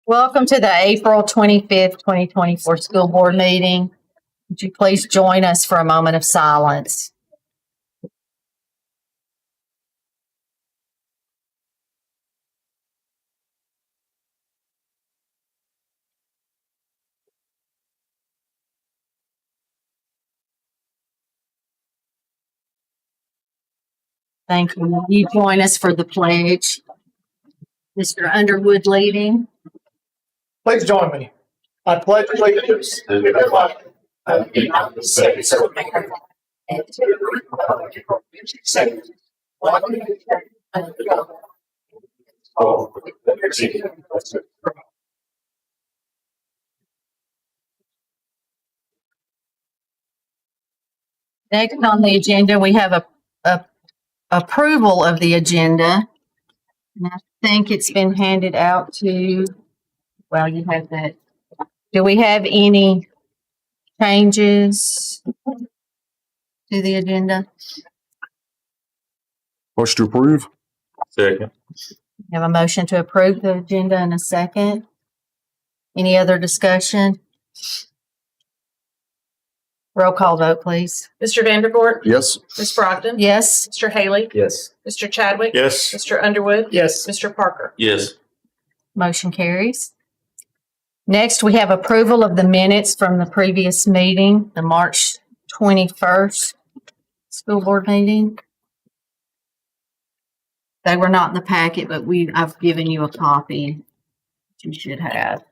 Welcome to the April 25th, 2024 school board meeting. Would you please join us for a moment of silence? Thank you. Will you join us for the pledge? Mr. Underwood leading. Please join me. I pledge allegiance to the flag of the United States of America and to the republic for which it stands, one nation under God, all with liberty and justice for all. Next on the agenda, we have a approval of the agenda. And I think it's been handed out to, well, you have that. Do we have any changes to the agenda? Motion to approve. Second. We have a motion to approve the agenda in a second. Any other discussion? Roll call vote, please. Mr. Vandervoort, Yes. Ms. Brogdon, Yes. Mr. Haley, Yes. Mr. Chadwick, Yes. Mr. Underwood, Yes. Mr. Parker. Yes. Motion carries. Next, we have approval of the minutes from the previous meeting, the March 21st school board meeting. They were not in the packet, but I've given you a copy that you should have.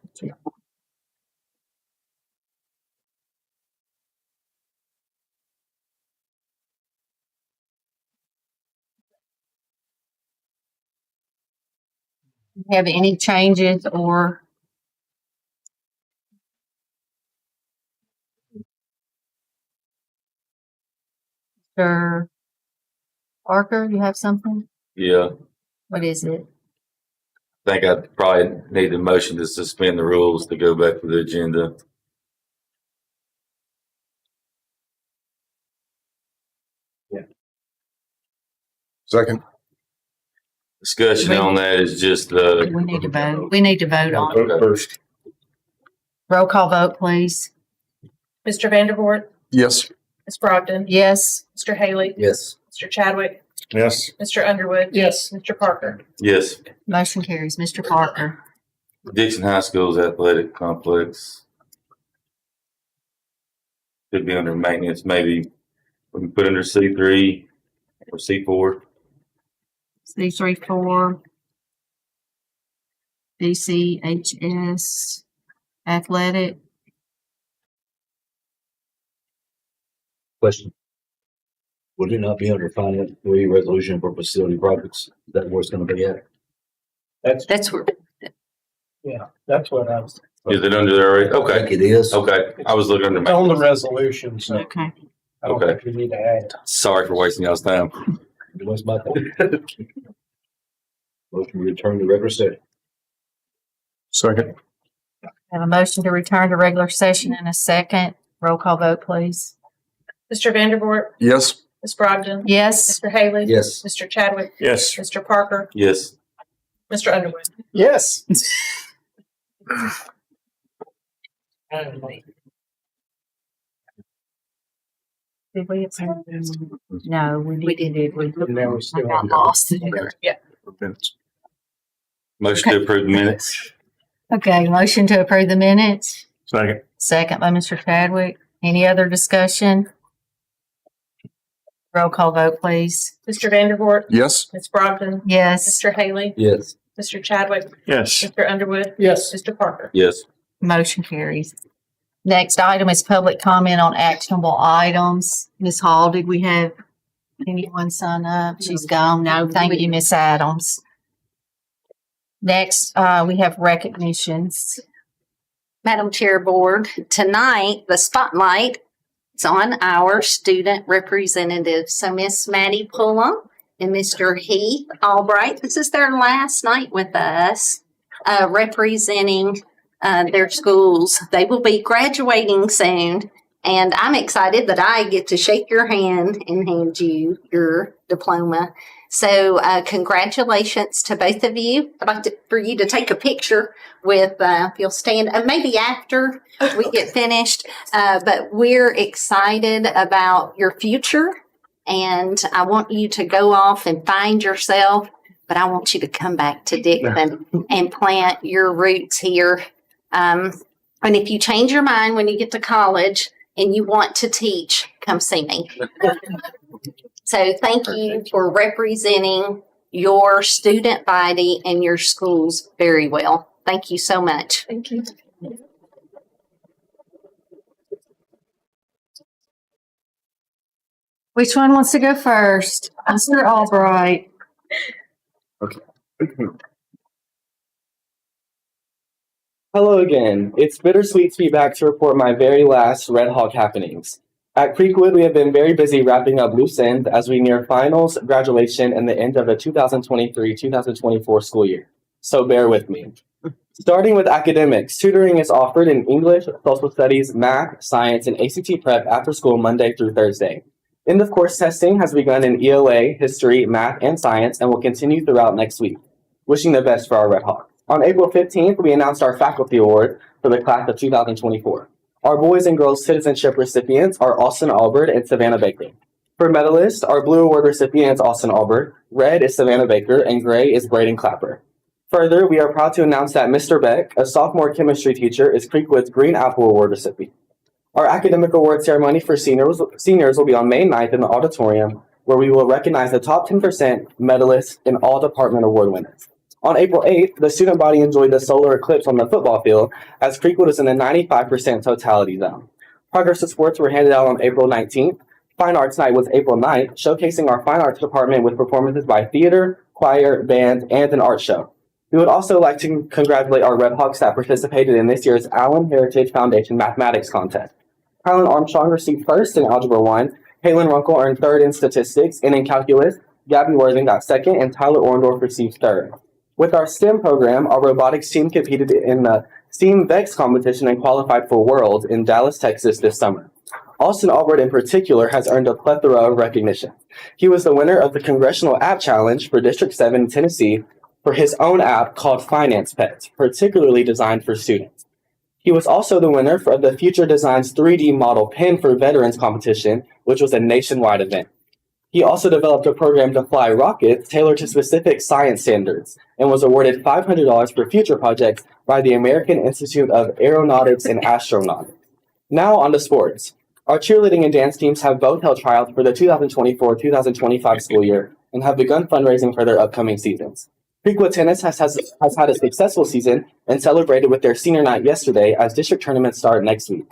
Have any changes or Mr. Parker, you have something? Yeah. What is it? I think I probably need a motion to suspend the rules to go back to the agenda. Second. Discussion on that is just We need to vote. We need to vote on it. first. Roll call vote, please. Mr. Vandervoort, Yes. Ms. Brogdon, Yes. Mr. Haley, Yes. Mr. Chadwick, Yes. Mr. Underwood, Yes. Mr. Parker. Yes. Motion carries. Mr. Parker. Dickson High School's athletic complex could be under maintenance. Maybe we can put under C3 or C4. C34. DCHS Athletic. Question. Would it not be under finance three resolution for facility projects? Is that where it's gonna be at? That's where, Yeah, that's what I was, Is it under there already? I Okay. think it is. Okay. I was looking under on the maintenance. resolution, so okay. I don't think we need to add. Sorry for wasting y'all's time. It was my thought. Motion to return to regular session. Second. Have a motion to return to regular session in a second. Roll call vote, please. Mr. Vandervoort, Yes. Ms. Brogdon, Yes. Mr. Haley, Yes. Mr. Chadwick, Yes. Mr. Parker, Yes. Mr. Underwood. Yes. Did we? No, we didn't. Now we I still got have- lost. Motion to approve the minutes. Okay, motion to approve the minutes. Second. Second by Mr. Chadwick. Any other discussion? Roll call vote, please. Mr. Vandervoort, Yes. Ms. Brogdon, Yes. Mr. Haley, Yes. Mr. Chadwick, Yes. Mr. Underwood, Yes. Mr. Parker. Yes. Motion carries. Next item is public comment on actionable items. Ms. Hall, did we have anyone sign up? She's gone. No, thank you, Ms. Adams. Next, we have recognitions. Madam Chair Board, tonight, the spotlight is on our student representatives. So Miss Maddie Pullum and Mr. Heath Albright, this is their last night with us, representing their schools. They will be graduating soon, and I'm excited that I get to shake your hand and hand you your diploma. So congratulations to both of you. I'd like for you to take a picture with, if you'll stand, maybe after we get finished. But we're excited about your future, and I want you to go off and find yourself, but I want you to come back to Dickson and plant your roots here. And if you change your mind when you get to college and you want to teach, come see me. So thank you for representing your student body and your schools very well. Thank you so much. Thank you. Which one wants to go first? Mr. Albright. Hello again. It's bittersweet to be back to report my very last Red Hawk happenings. At Creekwood, we have been very busy wrapping up loose ends as we near finals, graduation, and the end of the 2023-2024 school year. So bear with me. Starting with academics, tutoring is offered in English, social studies, math, science, and ACT prep after school Monday through Thursday. End of course testing has begun in ELA, history, math, and science, and will continue throughout next week. Wishing the best for our Red Hawks. On April 15th, we announced our faculty award for the class of 2024. Our boys and girls citizenship recipients are Austin Albert and Savannah Baker. For medalists, our blue award recipient is Austin Albert, red is Savannah Baker, and gray is Braden Clapper. Further, we are proud to announce that Mr. Beck, a sophomore chemistry teacher, is Creekwood's Green Apple Award recipient. Our academic award ceremony for seniors will be on May 9th in the auditorium, where we will recognize the top 10% medalists and all department award winners. On April 8th, the student body enjoyed the solar eclipse on the football field as Creekwood is in the 95% totality zone. Progress to sports were handed out on April 19th. Fine Arts Night was April 9th, showcasing our fine arts department with performances by theater, choir, band, and an art show. We would also like to congratulate our Red Hawks that participated in this year's Allen Heritage Foundation Mathematics Contest. Kylan Armstrong received first in Algebra 1, Caitlin Runkle earned third in Statistics, and in Calculus, Gabby Worthing got second, and Tyler Orndorff received third. With our STEM program, our robotics team competed in the STEAM VEX competition and qualified for Worlds in Dallas, Texas this summer. Austin Albert in particular has earned a plethora of recognition. He was the winner of the Congressional App Challenge for District 7 in Tennessee for his own app called Finance Pets, particularly designed for students. He was also the winner of the Future Designs 3D Model Pen for Veterans competition, which was a nationwide event. He also developed a program to fly rockets tailored to specific science standards and was awarded $500 for future projects by the American Institute of Aeronautics and Astronautics. Now on to sports. Our cheerleading and dance teams have both held tryouts for the 2024-2025 school year and have begun fundraising for their upcoming seasons. Creekwood Tennis has had a successful season and celebrated with their senior night yesterday as district tournaments start next week.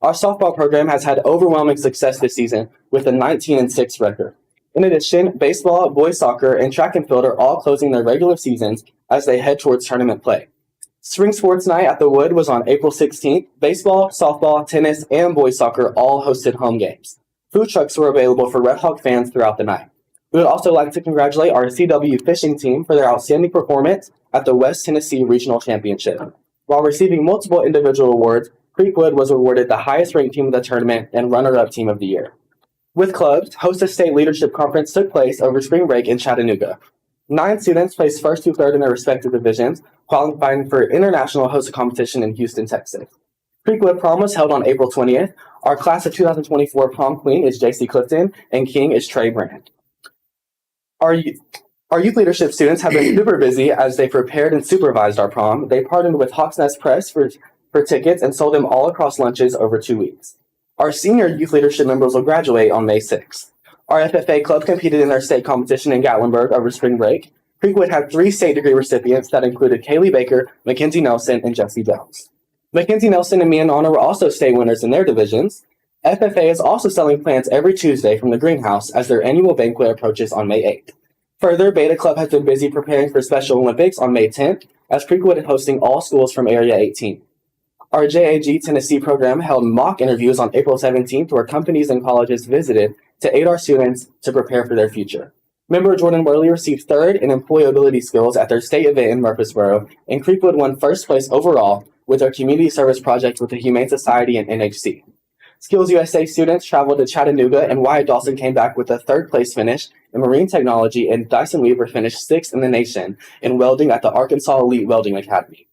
Our softball program has had overwhelming success this season with a 19-6 record. In addition, baseball, boys soccer, and track and field are all closing their regular seasons as they head towards tournament play. Spring Sports Night at the Wood was on April 16th. Baseball, softball, tennis, and boys soccer all hosted home games. Food trucks were available for Red Hawk fans throughout the night. We would also like to congratulate our CW fishing team for their outstanding performance at the West Tennessee Regional Championship. While receiving multiple individual awards, Creekwood was awarded the highest-ranked team of the tournament and runner-up team of the year. With clubs, Hostess State Leadership Conference took place over spring break in Chattanooga. 9 students placed first through third in their respective divisions, qualifying for international host competition in Houston, Texas. Creekwood Prom was held on April 20th. Our class of 2024 prom queen is JC Clifton, and king is Trey Brand. Our youth leadership students have been super busy as they prepared and supervised our prom. They partnered with Hawks Nest Press for tickets and sold them all across lunches over 2 weeks. Our senior youth leadership members will graduate on May 6th. Our FFA club competed in their state competition in Gatlinburg over spring break. Creekwood had 3 state degree recipients that included Kaylee Baker, Mackenzie Nelson, and Jesse Jones. Mackenzie Nelson and Mia Nana were also state winners in their divisions. FFA is also selling plants every Tuesday from the greenhouse as their annual banquet approaches on May 8th. Further, Beta Club has been busy preparing for Special Olympics on May 10th as Creekwood is hosting all schools from Area 18. Our JAG Tennessee program held mock interviews on April 17th where companies and colleges visited to aid our students to prepare for their future. Member Jordan Worley received third in employability skills at their state event in Murfreesboro, and Creekwood won first place overall with our community service project with the Humane Society and NHC. Skills USA students traveled to Chattanooga, and Wyatt Dawson came back with a third place finish in marine technology, and Dyson Weaver finished sixth in the nation in welding at the Arkansas Elite Welding Academy.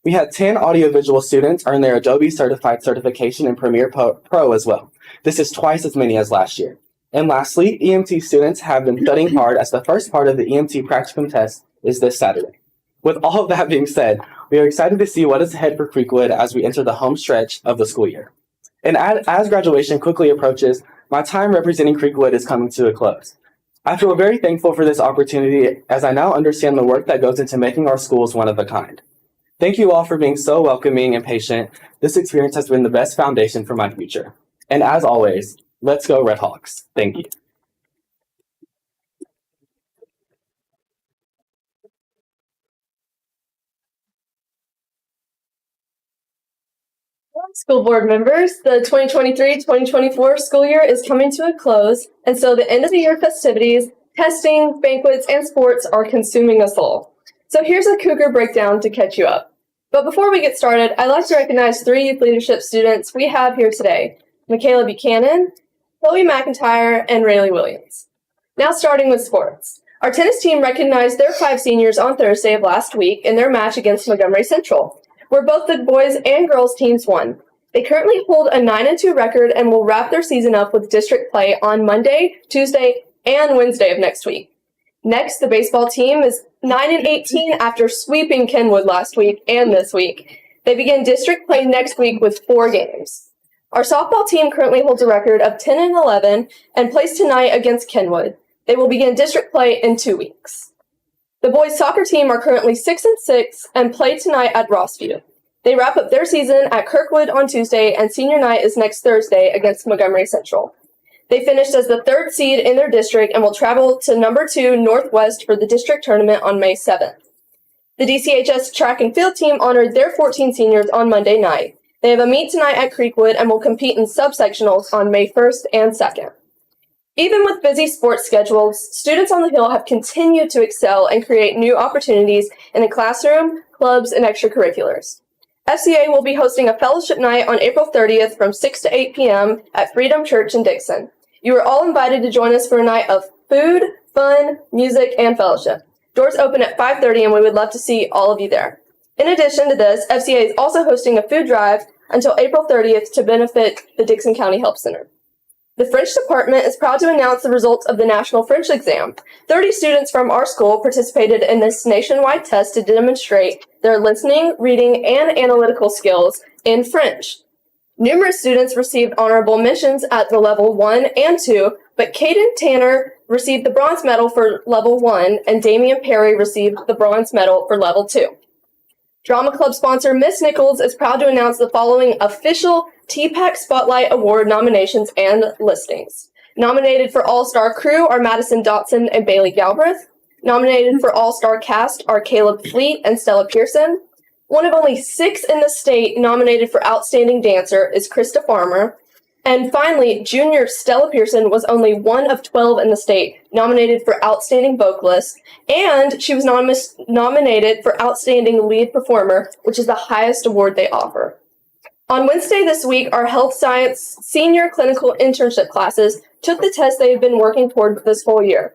We had 10 audiovisual students earn their Adobe Certified certification in Premiere Pro as well. This is twice as many as last year. And lastly, EMT students have been studying hard as the first part of the EMT practicum test is this Saturday. With all of that being said, we are excited to see what is ahead for Creekwood as we enter the home stretch of the school year. And as graduation quickly approaches, my time representing Creekwood is coming to a close. I feel very thankful for this opportunity as I now understand the work that goes into making our schools one of a kind. Thank you all for being so welcoming and patient. This experience has been the best foundation for my future. And as always, let's go Red Hawks. Thank you. School board members, the 2023-2024 school year is coming to a close, and so the end of the year festivities, testing, banquets, and sports are consuming us all. So here's a Cougar breakdown to catch you up. But before we get started, I'd like to recognize 3 youth leadership students we have here today: Michaela Buchanan, Chloe McIntyre, and Rayleigh Williams. Now starting with sports. Our tennis team recognized their 5 seniors on Thursday of last week in their match against Montgomery Central, where both the boys and girls teams won. They currently hold a 9-2 record and will wrap their season up with district play on Monday, Tuesday, and Wednesday of next week. Next, the baseball team is 9-18 after sweeping Kenwood last week and this week. They begin district play next week with 4 games. Our softball team currently holds a record of 10-11 and plays tonight against Kenwood. They will begin district play in 2 weeks. The boys soccer team are currently 6-6 and play tonight at Rossview. They wrap up their season at Kirkwood on Tuesday, and senior night is next Thursday against Montgomery Central. They finished as the 3rd seed in their district and will travel to number 2 Northwest for the district tournament on May 7th. The DCHS track and field team honored their 14 seniors on Monday night. They have a meet tonight at Creekwood and will compete in subsectionals on May 1st and 2nd. Even with busy sports schedules, students on the Hill have continued to excel and create new opportunities in the classroom, clubs, and extracurriculars. FCA will be hosting a fellowship night on April 30th from 6 to 8 p.m. at Freedom Church in Dickson. You are all invited to join us for a night of food, fun, music, and fellowship. Doors open at 5:30, and we would love to see all of you there. In addition to this, FCA is also hosting a food drive until April 30th to benefit the Dickson County Help Center. The French department is proud to announce the results of the National French Exam. 30 students from our school participated in this nationwide test to demonstrate their listening, reading, and analytical skills in French. Numerous students received honorable mentions at the level 1 and 2, but Caden Tanner received the bronze medal for level 1, and Damian Perry received the bronze medal for level 2. Drama Club sponsor Miss Nichols is proud to announce the following official TPAC Spotlight Award nominations and listings. Nominated for All-Star Crew are Madison Dotson and Bailey Galbraith. Nominated for All-Star Cast are Caleb Fleet and Stella Pearson. One of only 6 in the state nominated for Outstanding Dancer is Krista Farmer. And finally, junior Stella Pearson was only one of 12 in the state nominated for Outstanding Vocalist, and she was nominated for Outstanding Lead Performer, which is the highest award they offer. On Wednesday this week, our health science senior clinical internship classes took the test they have been working toward this whole year.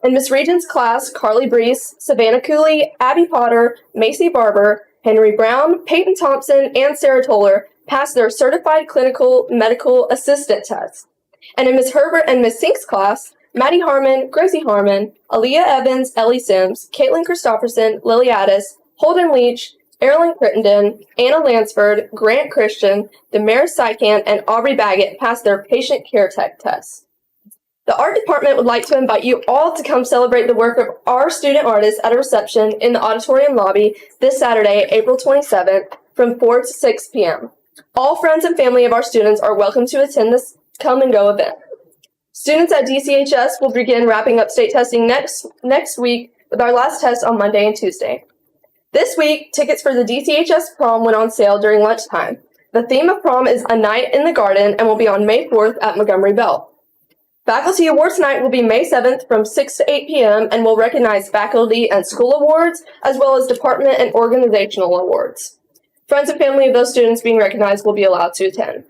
In Miss Regent's class, Carly Brees, Savannah Cooley, Abby Potter, Macy Barber, Henry Brown, Peyton Thompson, and Sarah Toller passed their Certified Clinical Medical Assistant test. And in Miss Herbert and Miss Sink's class, Maddie Harmon, Gracie Harmon, Aaliyah Evans, Ellie Sims, Caitlin Christopherson, Lily Addis, Holden Leach, Erilyn Crittenden, Anna Lansford, Grant Christian, Damaris Sycan, and Aubrey Baggett passed their Patient Care Tech test. The art department would like to invite you all to come celebrate the work of our student artists at a reception in the auditorium lobby this Saturday, April 27th, from 4 to 6 p.m. All friends and family of our students are welcome to attend this come and go event. Students at DCHS will begin wrapping up state testing next week with our last test on Monday and Tuesday. This week, tickets for the DCHS prom went on sale during lunchtime. The theme of prom is A Night in the Garden and will be on May 4th at Montgomery Bell. Faculty Awards Night will be May 7th from 6 to 8 p.m. and will recognize faculty and school awards as well as department and organizational awards. Friends and family of those students being recognized will be allowed to attend.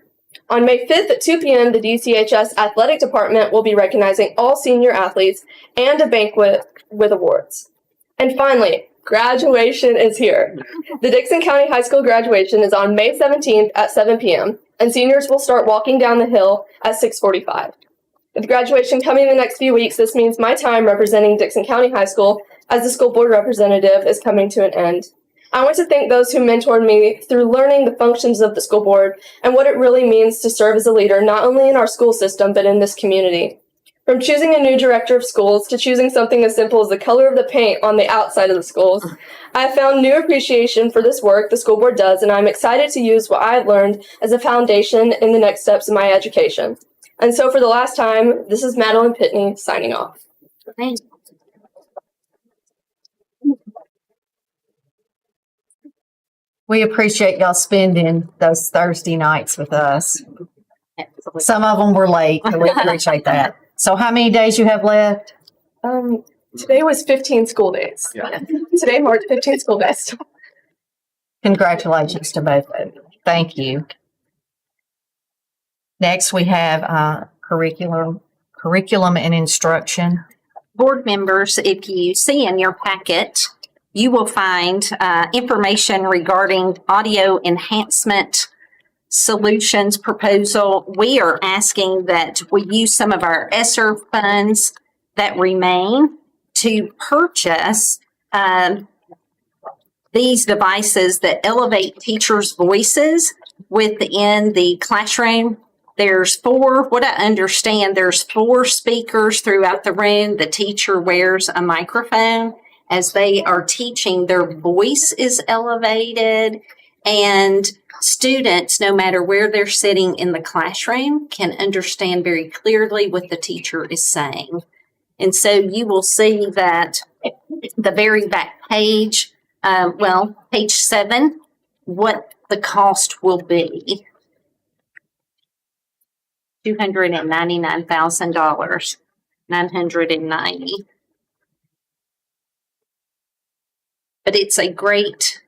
On May 5th at 2 p.m., the DCHS Athletic Department will be recognizing all senior athletes and a banquet with awards. And finally, graduation is here. The Dickson County High School graduation is on May 17th at 7 p.m., and seniors will start walking down the hill at 6:45. With graduation coming in the next few weeks, this means my time representing Dickson County High School as the school board representative is coming to an end. I want to thank those who mentored me through learning the functions of the school board and what it really means to serve as a leader, not only in our school system, but in this community. From choosing a new director of schools to choosing something as simple as the color of the paint on the outside of the schools, I have found new appreciation for this work the school board does, and I'm excited to use what I have learned as a foundation in the next steps of my education. And so for the last time, this is Madeline Pitney signing off. Thank We appreciate y'all spending those Thursday nights with us. Some of them were late, and we appreciate that. So how many days you have left? Today was 15 school days. Yeah. Today marked 15 school days. Congratulations to both of you. Thank you. Next, we have curriculum and instruction. Board members, if you see in your packet, you will find information regarding audio enhancement solutions proposal. We are asking that we use some of our ESSER funds that remain to purchase these devices that elevate teachers' voices within the classroom. There's what I understand, there's 4 speakers throughout the room. The teacher wears a microphone. As they are teaching, their voice is elevated, and students, no matter where they're sitting in the classroom, can understand very clearly what the teacher is saying. And so you will see that the very back page, page 7, what the cost will be. $299,000, $990. But it's a great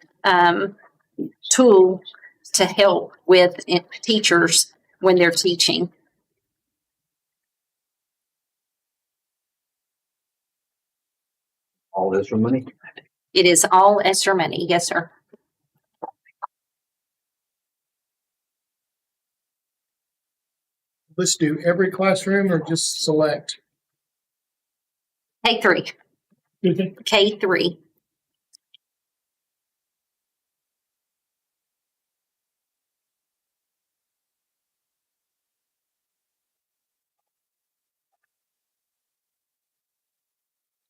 tool to help with teachers when they're teaching. All this for money? It is all ESSER money. Yes, sir. Let's do every classroom or just select? K3. K3.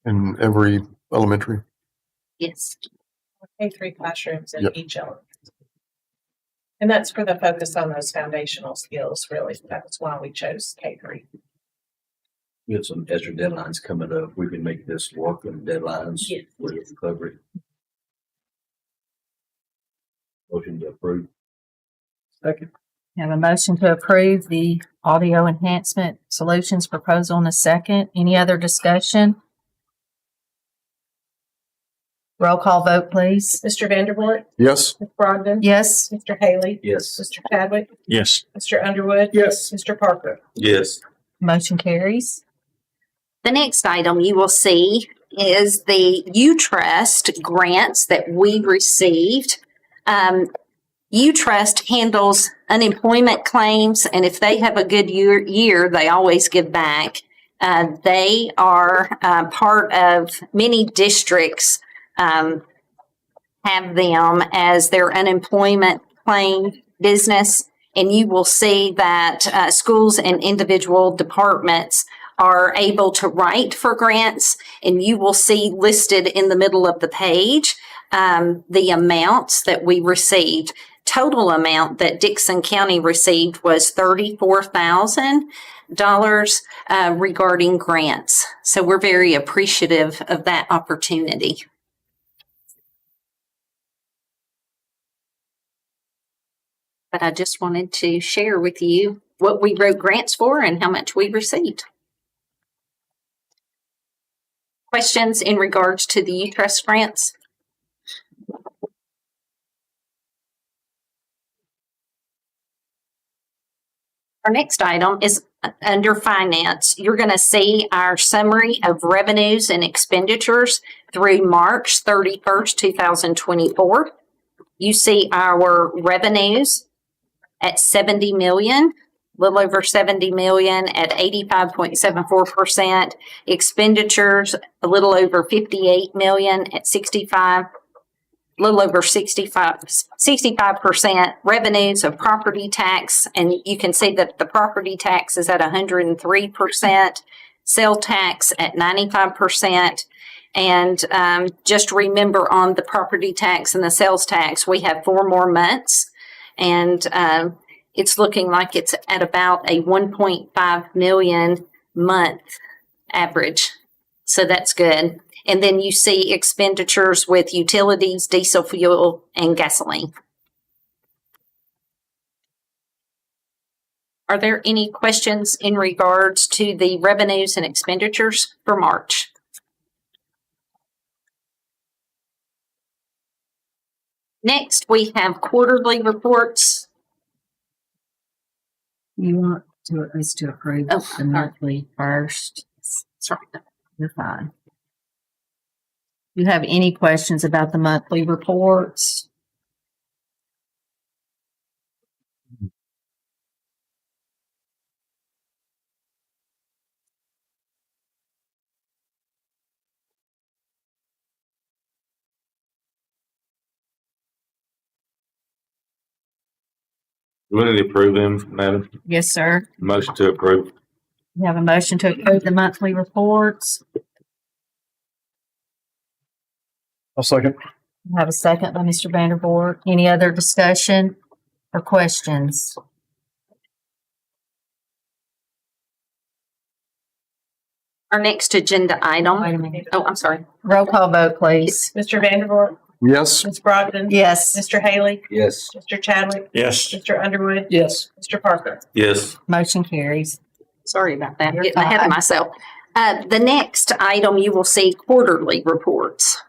In every elementary. Yes. K3 classrooms in Yep. each element. And that's for the focus on those foundational skills, really. That's why we chose K3. We have some extra deadlines coming up. We can make this work in deadlines Yes. for the recovery. Motion to approve. Second. We have a motion to approve the audio enhancement solutions proposal in a second. Any other discussion? Roll call vote, please. Mr. Vanderbilt, Yes. Ms. Brogdon, Yes. Mr. Haley, Yes. Mr. Chadwick, Yes. Mr. Underwood, Yes. Mr. Parker. Yes. Motion carries. The next item you will see is the U-Trust grants that we received. U-Trust handles unemployment claims, and if they have a good year, they always give back. They are part of many districts have them as their unemployment claim business, and you will see that schools and individual departments are able to write for grants, and you will see listed in the middle of the page the amounts that we received. Total amount that Dickson County received was $34,000 regarding grants. So we're very appreciative of that opportunity. But I just wanted to share with you what we wrote grants for and how much we received. Questions in regards to the U-Trust grants? Our next item is under finance. You're going to see our summary of revenues and expenditures through March 31st, 2024. You see our revenues at 70 million, a little over 70 million at 85.74%. Expenditures a little over 58 million at 65, a little over 65%. Revenues of property tax, and you can see that the property tax is at 103%, sale tax at 95%. And just remember, on the property tax and the sales tax, we have 4 more months, and it's looking like it's at about a 1.5 million month average. So that's good. And then you see expenditures with utilities, diesel fuel, and gasoline. Are there any questions in regards to the revenues and expenditures for March? Next, we have quarterly reports. You want us to approve Oh, the monthly first? Sorry. You're fine. Do you have any questions about the monthly reports? We need to approve them, Madam. Yes, sir. Motion to approve. We have a motion to approve the monthly reports. I'll second. We have a second by Mr. Vanderboer. Any other discussion or questions? Our next agenda item. Wait a minute. Oh, I'm sorry. Roll call vote, please. Mr. Vanderboer, Yes. Ms. Brogdon, Yes. Mr. Haley, Yes. Mr. Chadwick, Yes. Mr. Underwood, Yes. Mr. Parker. Yes. Motion carries. Sorry about that. You're Getting ahead of fine. myself. The next item, you will see quarterly reports.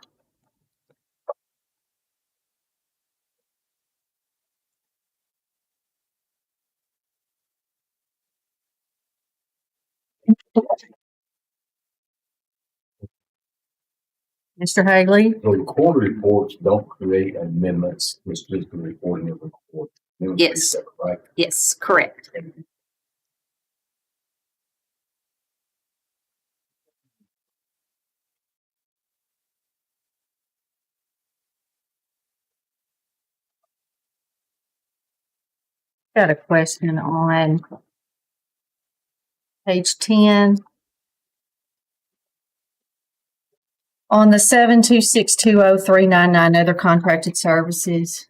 Mr. Haley? So the quarter reports don't create amendments, it's just the reporting of the report. Yes. Right? Yes, correct. Got a question on page 10. On the 7262039 other contracted services.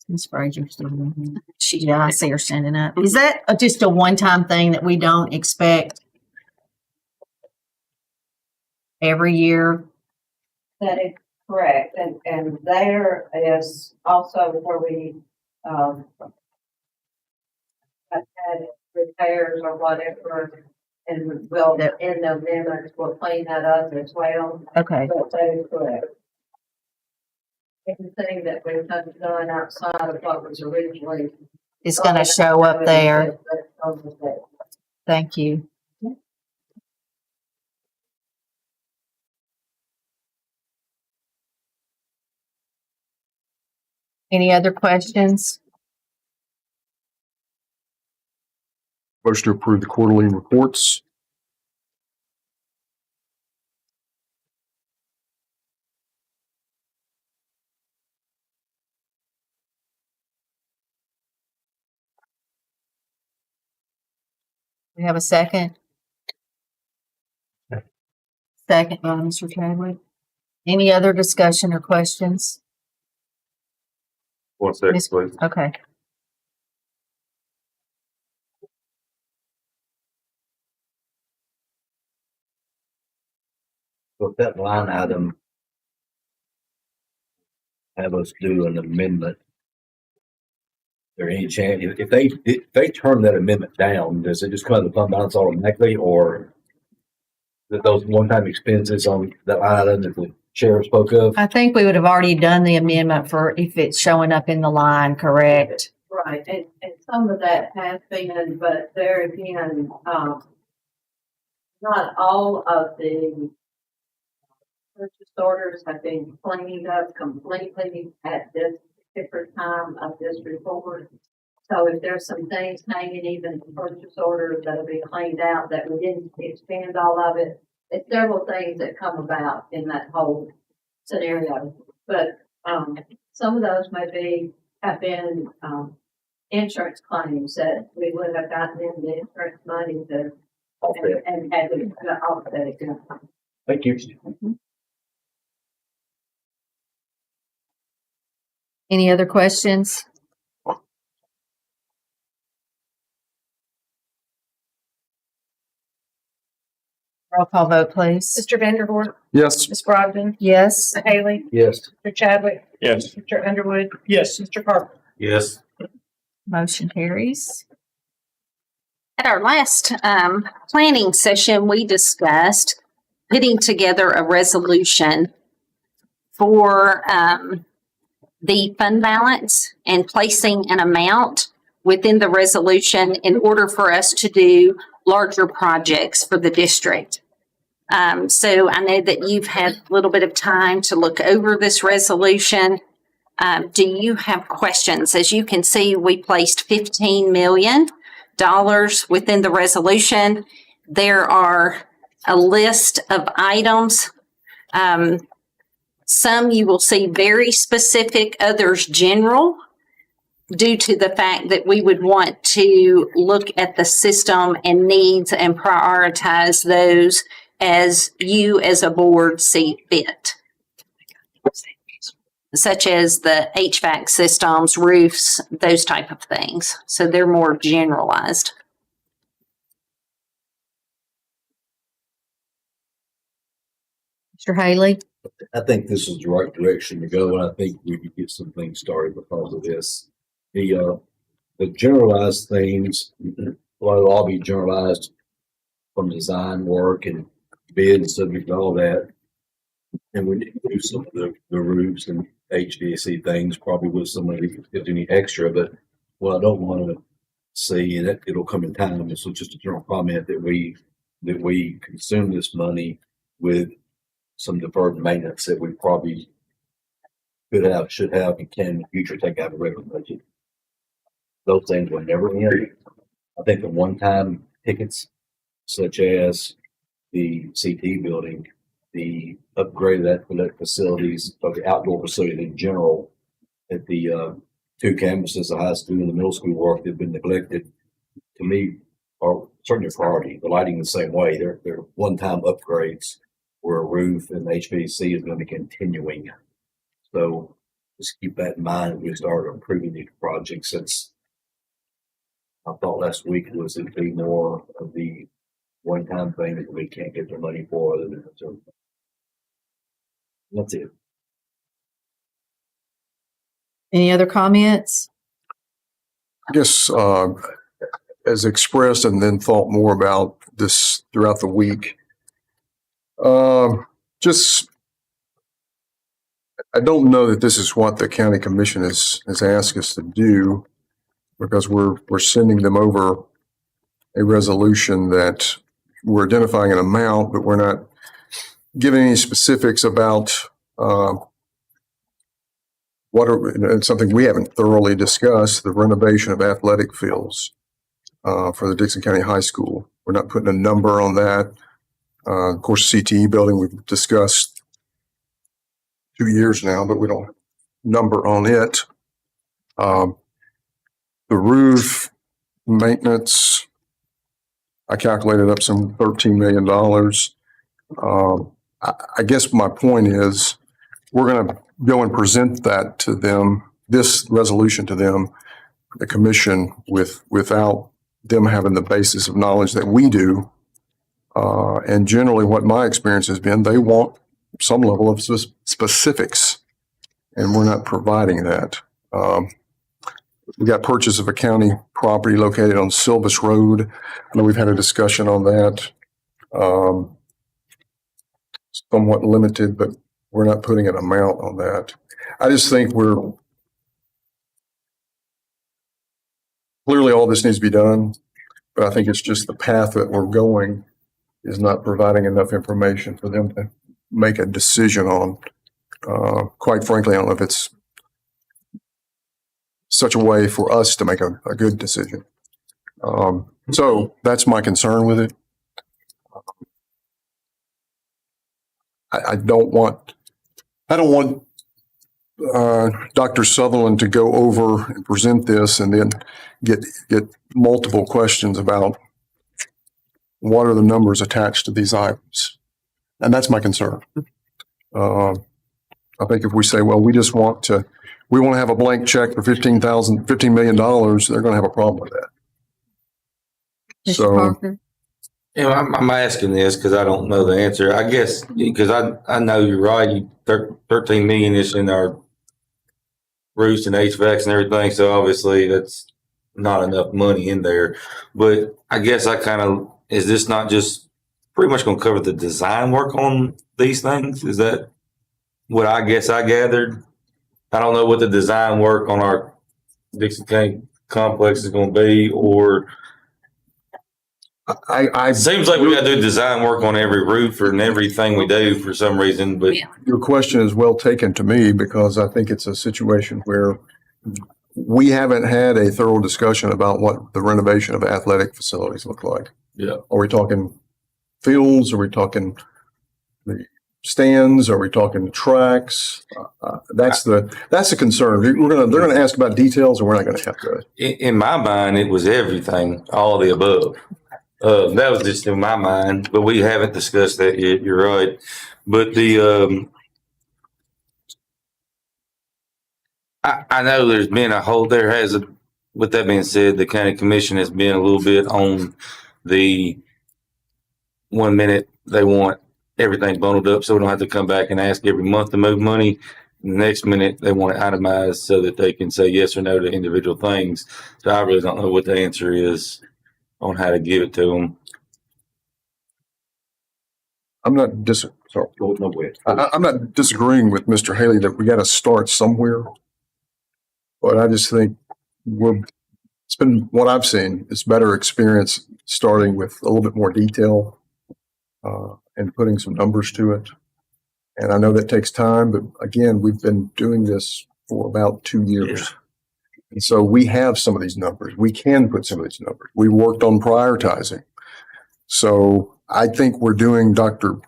Ms. Frazier still in here. Yeah, I see her standing up. Is that just a one-time thing that we don't expect every year? That is correct, and there is also where we, have had repairs or whatever, and we'll, in the amendments, we'll clean that up as well, Okay, but that is correct. Anything that we've done outside of what was originally. it's gonna show up there. Thank you. Any other questions? Motion to approve the quarterly reports. We have a second? Second by Mr. Chadwick. Any other discussion or questions? 1 second, Miss- please. Okay. So if that line item have us do an amendment, there any chance, if they turn that amendment down, does it just come out of the fund balance automatically, or that those one-time expenses on that line item that the chair spoke of? I think we would have already done the amendment for if it's showing up in the line, correct? Right, and some of that has been, but there again, not all of the purchase orders have been cleaned up completely at this particular time of this report. So if there's some things hanging, even in purchase orders that'll be cleaned out, that we didn't expend all of it, it's several things that come about in that whole scenario. But, some of those have been, insurance claims that we would have gotten in the insurance money to, Okay. and had to offset it. Thank you. Any other questions? Roll call vote, please. Mr. Vanderboard, Yes. Ms. Brogdon, Yes. Mr. Haley, Yes. Mr. Chadwick, Yes. Mr. Underwood, Yes. Mr. Carter. Yes. Motion carries. At our last planning session, we discussed putting together a resolution for the fund balance and placing an amount within the resolution in order for us to do larger projects for the district. So I know that you've had a little bit of time to look over this resolution. Do you have questions? As you can see, we placed $15 million within the resolution. There are a list of items. Some you will see very specific, others general, due to the fact that we would want to look at the system and needs and prioritize those as you as a board see fit, such as the HVAC systems, roofs, those type of things. So they're more generalized. Mr. Haley? I think this is the right direction to go, and I think we could get some things started because of this. The generalized things, well, it'll all be generalized from design work and bid subject to all that. And we need to do some of the roofs and HVAC things, probably with somebody if there's any extra, but what I don't want to see, and it'll come in time, this was just a general comment that we consume this money with some deferred maintenance that we probably should have, and can in the future take out of the regular budget. Those things will never end. I think the one-time tickets, such as the CT building, the upgrade of that facilities, of the outdoor facility in general, at the two campuses, the high school and the middle school work that have been neglected, to me, are certainly a priority. The lighting the same way. They're one-time upgrades where a roof and HVAC is going to be continuing. So just keep that in mind as we start improving these projects. Since I thought last week was it'd be more of the one-time thing that we can't get the money for. Other than so that's it. Any other comments? I guess, as expressed and then thought more about this throughout the week. Just, I don't know that this is what the county commission has asked us to do, because we're sending them over a resolution that we're identifying an amount, but we're not giving any specifics about it's something we haven't thoroughly discussed, the renovation of athletic fields for the Dickson County High School. We're not putting a number on that. Of course, CTE building we've discussed 2 years now, but we don't have a number on it. The roof maintenance, I calculated up some $13 million. I guess my point is we're going to go and present that to them, this resolution to them, the commission, without them having the basis of knowledge that we do. And generally what my experience has been, they want some level of specifics, and we're not providing that. We got purchase of a county property located on Silvis Road. I know we've had a discussion on that. Somewhat limited, but we're not putting an amount on that. I just think we're clearly all this needs to be done, but I think it's just the path that we're going is not providing enough information for them to make a decision on. Quite frankly, I don't know if it's such a way for us to make a good decision. So that's my concern with it. I don't want Dr. Sutherland to go over and present this and then get multiple questions about what are the numbers attached to these items. And that's my concern. I think if we say, well, we want to have a blank check for $15 million, they're going to have a problem with that. Mr. So, Parker? Yeah, I'm asking this because I don't know the answer. I guess because I know you're right. 13 million is in our roofs and HVACs and everything. So obviously that's not enough money in there. But I guess is this not just pretty much going to cover the design work on these things? Is that what I guess I gathered? I don't know what the design work on our Dickson County complex is going to be, or I seems like we got to do design work on every roof and everything we do for some reason. But your question is well taken to me because I think it's a situation where we haven't had a thorough discussion about what the renovation of athletic facilities look like. Yeah. Are we talking fields? Are we talking the stands? Are we talking tracks? That's the concern. They're going to ask about details, and we're not going to have to. In my mind, it was everything, all the above. That was just in my mind, but we haven't discussed that yet. You're right. But I know there's been with that being said, the county commission has been a little bit on the 1 minute they want everything bundled up so we don't have to come back and ask every month to move money. And the next minute they want it itemized so that they can say yes or no to individual things. So I really don't know what the answer is on how to give it to them. I'm not I'm not disagreeing with Mr. Haley that we got to start somewhere, but I just think it's been what I've seen. It's better experience starting with a little bit more detail and putting some numbers to it. And I know that takes time, but again, we've been doing this for about 2 years. Yeah. And so we have some of these numbers. We can put some of these numbers. We worked on prioritizing. So I think we're doing Dr.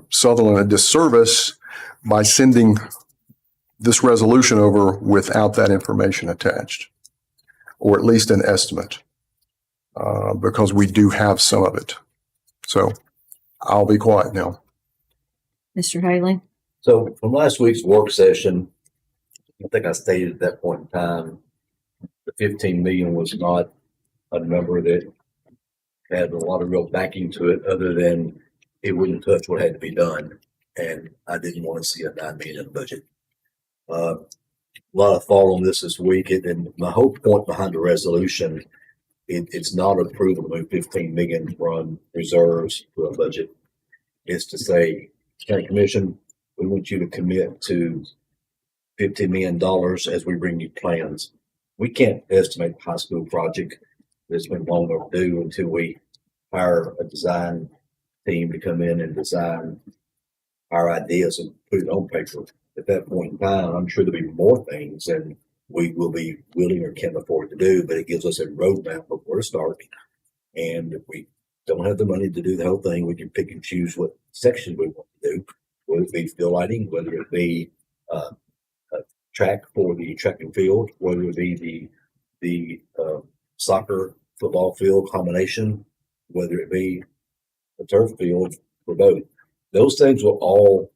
Sutherland a disservice by sending this resolution over without that information attached, or at least an estimate, because we do have some of it. So I'll be quiet now. Mr. Haley? So from last week's work session, I think I stated at that point in time, the 15 million was not a number that had a lot of real backing to it other than it wouldn't touch what had to be done. And I didn't want to see a $9 million budget. A lot of thought on this week. And my whole point behind the resolution, it's not approval to move 15 million from reserves to a budget. It's to say, County Commission, we want you to commit to $15 million as we bring you plans. We can't estimate the high school project that's been long overdue until we hire a design team to come in and design our ideas and put it on paper. At that point in time, I'm sure there'll be more things than we will be willing or can afford to do, but it gives us a roadmap of where to start. And if we don't have the money to do the whole thing, we can pick and choose what sections we want to do, whether it be field lighting, whether it be a track for the track and field, whether it be the soccer football field combination, whether it be a turf field for both. Those things will all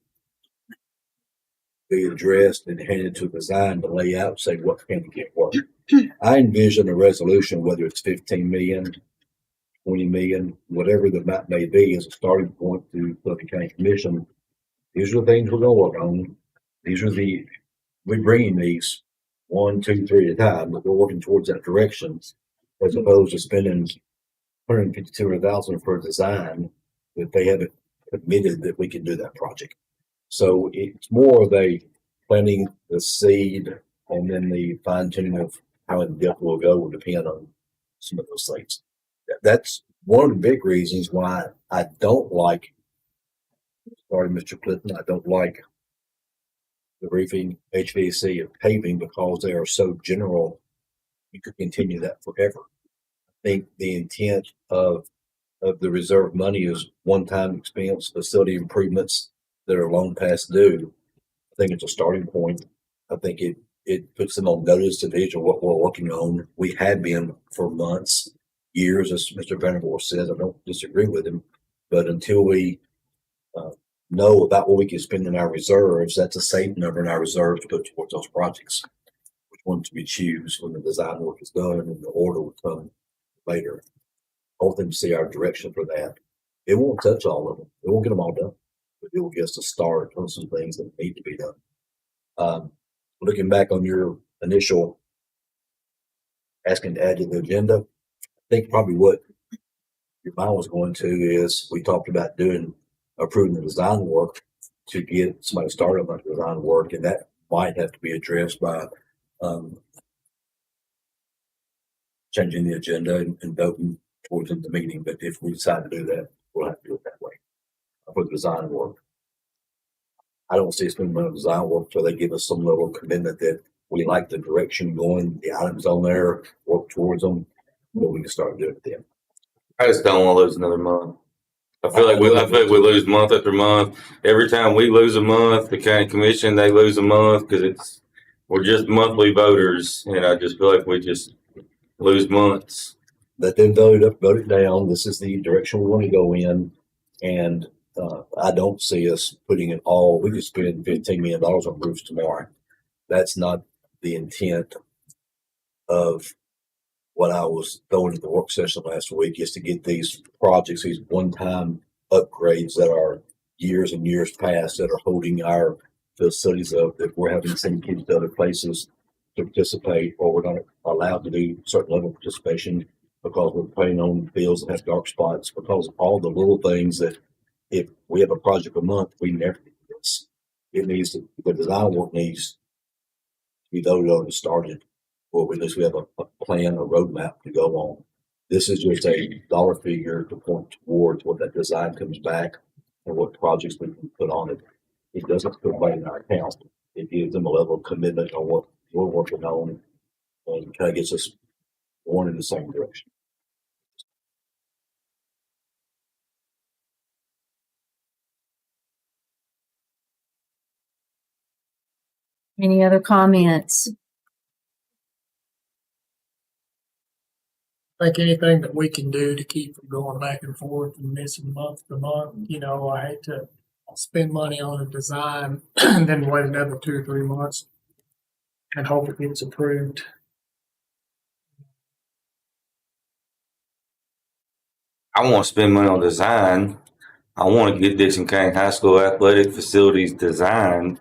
be addressed and handed to a design to lay out and say what can we get work. I envision a resolution, whether it's 15 million, 20 million, whatever the amount may be, as a starting point to the County Commission. These are the things we're going to work on. We're bringing these 1, 2, 3 at a time, but we're working towards that direction, as opposed to spending $150,000 for a design that they haven't admitted that we can do that project. So it's more of a planting the seed, and then the fine tuning of how in depth we'll go will depend on some of those things. That's one of the big reasons why I don't like, sorry, Mr. Clinton, I don't like the roofing, HVAC, and paving because they are so general. You could continue that forever. I think the intent of the reserve money is one-time expense, facility improvements that are long past due. I think it's a starting point. I think it puts them on notice to the age of what we're working on. We have been for months, years, as Mr. Vanderbilt says. I don't disagree with him, but until we know about what we can spend in our reserves, that's a safe number in our reserves to put towards those projects. Which ones we choose when the design work is done and the order will come later. I want them to see our direction for that. It won't touch all of them. It won't get them all done, but it will get us a start on some things that need to be done. Looking back on your initial asking to add to the agenda, I think probably what your mind was going to is we talked about approving the design work to get somebody started on the design work, and that might have to be addressed by changing the agenda and voting towards the meeting. But if we decide to do that, we'll have to do it that way for the design work. I don't see us spending money on design work until they give us some level of commitment that we like the direction going, the items on there, work towards them, then we can start doing it then. I just don't want to lose another month. I feel like we lose month after month. Every time we lose a month, the county commission, they lose a month because we're just monthly voters, and I just feel like we just lose months. Let them vote it down. This is the direction we want to go in, and I don't see us putting it all. We could spend $15 million on roofs tomorrow. That's not the intent of what I was throwing at the work session last week, is to get these projects, these one-time upgrades that are years and years past, that are holding our facilities up, that we're having to send kids to other places to participate, or we're not allowed to do certain level of participation because we're playing on fields that have dark spots, because of all the little things that if we have a project a month, we never do this. It needs to, the design work needs to be voted on and started, or at least we have a plan, a roadmap to go on. This is just a dollar figure to point towards what that design comes back and what projects we can put on it. It doesn't put money in our account. It gives them a level of commitment on what we're working on, and kind of gets us going in the same direction. Any other comments? Like anything that we can do to keep from going back and forth and missing month to month. You know, I hate to spend money on a design and then wait another 2 or 3 months and hope it gets approved. I want to spend money on design. I want to get Dickson County High School athletic facilities designed,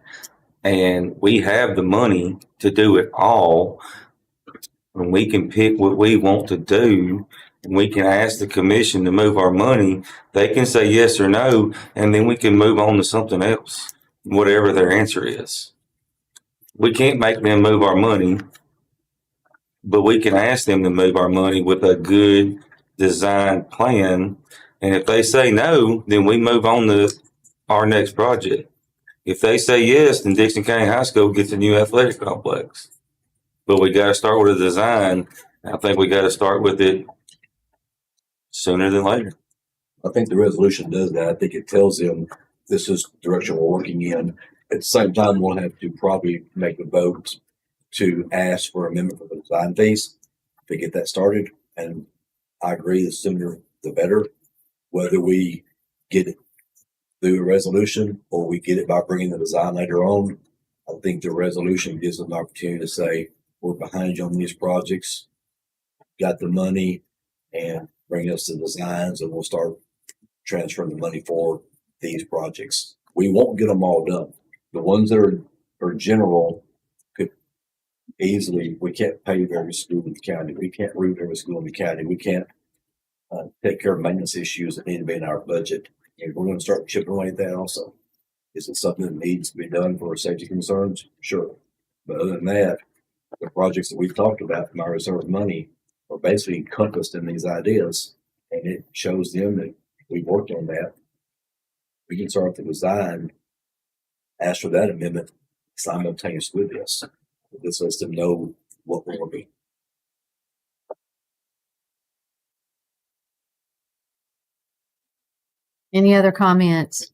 and we have the money to do it all. And we can pick what we want to do, and we can ask the commission to move our money. They can say yes or no, and then we can move on to something else, whatever their answer is. We can't make them move our money, but we can ask them to move our money with a good design plan. And if they say no, then we move on to our next project. If they say yes, then Dickson County High School gets a new athletic complex. But we got to start with a design. I think we got to start with it sooner than later. I think the resolution does that. I think it tells them this is the direction we're working in. At the same time, we'll have to probably make a vote to ask for amendment for the design phase to get that started. And I agree, the sooner the better. Whether we get it through a resolution or we get it by bringing the design later on, I think the resolution gives them an opportunity to say, we're behind you on these projects, got the money, and bring us the designs, and we'll start transferring the money for these projects. We won't get them all done. The ones that are general could easily, we can't pave every school in the county. We can't roof every school in the county. We can't take care of maintenance issues that need to be in our budget. And we're going to start chipping away at that also. Is it something that needs to be done for safety concerns? Sure. But other than that, the projects that we've talked about from our reserve money, are basically encompassed in these ideas, and it shows them that we worked on that. We can start the design, ask for that amendment simultaneous with this. This lets them know what we're going to be. Any other comments?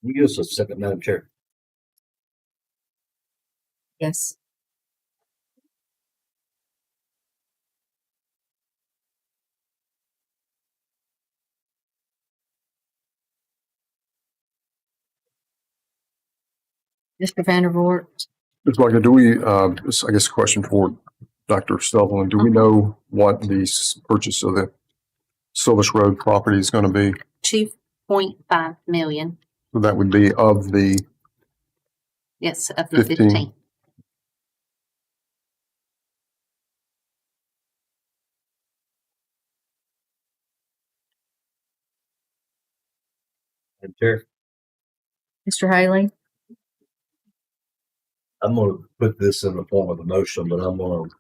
You give us a second, Madam Chair. Yes. Mr. Vandervoort? Ms. Wagner, do we, this, I guess, a question for Dr. Sutherland. Do we know what the purchase of the Silvis Road property is going to be? 2.5 million. So that would be of the Yes, of the 15. 15. Madam Chair, Mr. Haley? I'm going to put this in the form of a motion, but I'm going to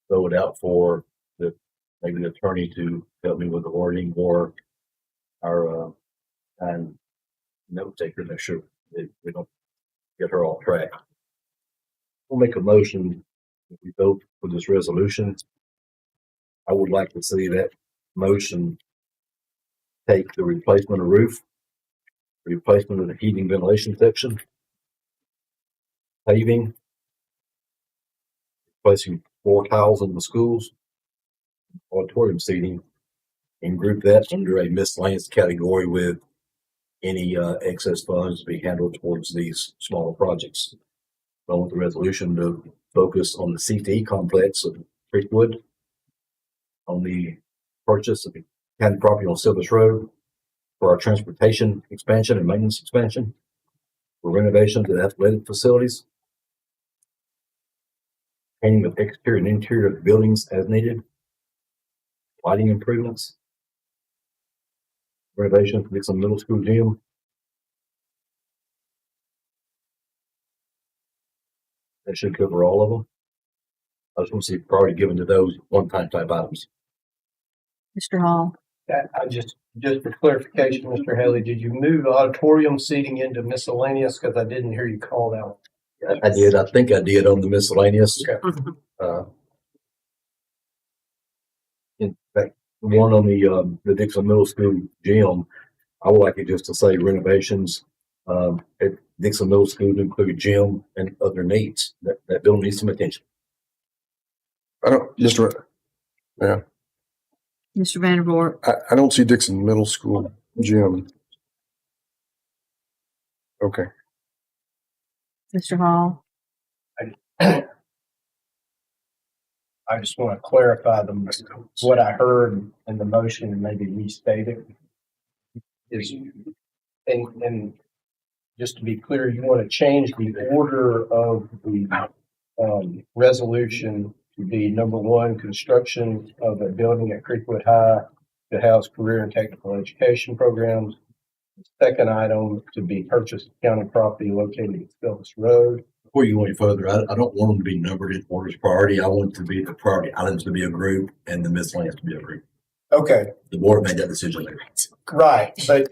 throw it out for the maybe the attorney to help me with the wording, or our and note taker, make sure that we don't get her off track. We'll make a motion if we vote for this resolution. I would like to see that motion take the replacement of roof, replacement of the heating ventilation section, paving, replacing floor tiles in the schools, auditorium seating, and group that under a miscellaneous category with any excess funds to be handled towards these smaller projects. I want the resolution to focus on the CTE complex of Creekwood, on the purchase of the county property on Silvis Road for our transportation expansion and maintenance expansion, for renovation to the athletic facilities, painting of exterior and interior of the buildings as needed, lighting improvements, renovation for Dickson Middle School gym. That should cover all of them. I just want to see priority given to those one-time type items. Mr. Hall? I just for clarification, Mr. Haley, did you move auditorium seating into miscellaneous? Because I didn't hear you call out. I did. I think I did on the miscellaneous. Okay. In fact, one on the Dickson Middle School gym, I would like it just to say renovations at Dickson Middle School to include gym and other needs. That building needs some attention. I don't, Mr. Yeah, Mr. Vandervoort? I don't see Dickson Middle School gym. Okay. Mr. Hall? I just want to clarify what I heard in the motion and maybe restate it. Is and just to be clear, you want to change the order of the resolution to be number one, construction of a building at Creekwood High to house career and technical education programs. The second item to be purchased county property located at Silvis Road. Before you go any further, I don't want them to be numbered in order of priority. I want to be the priority items to be a group and the miscellaneous to be a group. Okay, The board made that decision later. right, but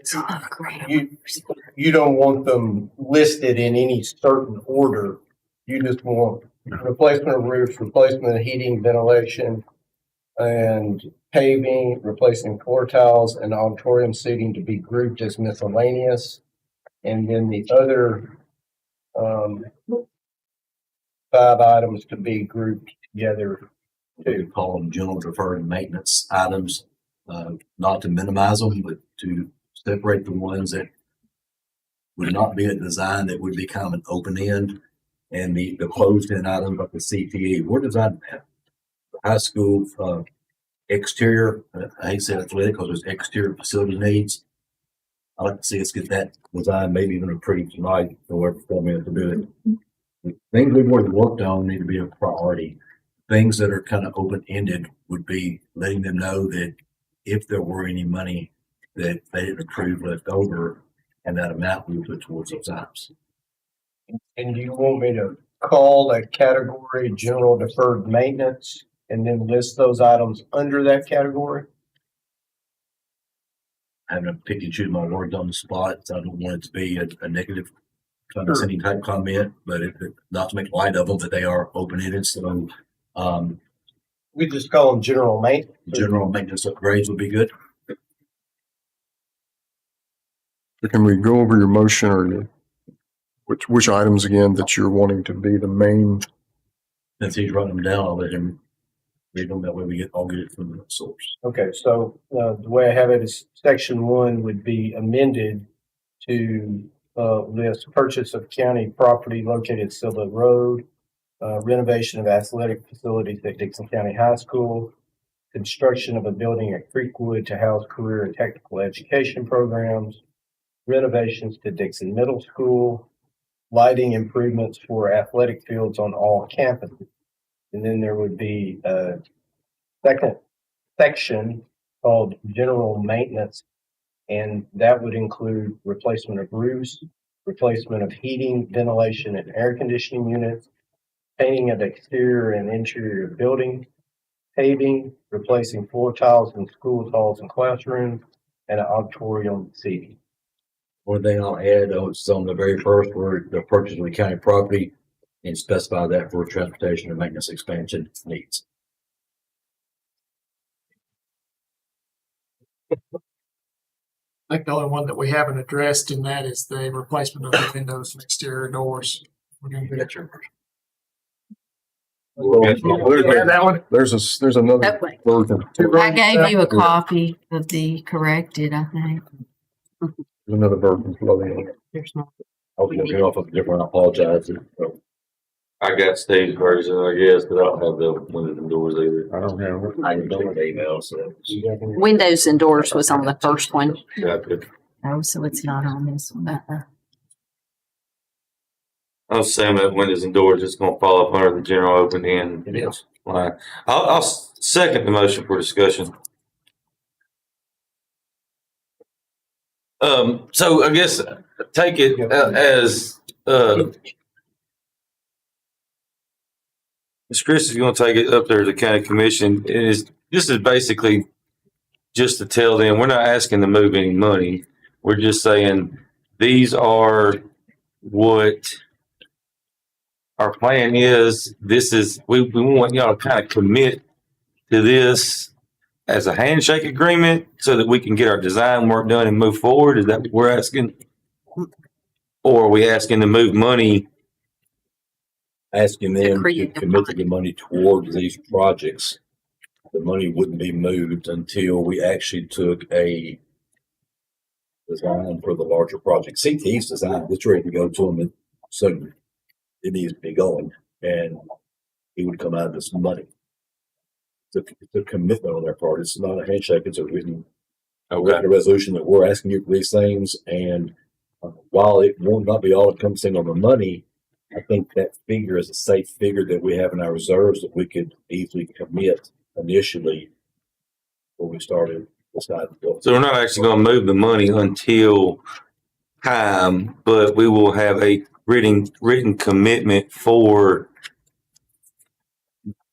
you don't want them listed in any certain order. You just want replacement of roofs, replacement of heating, ventilation, and paving, replacing floor tiles and auditorium seating to be grouped as miscellaneous. And then the other 5 items to be grouped together We call them general deferred maintenance items, not to minimize them, but to separate the ones that would not be a design that would be kind of an open end, and the closed end items like the CTE. We're designing that. The high school exterior, I hate to say athletic because there's exterior facility needs. I'd like to see us get that design, maybe even approved tonight, or whatever format to do it. The things we've already worked on need to be a priority. Things that are kind of open-ended would be letting them know that if there were any money that they didn't approve left over, and that amount we would put towards those items. And do you want me to call that category general deferred maintenance and then list those items under that category? Having to pick and choose my words on the spot, so I don't want it to be a negative condescending type comment, but not to make light of them, but they are open-ended, so, We just call them general maintenance. general maintenance upgrades would be good. Can we go over your motion or which items again that you're wanting to be the main? Since he's writing them down, I'll let him read them, that way we all get it from the source. Okay, so the way I have it is section 1 would be amended to list purchase of county property located at Silva Road, renovation of athletic facilities at Dickson County High School, construction of a building at Creekwood to house career and technical education programs, renovations to Dickson Middle School, lighting improvements for athletic fields on all campuses. And then there would be a second section called general maintenance, and that would include replacement of roofs, replacement of heating, ventilation, and air conditioning units, painting of exterior and interior buildings, paving, replacing floor tiles in school halls and classrooms, and an auditorium seating. One thing I'll add, it's on the very first word, the purchase of the county property, and specify that for transportation and maintenance expansion needs. I think the only one that we haven't addressed in that is the replacement of the windows and exterior doors. We're gonna get your. That one? There's another That way. version. I gave you a copy of the corrected, I think. There's another version floating. There's not. I was looking off of a different, I apologize. I got Steve's version, I guess, but I don't have the windows and doors either. I don't have. I don't have email, so. Windows and doors was on the first one. Gotcha. Oh, so it's not on this one. I'll assume that windows and doors is gonna fall up under the general open end. It is. Line. I'll second the motion for discussion. So I guess take it as, Ms. Chris is gonna take it up there to the county commission. This is basically just to tell them, we're not asking to move any money. We're just saying, these are what our plan is. This is, we want y'all to kind of commit to this as a handshake agreement so that we can get our design work done and move forward. Is that what we're asking? Or are we asking to move money? Asking them to create the commit the money towards these projects. The money wouldn't be moved until we actually took a design for the larger project. CT's design, it's ready to go to them, so it needs to be going, and it would come out of this money. It's a commitment on their part. It's not a handshake. It's a written resolution that we're asking you for these things. And while it will not be all encompassing on the money, I think that figure is a safe figure that we have in our reserves that we could easily commit initially when we started deciding. So we're not actually going to move the money until time, but we will have a written commitment for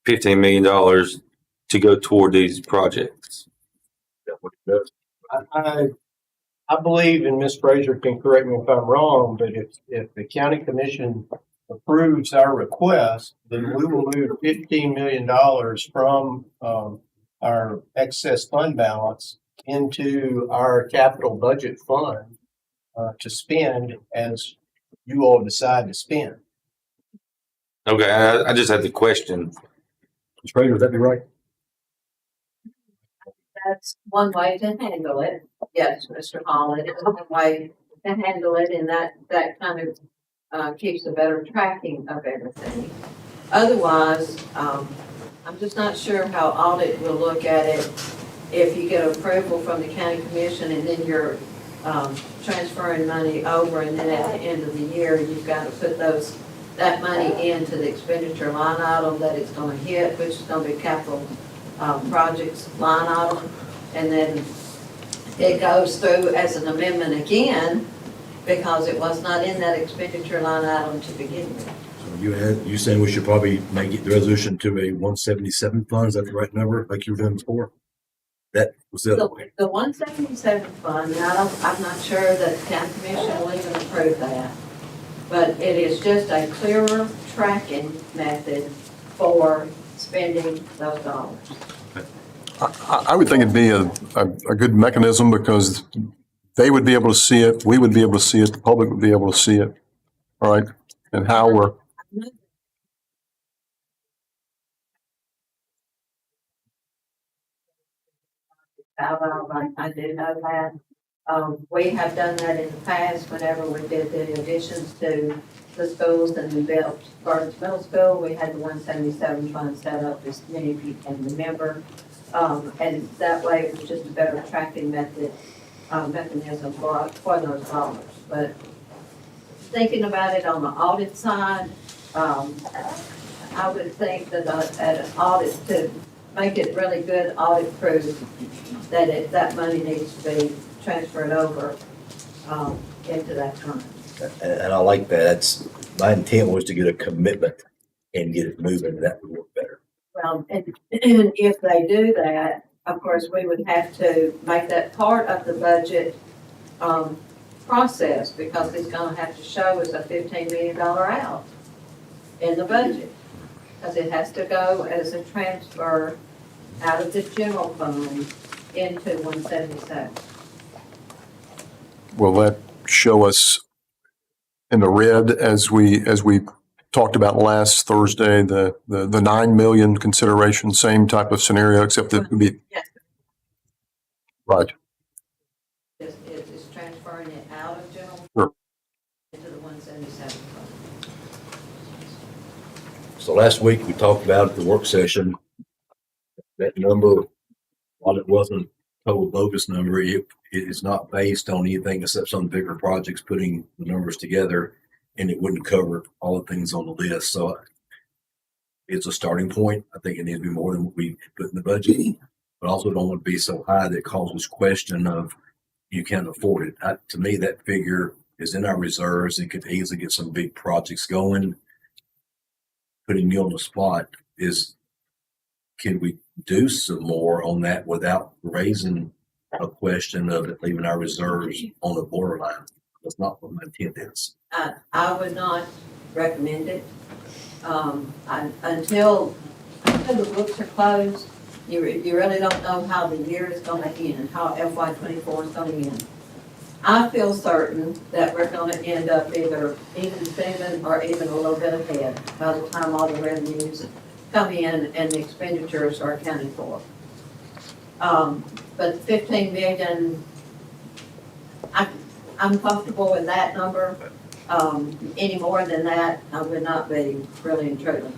$15 million to go toward these projects. I believe, and Ms. Frazier can correct me if I'm wrong, but if the county commission approves our request, then we will move $15 million from our excess fund balance into our capital budget fund to spend as you all decide to spend. Okay, I just had the question. Ms. Frazier, would that be right? That's one way to handle it. Yes, Mr. Holland, it's one way to handle it, and that kind of keeps a better tracking of everything. Otherwise, I'm just not sure how audit will look at it if you get approval from the county commission and then you're transferring money over, and then at the end of the year, you've got to put that money into the expenditure line item that it's going to hit, which is going to be capital projects line item, and then it goes through as an amendment again, because it was not in that expenditure line item to begin with. So you saying we should probably make it the resolution to a 177 fund? Is that the right number, like you were doing before? That was the other way. The 177 fund, I'm not sure that the county commission will even approve that. But it is just a clearer tracking method for spending those dollars. I would think it'd be a good mechanism because they would be able to see it, we would be able to see it, the public would be able to see it, all right? And how we're, I do know that. We have done that in the past whenever we did the additions to the schools and we built Gardens Middle School. We had the 177 fund set up, as many of you can remember. And that way it was just a better tracking mechanism for those dollars. But thinking about it on the audit side, I would think that at an audit, to make it really good audit proof, that money needs to be transferred over into that fund. And I like that. That's, my intent was to get a commitment and get it moving. That would work better. Well, and if they do that, of course, we would have to make that part of the budget process, because it's gonna have to show us a $15 million out in the budget. Because it has to go as a transfer out of the general fund into 177. will that show us in the red as we talked about last Thursday, the 9 million consideration, same type of scenario, except that it would be, Yes. right, It's transferring it out of general Sure. into the 177 fund. So last week we talked about at the work session, that number, while it wasn't a total bogus number, it is not based on anything except some bigger projects putting the numbers together, and it wouldn't cover all the things on the list. So it's a starting point. I think it needs to be more than what we put in the budget, but also don't want to be so high that causes question of you can't afford it. To me, that figure is in our reserves. It could easily get some big projects going. Putting you on the spot is, can we do some more on that without raising a question of it leaving our reserves on the borderline? That's not what my intent is. I would not recommend it. Until the books are closed, you really don't know how the year is gonna end, how FY24 is gonna end. I feel certain that we're gonna end up either even Steven or even a little bit ahead by the time all the revenues come in and the expenditures are accounted for. But 15 million, I'm comfortable with that number. Any more than that, I would not be, really and truly.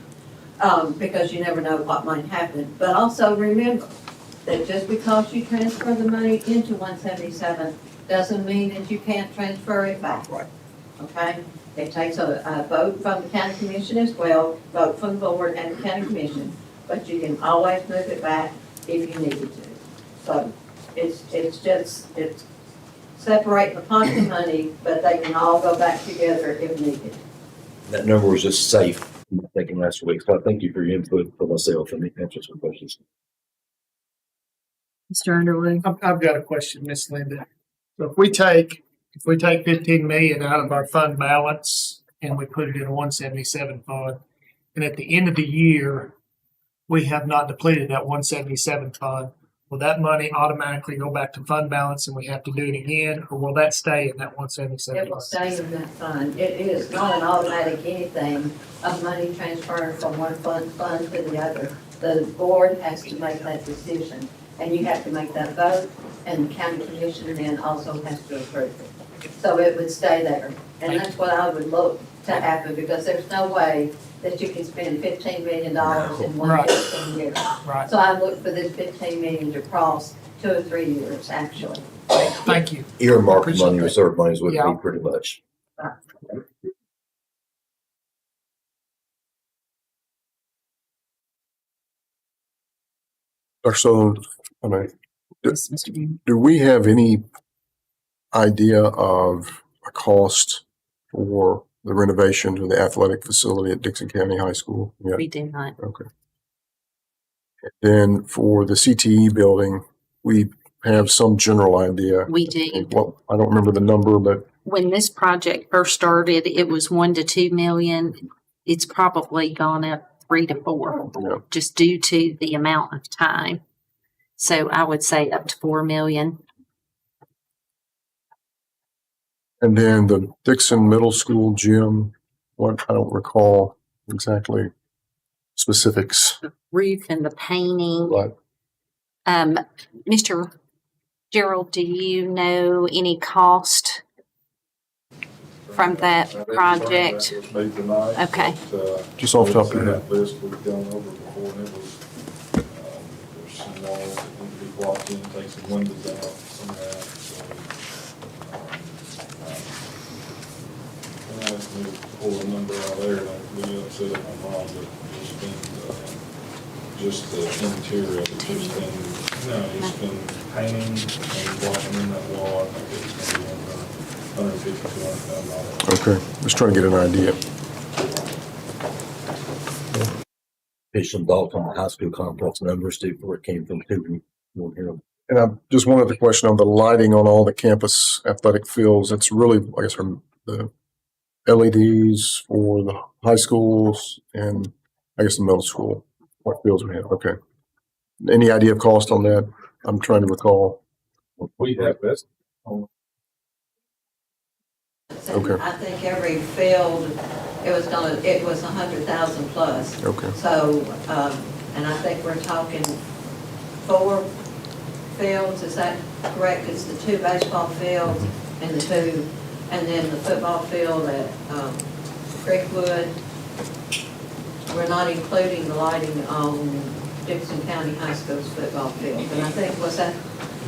Because you never know what might happen. But also remember that just because you transfer the money into 177 doesn't mean that you can't transfer it back. Right. Okay? It takes a vote from the county commission as well, vote from the board and the county commission, but you can always move it back if you needed to. So it's separate the pot of money, but they can all go back together if needed. That number was just safe, I'm thinking last week. So I thank you for your input for myself and the answers some questions. Mr. Underwood? I've got a question, Miss Linda. So if we take 15 million out of our fund balance and we put it in a 177 fund, and at the end of the year, we have not depleted that 177 fund, will that money automatically go back to fund balance and we have to do it again, or will that stay in that 177 It will fund? stay in that fund. It is not an automatic anything of money transferring from one fund to the other. The board has to make that decision, and you have to make that vote, and the county commission then also has to approve it. So it would stay there, and that's what I would look to happen, because there's no way that you can spend $15 million in one Right. fiscal year. Right. So I look for this 15 million to cross 2 or 3 years, actually. Thank you. Earmark Appreciate money, that. reserve money is what it Yeah. be pretty much. so, I mean, Yes, Mr. Dean. do we have any idea of a cost for the renovation to the athletic facility at Dickson County High School? Yeah. We do not. Okay. Then for the CTE building, we have some general idea. We do. Well, I don't remember the number, but When this project first started, it was 1 to 2 million. It's probably gone up 3 to 4, yeah. just due to the amount of time. So I would say up to 4 million. And then the Dickson Middle School gym, what, I don't recall exactly specifics, Roof and the painting. but Mr. Gerald, do you know any cost from that project? Okay. just off the top of your head. That list we've gone over before, and it was, there's some walls that need to be blocked in, take some windows out, some of that, so. I have to pull a number out there, and I'll be upset if I'm wrong, but it's been, just the interior, of it, just been painting and blocking in that wall, I think it's gonna be $150,000 to $200,000. Okay, just trying to get an idea. There's some thoughts on the high school complex numbers too, where it came from too. We'll hear them. And I just one other question on the lighting on all the campus athletic fields. It's really, I guess, from the LEDs for the high schools and I guess the middle school. What fields we have? Okay. Any idea of cost on that? I'm trying to recall. We have this. Okay. I think every field, it was 100,000 plus. Okay. So, and I think we're talking 4 fields, is that correct? It's the 2 baseball fields and then the football field at Creekwood. We're not including the lighting on Dickson County High School's football field. And I think, was that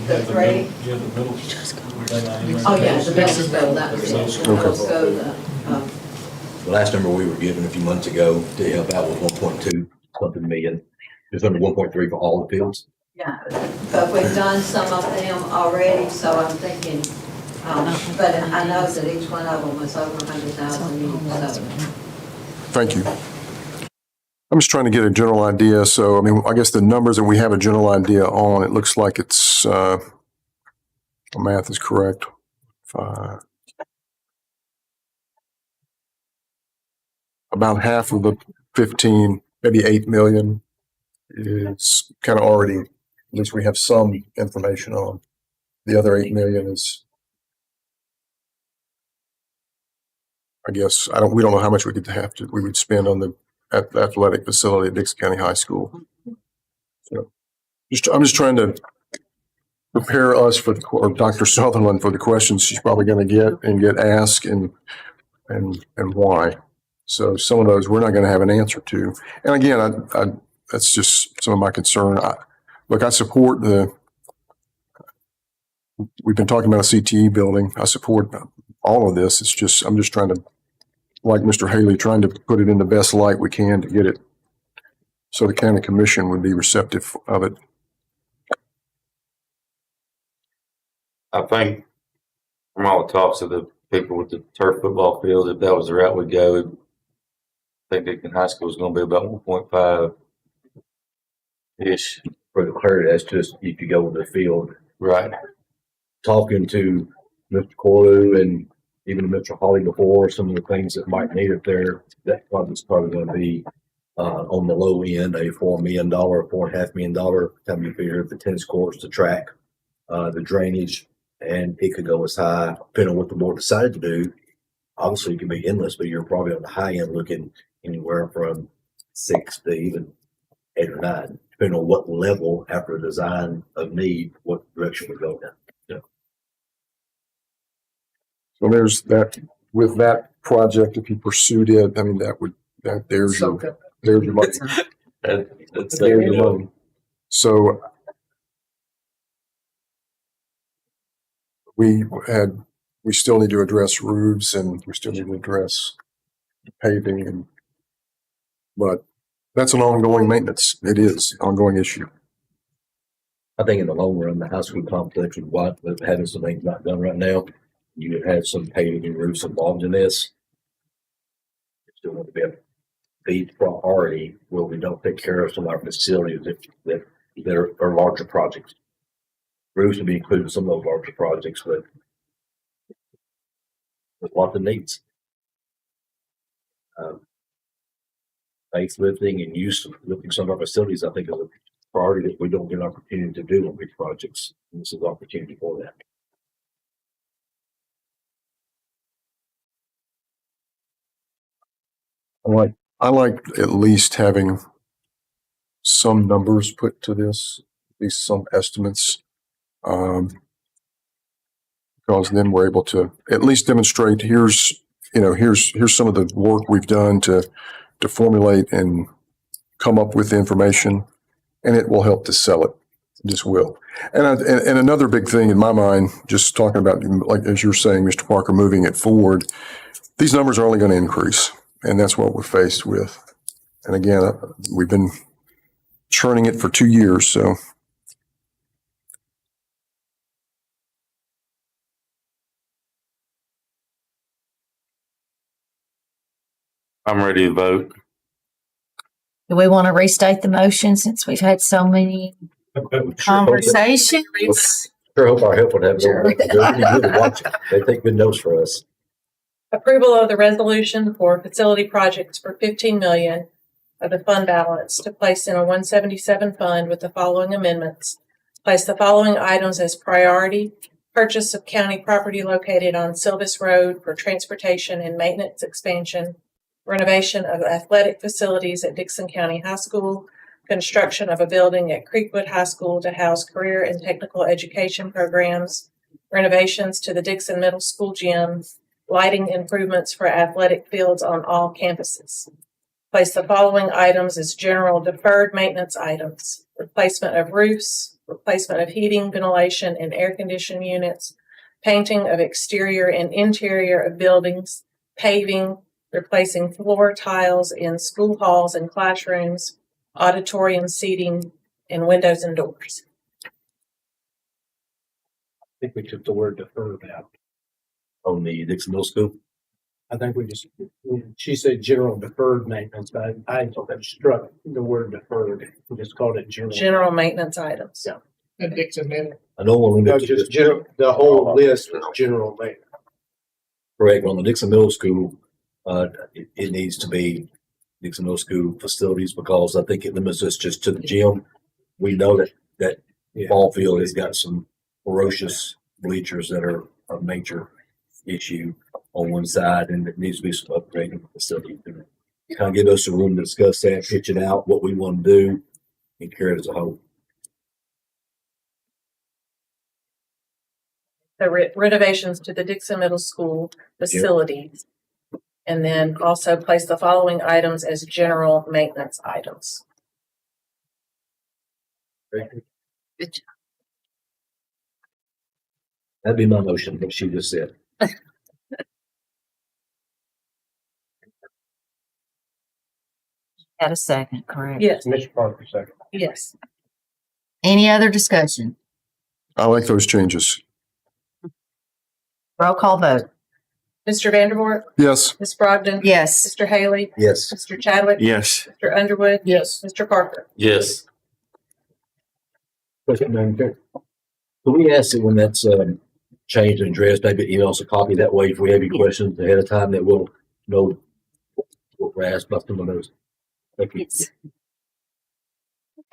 the 3? Yeah, the middle. Oh, yeah, the middle school, that was it. The middle school, The last number we were given a few months ago to help out was 1.2 something million. It's under 1.3 for all the fields. yeah, but we've done some of them already, so I'm thinking, but I know that each one of them was over 100,000 each, so. Thank you. I'm just trying to get a general idea. So, I mean, I guess the numbers that we have a general idea on, it looks like it's, the math is correct. About half of the 15, maybe 8 million is kind of already, at least we have some information on. The other 8 million is, I guess, we don't know how much we would spend on the athletic facility at Dickson County High School. So I'm just trying to prepare us for or Dr. Sutherland for the questions she's probably going to get asked and why. So some of those we're not going to have an answer to. And again, that's just some of my concern. I support we've been talking about a CTE building. I support all of this. It's just, I'm just trying to, like Mr. Haley, trying to put it in the best light we can to get it so the county commission would be receptive of it. I think from all the talks of the people with the turf football field, if that was the route we go, I think Dickson High School is going to be about 1.5 ish. For the clarity, that's just if you go with the field. Right. Talking to Mr. Corlew and even Mr. Hawley before, some of the things that might need it there, that project's probably going to be on the low end, a $4 million, $4.5 million time you figure the tennis courts, the track, the drainage, and it could go as high, depending on what the board decided to do. Obviously, it can be endless, but you're probably on the high end looking anywhere from 6 to even 8 or 9, depending on what level after a design of need, what direction we go in. So there's that, with that project, if you pursued it, I mean, there's your money. There's your money. So we still need to address roofs and we still need to address paving but that's an ongoing maintenance. It is an ongoing issue. I think in the long run, the high school complex would wind up having some things not done right now. you have some paving and roofs involved in this. It's still going to be a big priority where we don't take care of some of our facilities that are larger projects. Roofs will be included in some of those larger projects, but there's lots of needs. Facelifting and use of lifting some of our facilities, I think, is a priority that we don't get an opportunity to do on big projects. And this is an opportunity for that. I like at least having some numbers put to this, at least some estimates. Because then we're able to at least demonstrate here's some of the work we've done to formulate and come up with the information, and it will help to sell it. It just will. And another big thing in my mind, just talking about, like as you're saying, Mr. Parker, moving it forward, these numbers are only going to increase, and that's what we're faced with. And again, we've been churning it for 2 years, so. I'm ready to vote. Do we want to restate the motion since we've had so many conversations? Sure hope our help would have no, they're really good at watching. They take good notes for us. Approval of the resolution for facility projects for 15 million of the fund balance to place in a 177 fund with the following amendments. Place the following items as priority: purchase of county property located on Silvis Road for transportation and maintenance expansion, renovation of athletic facilities at Dickson County High School, construction of a building at Creekwood High School to house career and technical education programs, renovations to the Dickson Middle School gym, lighting improvements for athletic fields on all campuses. Place the following items as general deferred maintenance items: replacement of roofs, replacement of heating, ventilation, and air conditioning units, painting of exterior and interior of buildings, paving, replacing floor tiles in school halls and classrooms, auditorium seating, and windows and doors. I think we took the word deferred out. On the Dickson Middle School. I think she said general deferred maintenance, but I struck the word deferred. We just called it general. General maintenance items. Yeah. And Dickson Middle. I don't want to No, just general, the whole list is general maintenance. correct on the Dickson Middle School. It needs to be Dickson Middle School facilities because I think it limits us just to the gym. We know that ball field has got some ferocious bleachers that are a major issue on one side, and it needs to be some upgrading of the facility to kind of give us some room to discuss that, pitch it out, what we want to do, and carry it as a whole. The renovations to the Dickson Middle School facilities. And then also place the following items as general maintenance items. Good job. That'd be my motion, what she just said. Got a second, correct? Yes. Mr. Parker, second. Yes. Any other discussion? I like those changes. Roll call vote. Mr. Vandermort, Yes. Ms. Brogdon, Yes. Mr. Haley, Yes. Mr. Chadwick, Yes. Mr. Underwood, Yes. Mr. Parker. Yes. Question, Madam Chair. Can we ask that when that's changed and addressed, maybe email us a copy that way if we have any questions ahead of time that we'll know what we're asked about some of those. Thank you.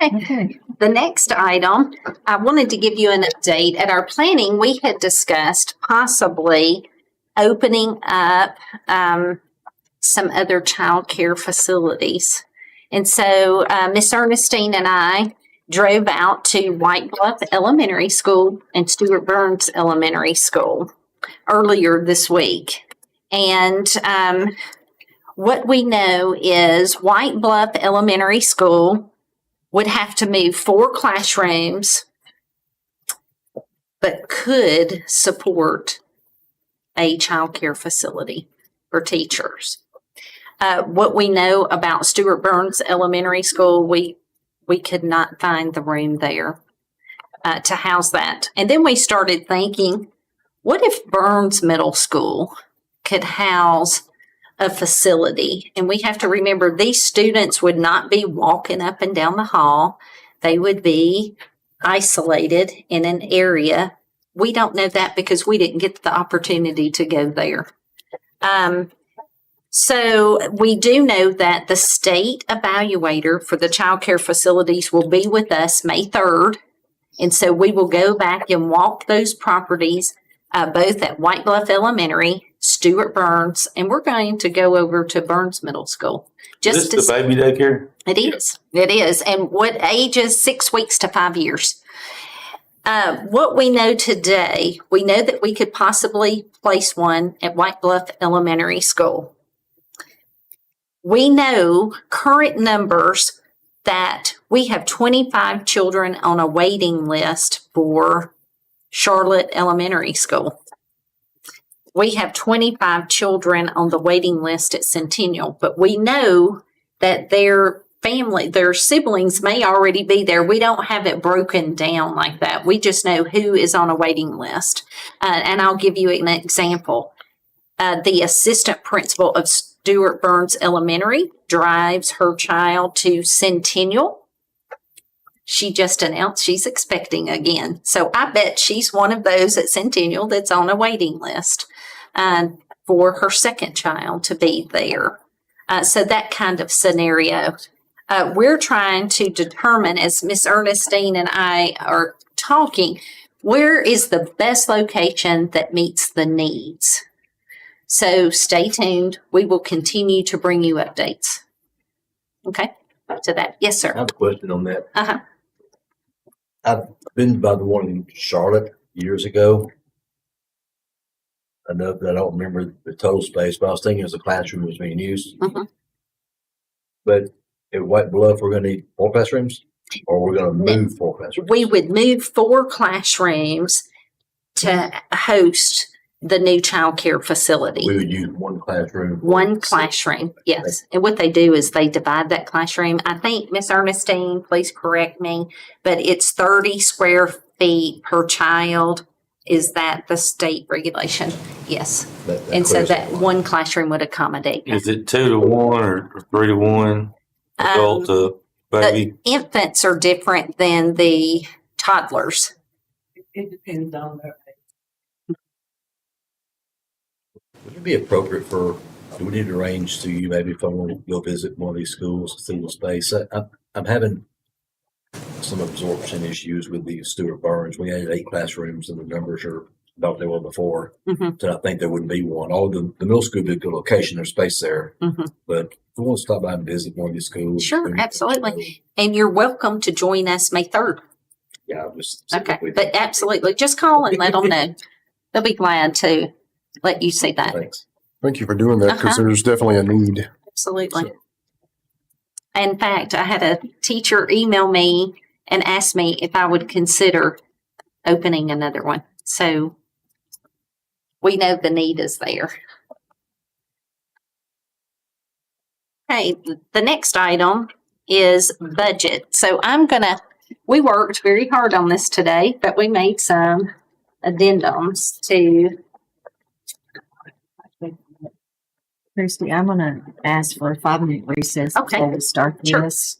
Okay. The next item, I wanted to give you an update. At our planning, we had discussed possibly opening up some other child care facilities. And so Miss Ernestine and I drove out to White Bluff Elementary School and Stuart Burns Elementary School earlier this week. And what we know is White Bluff Elementary School would have to move 4 classrooms, but could support a child care facility for teachers. What we know about Stuart Burns Elementary School, we could not find the room there to house that. And then we started thinking, what if Burns Middle School could house a facility? And we have to remember these students would not be walking up and down the hall. They would be isolated in an area. We don't know that because we didn't get the opportunity to go there. So we do know that the state evaluator for the child care facilities will be with us May 3rd. And so we will go back and walk those properties, both at White Bluff Elementary, Stuart Burns, and we're going to go over to Burns Middle School. Is this the baby daycare? It is. It is. And what ages 6 weeks to 5 years. What we know today, we know that we could possibly place one at White Bluff Elementary School. We know current numbers that we have 25 children on a waiting list for Charlotte Elementary School. We have 25 children on the waiting list at Centennial, but we know that their siblings may already be there. We don't have it broken down like that. We just know who is on a waiting list. And I'll give you an example. The assistant principal of Stuart Burns Elementary drives her child to Centennial. She just announced she's expecting again. So I bet she's one of those at Centennial that's on a waiting list for her second child to be there. So that kind of scenario. We're trying to determine, as Miss Ernestine and I are talking, where is the best location that meets the needs? So stay tuned. We will continue to bring you updates. Okay, to that. Yes, I sir. have a question on that. Uh-huh. I've been by the one in Charlotte years ago. Enough that I don't remember the total space, but I was thinking as a classroom was being used. Mhm. But at White Bluff, we're going to need 4 classrooms, or we're going to move 4 classrooms. We would move 4 classrooms to host the new child care facility. We would use 1 classroom. One classroom, yes. And what they do is they divide that classroom. I think, Miss Ernestine, please correct me, but it's 30 square feet per child. Is that the state regulation? Yes. That And so clears that it up. one classroom would accommodate. Is it 2 to 1 or 3 to 1? Adult to baby? The infants are different than the toddlers. It depends on their Would it be appropriate do we need to arrange to you maybe if I want to go visit one of these schools, see the space? I'm having some absorption issues with the Stuart Burns. We had 8 classrooms and the numbers are about they were before. Mhm. So I think there wouldn't be one. All the middle school would be a good location, there's space there. Mhm. But if we want to stop by and visit one of these schools. Sure, absolutely. And you're welcome to join us May 3rd. Yeah, I'll just. Okay, but absolutely, just call and let them know. They'll be glad to let you see that. Thanks. Thank you for doing that because there's definitely a need. Absolutely. In fact, I had a teacher email me and ask me if I would consider opening another one. So we know the need is there. Okay, the next item is budget. So we worked very hard on this today, but we made some addendums to. Christy, I'm gonna ask for a 5-minute recess Okay. before we start Sure. this.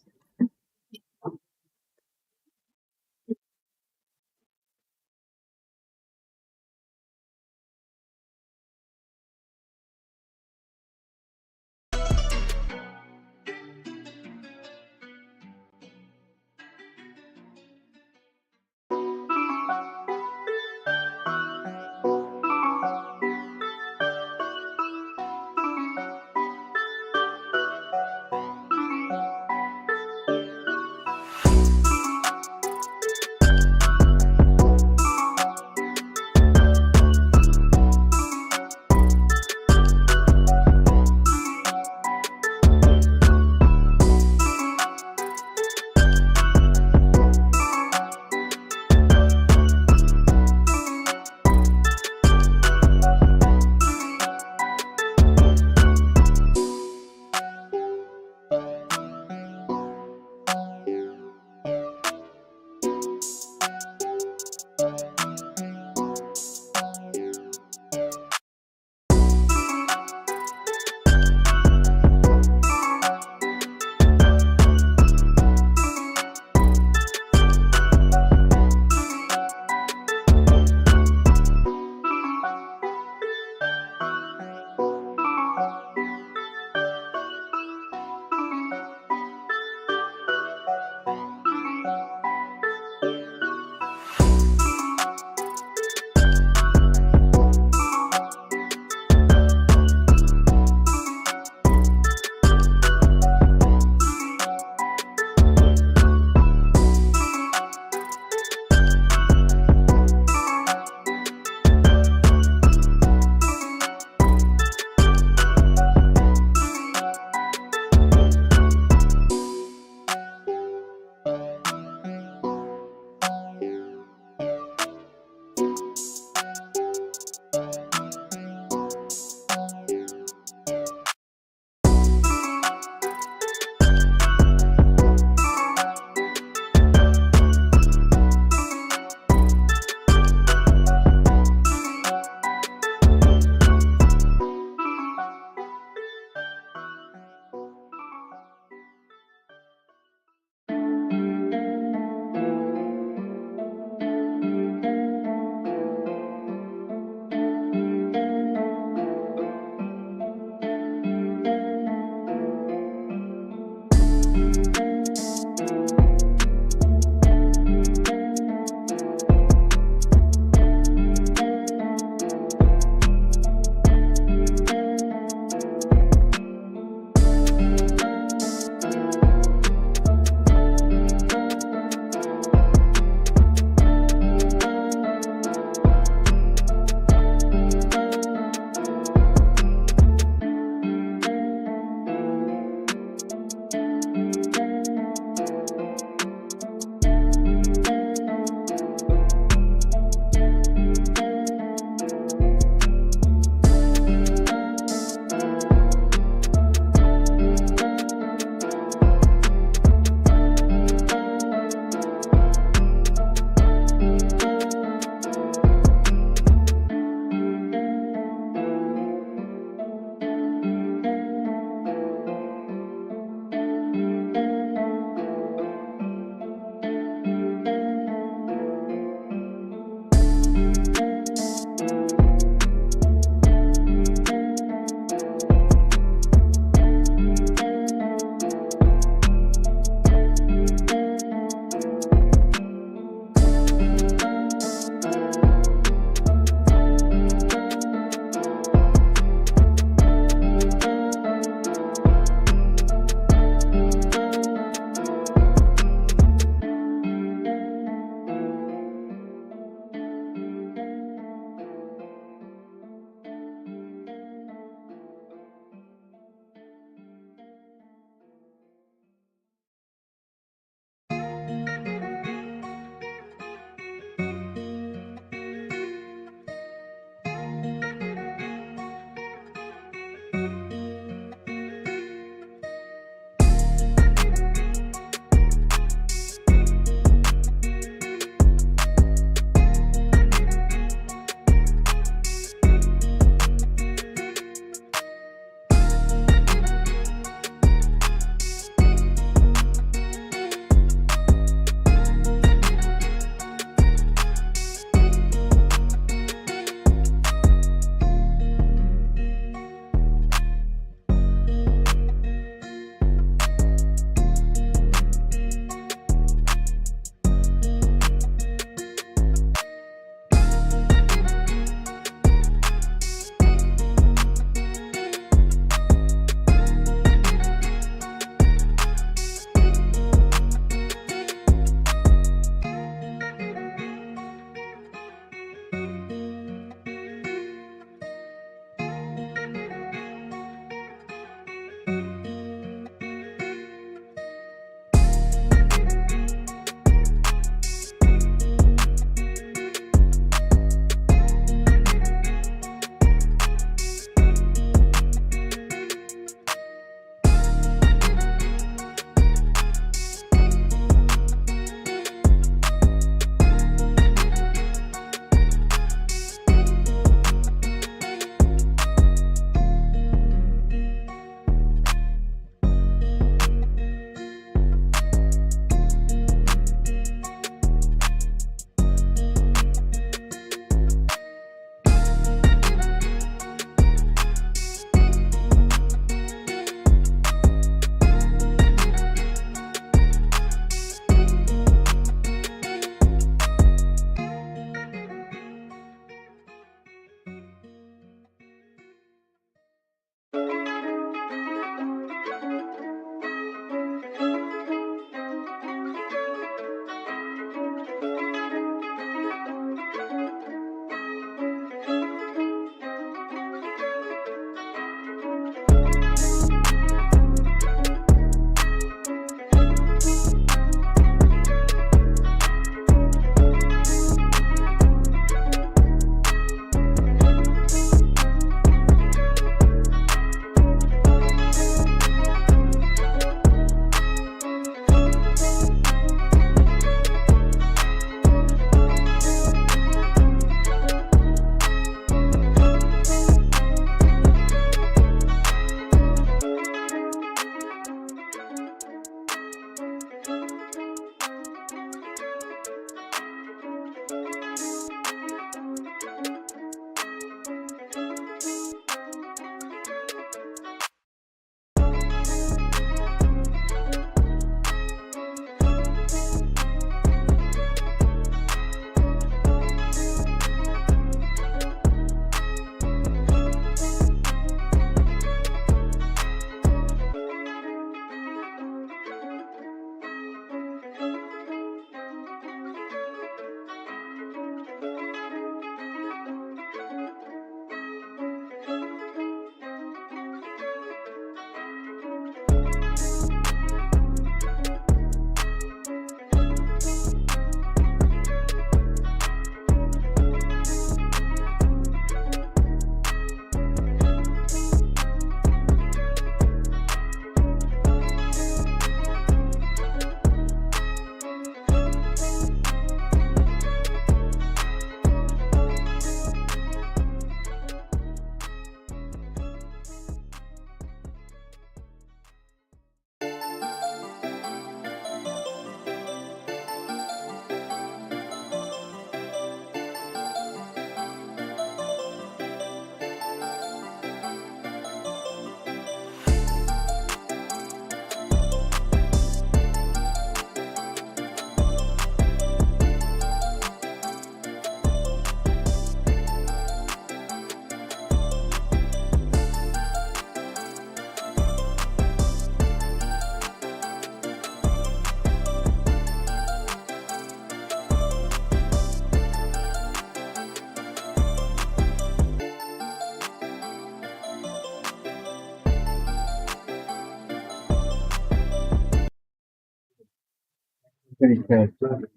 Board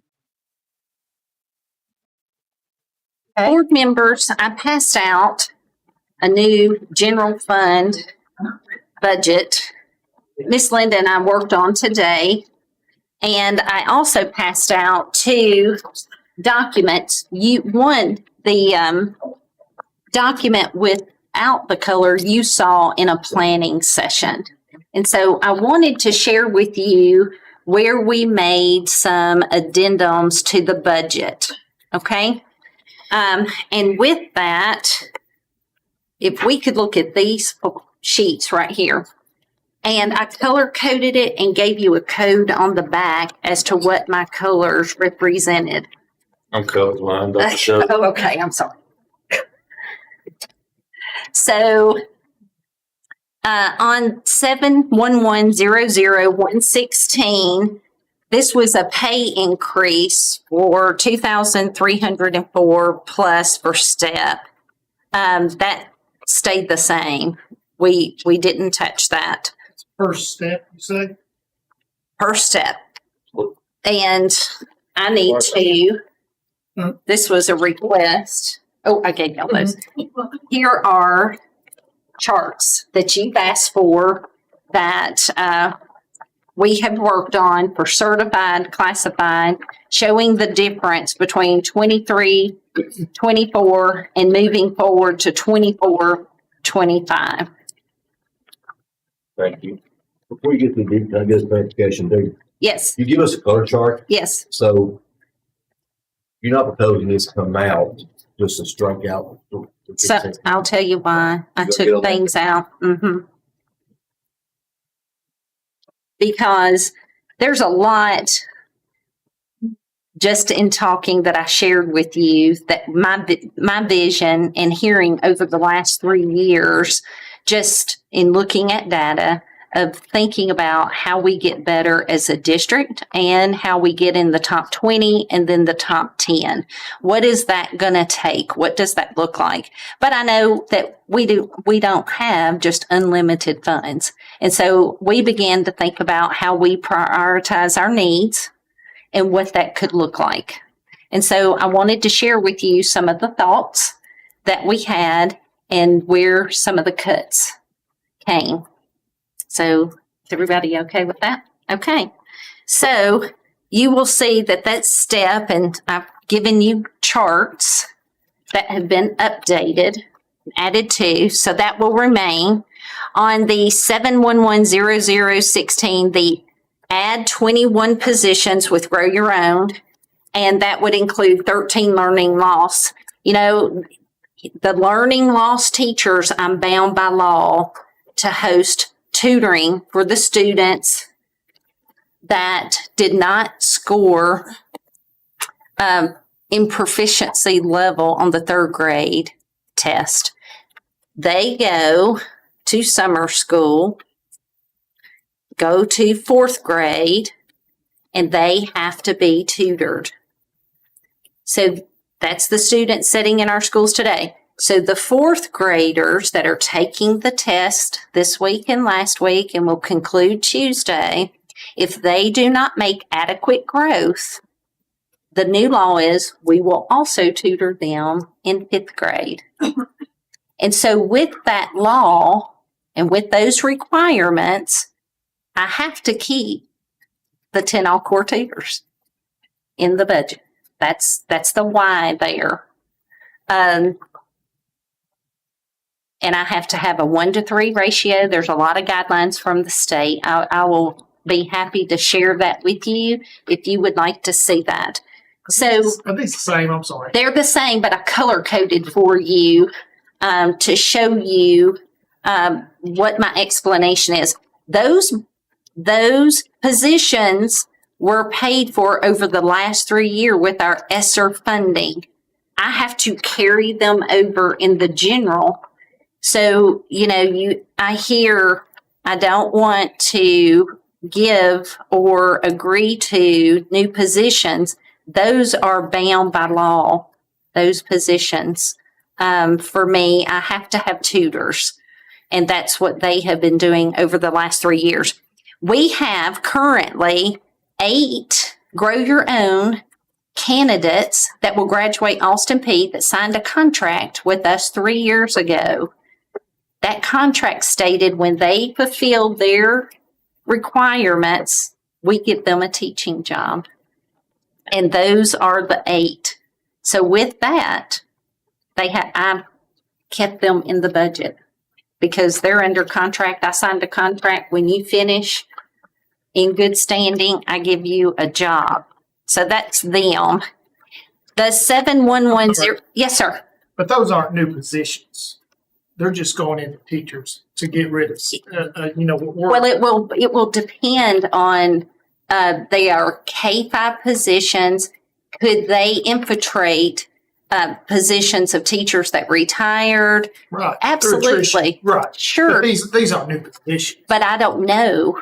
members, I passed out a new general fund budget. Miss Linda and I worked on today. And I also passed out 2 documents. The document without the color you saw in a planning session. And so I wanted to share with you where we made some addendums to the budget. Okay? And with that, if we could look at these sheets right here. And I color coded it and gave you a code on the back as to what my colors represented. I'm colorblind. Dr. Show. Oh, okay. I'm sorry. So on 7/11/00/116, this was a pay increase for 2,304 plus for step. That stayed the same. We didn't touch that. First step, you say? Per step. And I need to, this was a request. Oh, I gave y'all those. Here are charts that you've asked for that we have worked on for certified, classified, showing the difference between 23, 24, and moving forward to 24, 25. Thank you. Before you get to the deep, I guess clarification, do Yes, you give us a color chart? yes. So you're not proposing this to come out, just to strike out. So I'll tell you why I took things out. Because there's a lot just in talking that I shared with you that my vision and hearing over the last 3 years, just in looking at data of thinking about how we get better as a district and how we get in the top 20 and then the top 10. What is that going to take? What does that look like? But I know that we don't have just unlimited funds. And so we began to think about how we prioritize our needs and what that could look like. And so I wanted to share with you some of the thoughts that we had and where some of the cuts came. So is everybody okay with that? Okay. So you will see that step, and I've given you charts that have been updated, added to, so that will remain. On the 7/11/00/16, the add 21 positions with Grow Your Own, and that would include 13 learning loss. You know, the learning loss teachers, I'm bound by law to host tutoring for the students that did not score in proficiency level on the 3rd grade test. They go to summer school, go to 4th grade, and they have to be tutored. So that's the students sitting in our schools today. So the 4th graders that are taking the test this week and last week and will conclude Tuesday, if they do not make adequate growth, the new law is we will also tutor them in 5th grade. And so with that law and with those requirements, I have to keep the 10 all-core tutors in the budget. That's the why there. And I have to have a 1-to-3 ratio. There's a lot of guidelines from the state. I will be happy to share that with you if you would like to see that. So I think it's the same. I'm sorry. they're the same, but I color coded for you to show you what my explanation is. Those positions were paid for over the last 3 years with our ESSER funding. I have to carry them over in the general. So, I hear I don't want to give or agree to new positions. Those are bound by law, those positions. For me, I have to have tutors, and that's what they have been doing over the last 3 years. We have currently 8 grow your own candidates that will graduate Austin Peay that signed a contract with us 3 years ago. That contract stated when they fulfilled their requirements, we give them a teaching job. And those are the 8. So with that, I kept them in the budget because they're under contract. I signed a contract. When you finish in good standing, I give you a job. So that's them. The 7110, yes, sir. But those aren't new positions. They're just going into teachers to get rid of, Well, it will depend on, they are K-5 positions. Could they infiltrate positions of teachers that retired? right. Absolutely. Right. Sure. But these aren't new positions. But I don't know.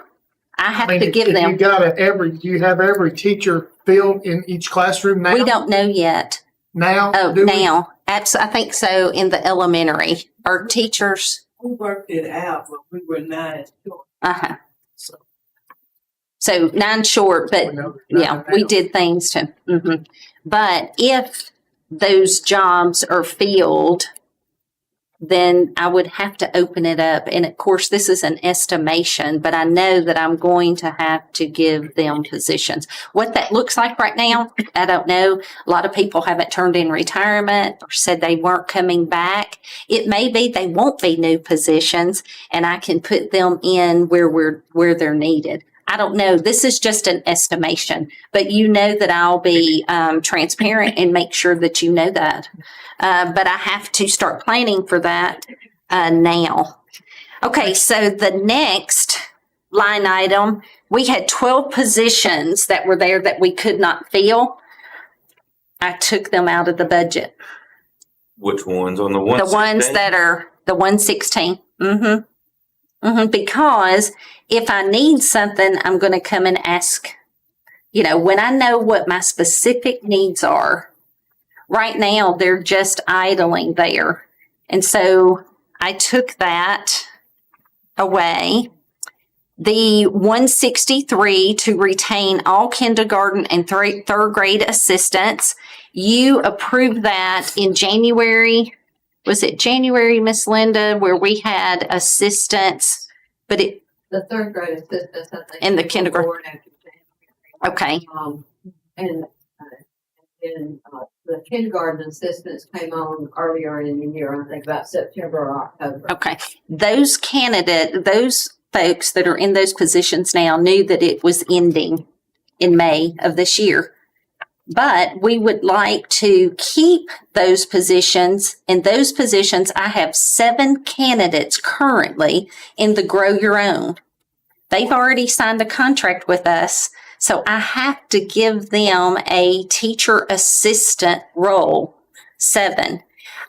I have to give if them. do you have every teacher filled in each classroom now? We don't know yet. Now? Oh, Do we? now. I think so in the elementary. Our teachers. We worked it out, but we were not sure. Uh-huh. So 9 short, but yeah, we did things to. But if those jobs are filled, then I would have to open it up. And of course, this is an estimation, but I know that I'm going to have to give them positions. What that looks like right now, I don't know. A lot of people haven't turned in retirement or said they weren't coming back. It may be they won't be new positions and I can put them in where they're needed. I don't know. This is just an estimation, but you know that I'll be transparent and make sure that you know that. But I have to start planning for that now. Okay, so the next line item, we had 12 positions that were there that we could not fill. I took them out of the budget. Which ones? On the 116? The ones that are the 116. Because if I need something, I'm going to come and ask, when I know what my specific needs are. Right now, they're just idling there. And so I took that away. The 163 to retain all kindergarten and third grade assistants. You approved that in January. Was it January, Miss Linda, where we had assistants, but The third grade assistants, I think. In the kindergarten. Okay. And the kindergarten assistants came on earlier in the year, I think about September or October. Okay. Those folks that are in those positions now knew that it was ending in May of this year. But we would like to keep those positions. In those positions, I have 7 candidates currently in the Grow Your Own. They've already signed a contract with us, so I have to give them a teacher assistant role, 7.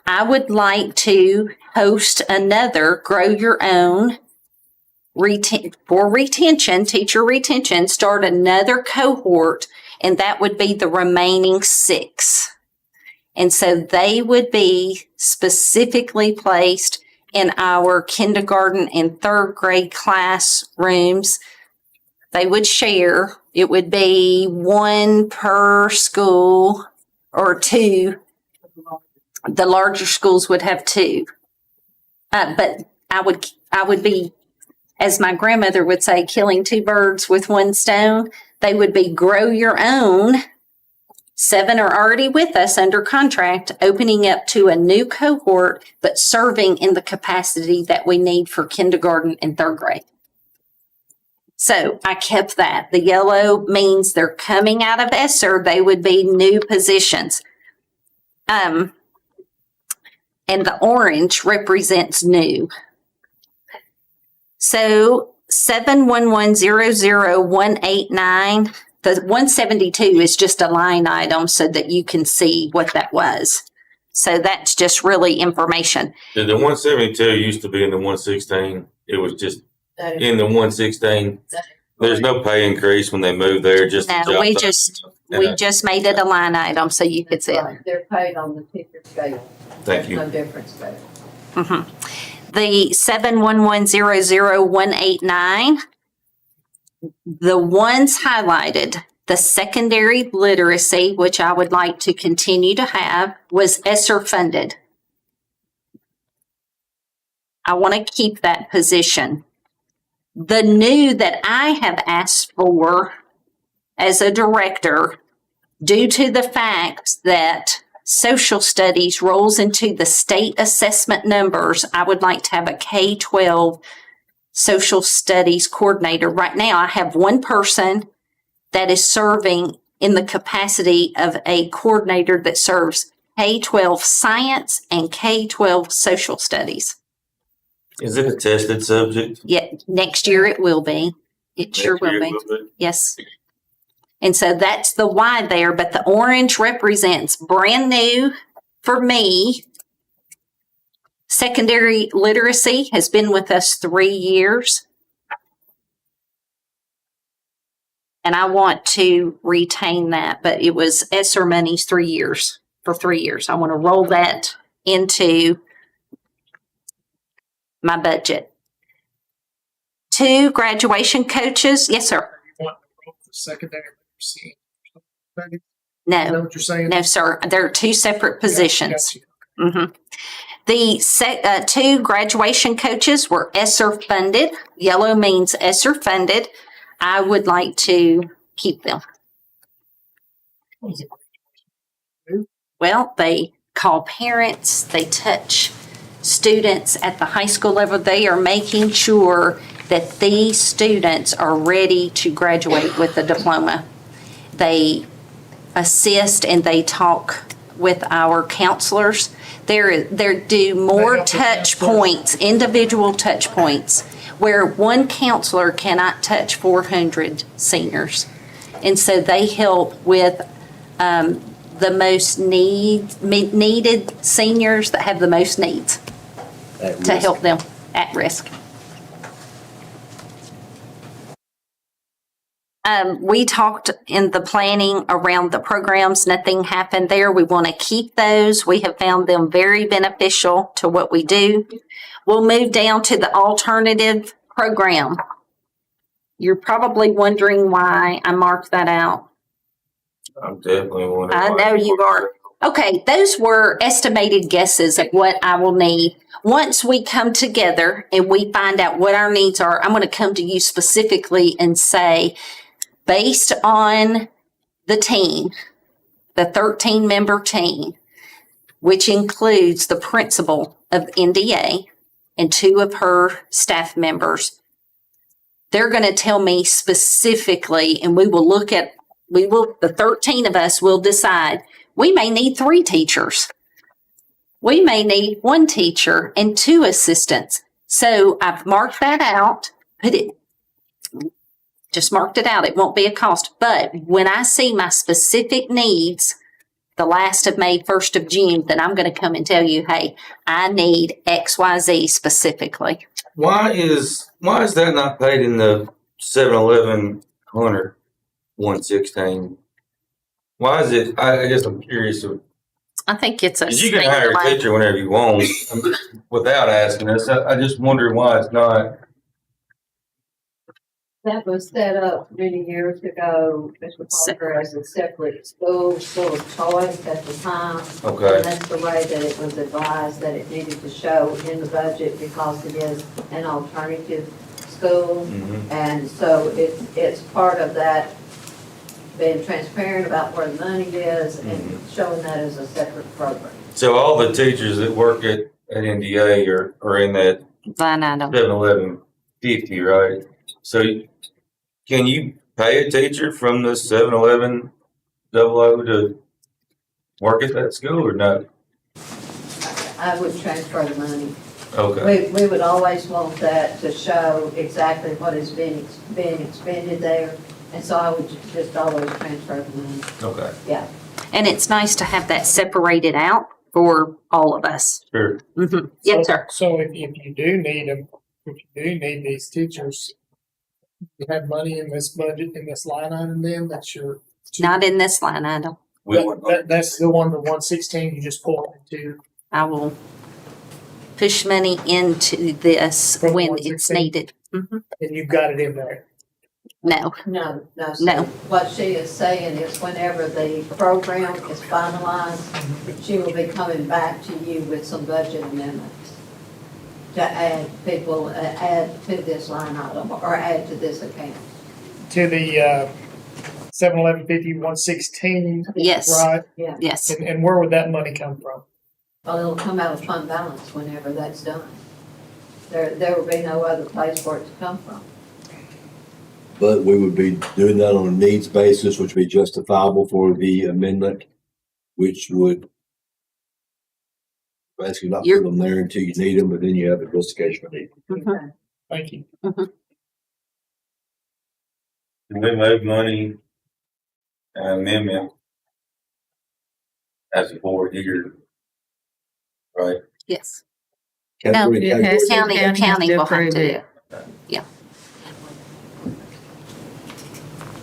I would like to host another Grow Your Own for retention, teacher retention, start another cohort, and that would be the remaining 6. And so they would be specifically placed in our kindergarten and third grade classrooms. They would share. It would be 1 per school or 2. The larger schools would have 2. But I would be, as my grandmother would say, killing 2 birds with 1 stone. They would be Grow Your Own. 7 are already with us under contract, opening up to a new cohort, but serving in the capacity that we need for kindergarten and third grade. So I kept that. The yellow means they're coming out of ESSER. They would be new positions. And the orange represents new. So 711000189, the 172 is just a line item so that you can see what that was. So that's just really information. Did the 172 used to be in the 116? It was just in the 116. There's no pay increase when they moved there. Just No, we just made it a line item so you could see it. They're paid on the teacher scale. Thank you. No difference there. The 711000189, the ones highlighted The secondary literacy, which I would like to continue to have, was ESSER funded. I want to keep that position. The new that I have asked for as a director, due to the fact that social studies rolls into the state assessment numbers, I would like to have a K-12 social studies coordinator. Right now, I have one person that is serving in the capacity of a coordinator that serves K-12 science and K-12 social studies. Is it a tested subject? Yeah, next year it will be. It sure Next year will it be. will be. Yes. And so that's the why there, but the orange represents brand new for me. Secondary literacy has been with us 3 years. And I want to retain that, but it was ESSER money's 3 years, for 3 years. I want to roll that into my budget. 2 graduation coaches. Yes, sir. Want to roll for secondary literacy? Is No, that what you're saying? no, sir. There are 2 separate positions. Gotcha. Mhm. The 2 graduation coaches were ESSER funded. Yellow means ESSER funded. I would like to keep them. Well, they call parents, they touch students at the high school level. They are making sure that these students are ready to graduate with a diploma. They assist and they talk with our counselors. They do more touch points, individual touch points, where one counselor cannot touch 400 seniors. And so they help with the most needed seniors that have the most needs to help them at risk. We talked in the planning around the programs. Nothing happened there. We want to keep those. We have found them very beneficial to what we do. We'll move down to the alternative program. You're probably wondering why I marked that out. I'm definitely wondering. I know you are. Okay, those were estimated guesses of what I will need. Once we come together and we find out what our needs are, I'm going to come to you specifically and say, based on the team, the 13-member team, which includes the principal of NDA and 2 of her staff members, they're going to tell me specifically, and the 13 of us will decide, we may need 3 teachers. We may need 1 teacher and 2 assistants. So I've marked that out, just marked it out. It won't be a cost. But when I see my specific needs, the last of May, 1st of June, then I'm going to come and tell you, hey, I need XYZ specifically. Why is that not paid in the 7-11 Hunter 116? Why is it? I guess I'm curious. I think it's a Because you can hire a teacher whenever you want without asking us. I just wonder why it's not. That was set up many years ago, Mr. Parker, as a separate school of choice at the time. Okay. And that's the way that it was advised, that it needed to show in the budget because it is an alternative school. Mm-hmm. And so it's part of that, being transparent about where the money is and showing that as a separate program. So all the teachers that work at NDA are in that Line item. 7-11-50, right? So can you pay a teacher from the 7-11-00 to work at that school or not? I would transfer the money. Okay. We would always want that to show exactly what is being expended there. And so I would just always transfer the money. Okay. Yeah. And it's nice to have that separated out for all of us. Sure. Mm-hmm. Yes, sir. So if you do need them, if you do need these teachers, you have money in this budget, in this line item then, that's your. Not in this line item. That's the one, the 116 you just pulled into. I will push money into this From when 116? it's needed. Mm-hmm. And you've got it in there. No, No, no. No. What she is saying is whenever the program is finalized, she will be coming back to you with some budget amendments to add people, add to this line item or add to this account. To the 7-11-50-116, yes, right? Yeah. yes. And where would that money come from? Well, it'll come out of fund balance whenever that's done. There will be no other place for it to come from. But we would be doing that on a needs basis, which would be justifiable for the amendment, which would basically not put them there until you need them, but then you have the justification for need. Mhm. Thank you. Can we move money, amendment as a board here? Right? Yes. Category to It category. has- County has will have approve to do it. it.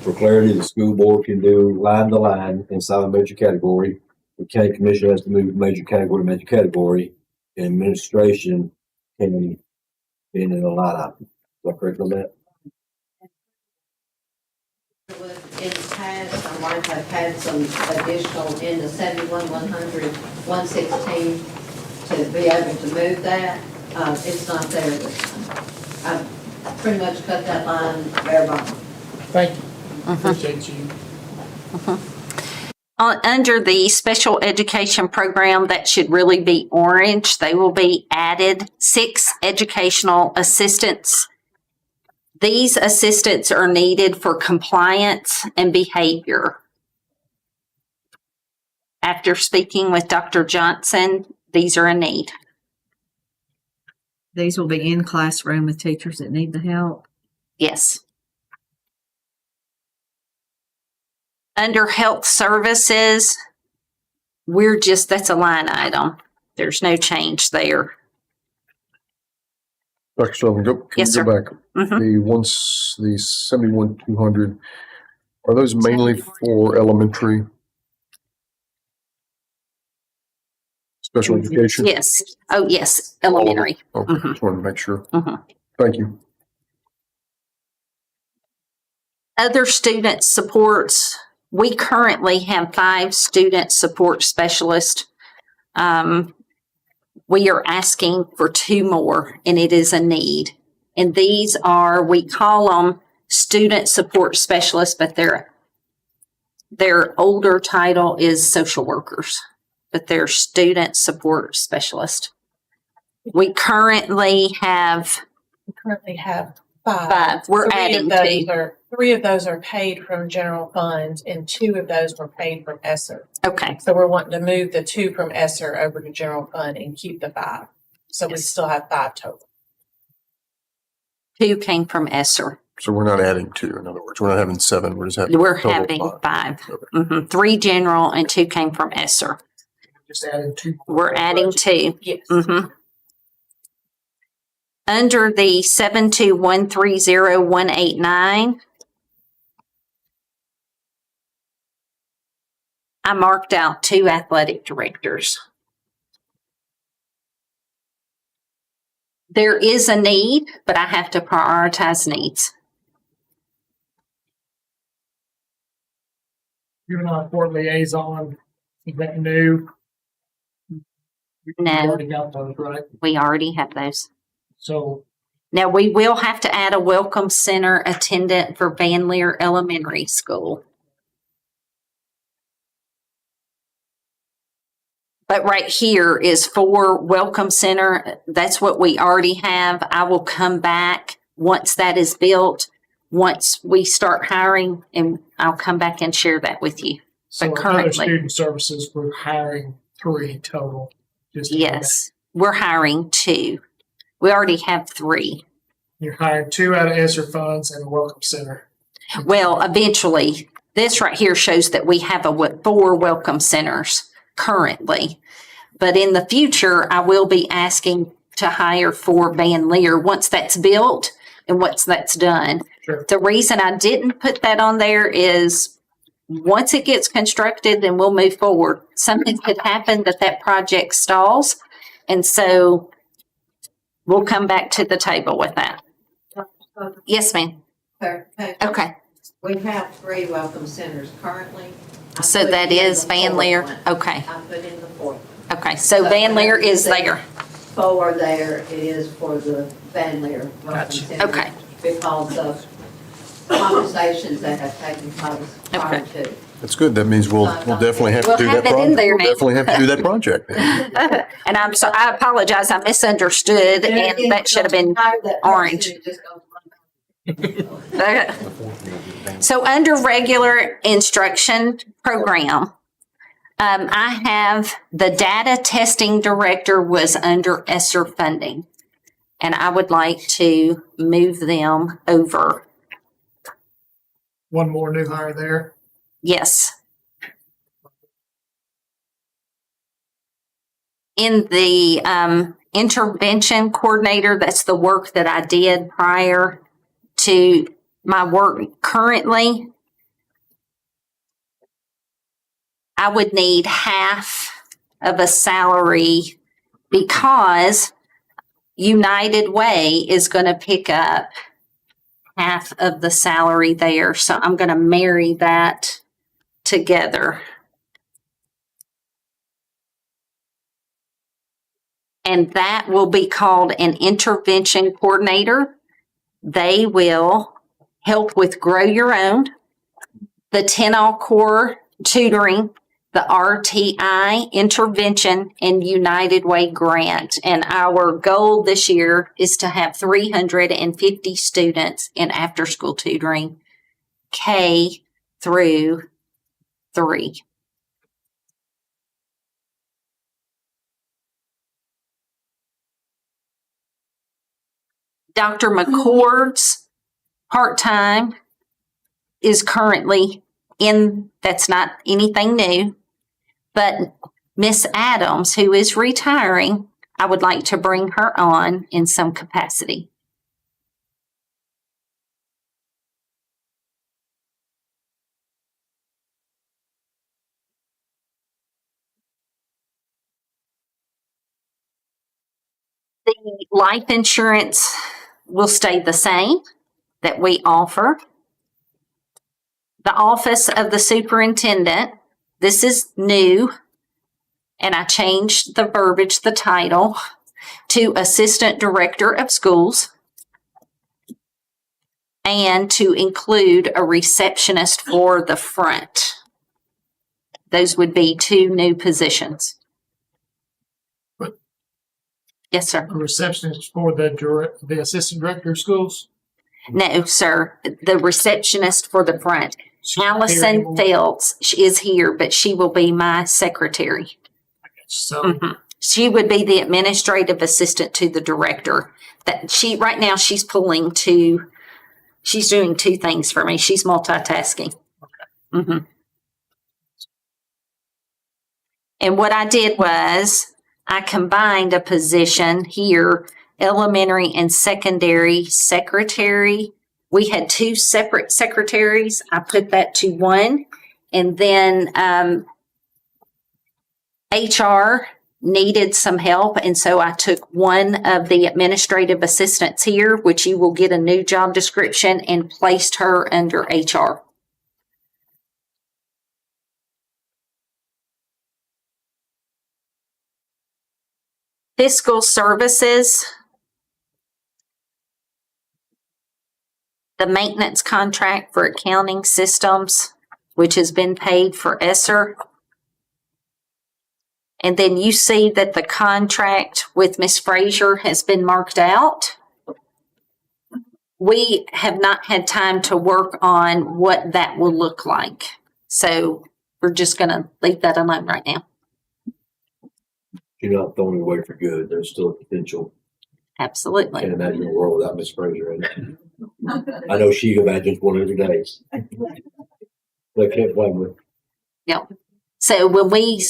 For clarity, the school board can do line to line inside a major category. The county commission has to move major category to major category. And administration can in a line item. Is that correct on that? In the past, I might have had some additional in the 71-100, 116 to be able to move that. It's not there this time. I pretty much cut that line bare bone. Thank you. Appreciate you. Under the special education program, that should really be orange. They will be added 6 educational assistants. These assistants are needed for compliance and behavior. After speaking with Dr. Johnson, these are a need. These will be in classroom with teachers that need the help. Yes. Under health services, that's a line item. There's no change there. Dr. Sullivan, can Yes, we sir. go back? Mhm. The 71-200, are those mainly for elementary special education? Yes. Oh, yes, elementary. Okay, Mhm. just wanted to make sure. Mhm. Thank you. Other student supports, we currently have 5 student support specialists. We are asking for 2 more, and it is a need. And these are, we call them student support specialists, but their older title is social workers, but they're student support specialists. We currently have Currently have 5. We're adding 2. 3 of those are paid from general funds and 2 of those were paid from ESSER. Okay. So we're wanting to move the 2 from ESSER over to general fund and keep the 5. So we Yes. still have 5 total. 2 came from ESSER. So we're not adding 2, in other words, we're not having 7, we're just having. We're total having 5. 5. 3 general and 2 came from ESSER. Just adding 2. We're adding 2. Yes. Under the 72130189, I marked out 2 athletic directors. There is a need, but I have to prioritize needs. Juvenile court liaison, is that new? We No. already got those, right? We already have those. So Now, we will have to add a welcome center attendant for Van Leer Elementary School. But right here is for welcome center. That's what we already have. I will come back once that is built, once we start hiring, and I'll come back and share that with you. So But other currently- student services, we're hiring 3 total. Just to go back. Yes, we're hiring 2. We already have 3. You're hiring 2 out of ESSER funds and a welcome center. Well, eventually, this right here shows that we have 4 welcome centers currently. But in the future, I will be asking to hire for Van Leer once that's built and once that's done. Sure. The reason I didn't put that on there is once it gets constructed, then we'll move forward. Something could happen that project stalls. And so we'll come back to the table with that. Yes, ma'am. clarification. Okay, We have 3 welcome centers currently. I so put that in is the Van fourth Leer. one. Okay, I put in the 4th. okay. So Van Leer is there. 4 there, it is for the Van Leer Welcome Gotcha. Center. Okay. Because of conversations that have taken place prior Okay. to. That's good. That means we'll definitely have to We'll do have that it in project. there We'll now. definitely have to do that project. And I'm so, I apologize, I misunderstood, and that should have been orange. Okay. So under regular instruction program, I have the data testing director was under ESSER funding. And I would like to move them over. One more new hire there. Yes. In the intervention coordinator, that's the work that I did prior to my work currently. I would need half of a salary because United Way is going to pick up half of the salary there. So I'm going to marry that together. And that will be called an intervention coordinator. They will help with Grow Your Own, the 10-all core tutoring, the RTI intervention, and United Way grant. And our goal this year is to have 350 students in after-school tutoring, K through 3. Dr. McCord's part-time is currently in, that's not anything new, but Miss Adams, who is retiring, I would like to bring her on in some capacity. The life insurance will stay the same that we offer. The office of the superintendent, this is new, and I changed the verbiage, the title, to assistant director of schools, and to include a receptionist for the front. Those would be 2 new positions. Yes, sir. A receptionist for the assistant director of schools. No, sir. The receptionist for the front. Allison Here. Phelps is here, but she will be my secretary. So She would be the administrative assistant to the director. That she right now she's pulling 2. She's doing 2 things for me. She's multitasking. Mm-hmm. And what I did was I combined a position here, elementary and secondary secretary. We had 2 separate secretaries. I put that to 1. And then HR needed some help. And so I took one of the administrative assistants here, which you will get a new job description, and placed her under HR. Fiscal services, the maintenance contract for accounting systems, which has been paid for ESSER. And then you see that the contract with Ms. Frazier has been marked out. We have not had time to work on what that will look like. So we're just going to leave that alone right now. You're not throwing it away for good. There's still a potential. Absolutely. Can't imagine a world without Miss Frazier in it. I know she imagines one every day. But I can't blame her. Yep. So when we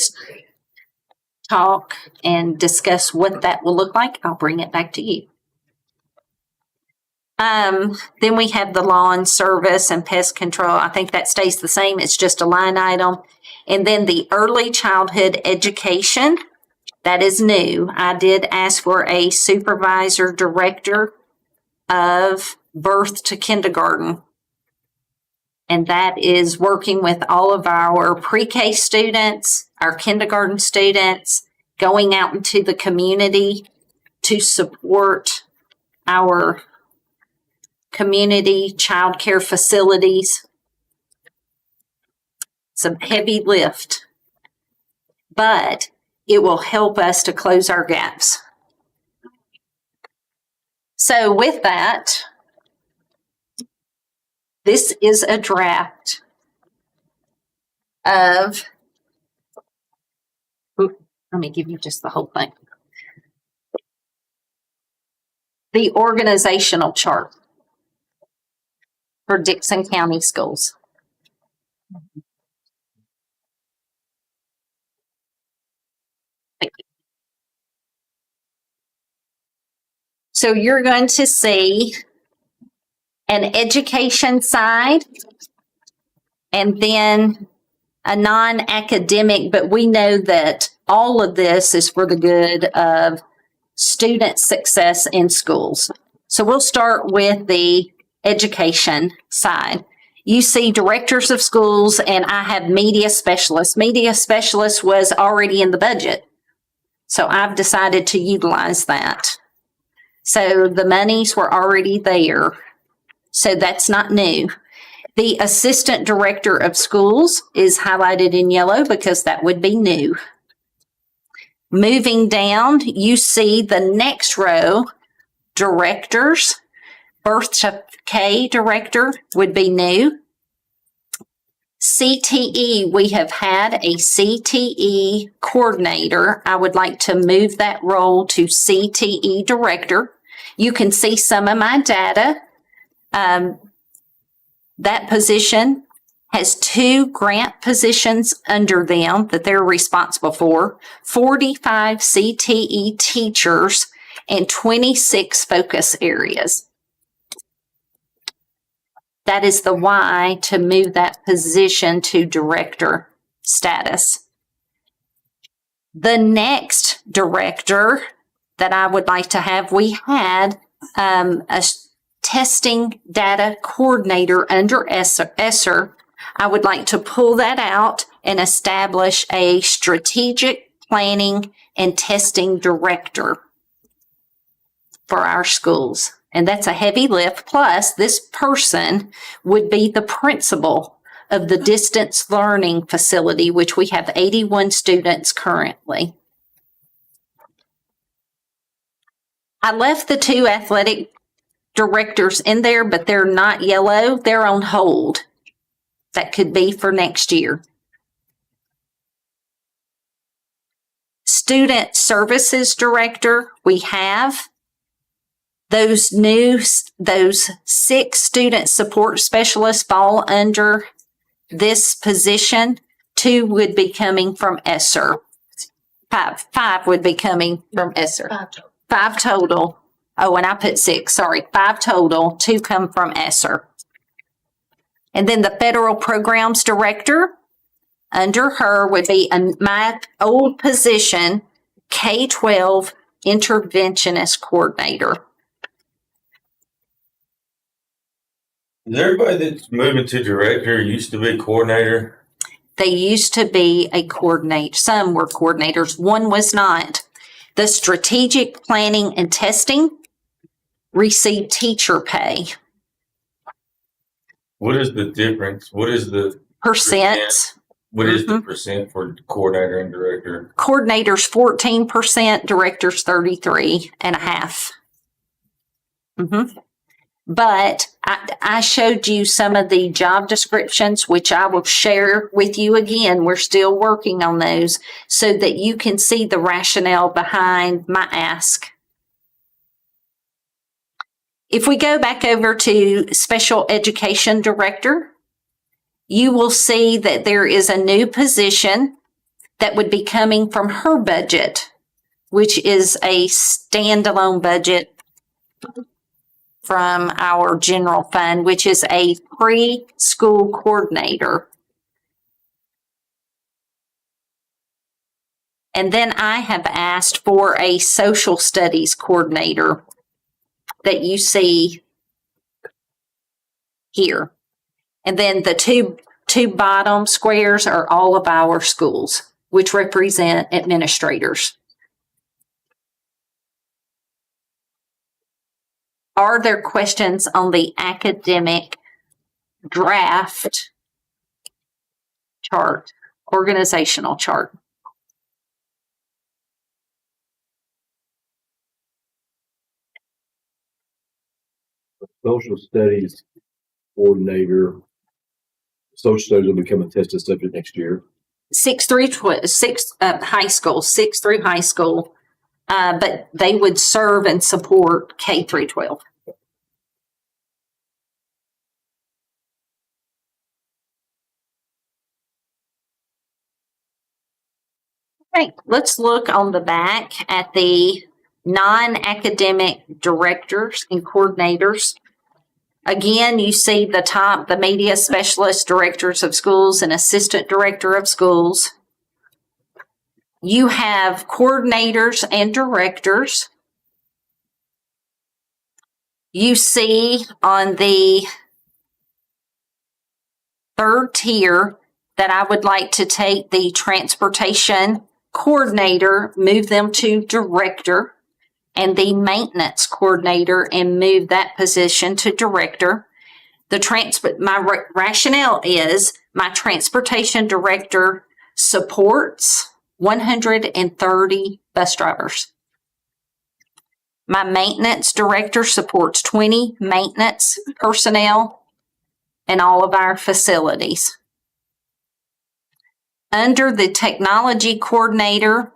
talk and discuss what that will look like, I'll bring it back to you. Then we have the lawn service and pest control. I think that stays the same. It's just a line item. And then the early childhood education, that is new. I did ask for a supervisor director of birth to kindergarten. And that is working with all of our pre-K students, our kindergarten students, going out into the community to support our community childcare facilities. It's a heavy lift, but it will help us to close our gaps. So with that, this is a draft of, let me give you just the whole thing. The organizational chart for Dickson County Schools. So you're going to see an education side and then a non-academic, but we know that all of this is for the good of student success in schools. So we'll start with the education side. You see directors of schools, and I have media specialists. Media specialist was already in the budget. So I've decided to utilize that. So the monies were already there. So that's not new. The assistant director of schools is highlighted in yellow because that would be new. Moving down, you see the next row, directors. Birth to K director would be new. CTE, we have had a CTE coordinator. I would like to move that role to CTE director. You can see some of my data. That position has 2 grant positions under them that they're responsible for, 45 CTE teachers, and 26 focus areas. That is the why to move that position to director status. The next director that I would like to have, we had a testing data coordinator under ESSER. I would like to pull that out and establish a strategic planning and testing director for our schools. And that's a heavy lift. Plus, this person would be the principal of the distance learning facility, which we have 81 students currently. I left the 2 athletic directors in there, but they're not yellow. They're on hold. That could be for next year. Student services director, we have those 6 student support specialists fall under this position. 2 would be coming from ESSER. 5 would be coming from ESSER. 5 total. Oh, and I put 6, sorry. 5 total, 2 come from ESSER. And then the federal programs director, under her would be my old position, K-12 interventionist coordinator. Is everybody that's moving to director used to be coordinator? They used to be a coordinator. Some were coordinators. 1 was not. The strategic planning and testing received teacher pay. What is the difference? What is the Percent. What is the percent for coordinator and director? Coordinators 14%, directors 33.5%. But I showed you some of the job descriptions, which I will share with you again. We're still working on those so that you can see the rationale behind my ask. If we go back over to special education director, you will see that there is a new position that would be coming from her budget, which is a standalone budget from our general fund, which is a preschool coordinator. And then I have asked for a social studies coordinator that you see here. And then the two bottom squares are all of our schools, which represent administrators. Are there questions on the academic draft chart, organizational chart? Social studies coordinator, social studies will become a tested subject next year. 6 through high school, 6 through high school, but they would serve and support K through 12. Okay, let's look on the back at the non-academic directors and coordinators. Again, you see the top, the media specialist, directors of schools, and assistant director of schools. You have coordinators and directors. You see on the third tier that I would like to take the transportation coordinator, move them to director, and the maintenance coordinator and move that position to director. My rationale is my transportation director supports 130 bus drivers. My maintenance director supports 20 maintenance personnel in all of our facilities. Under the technology coordinator,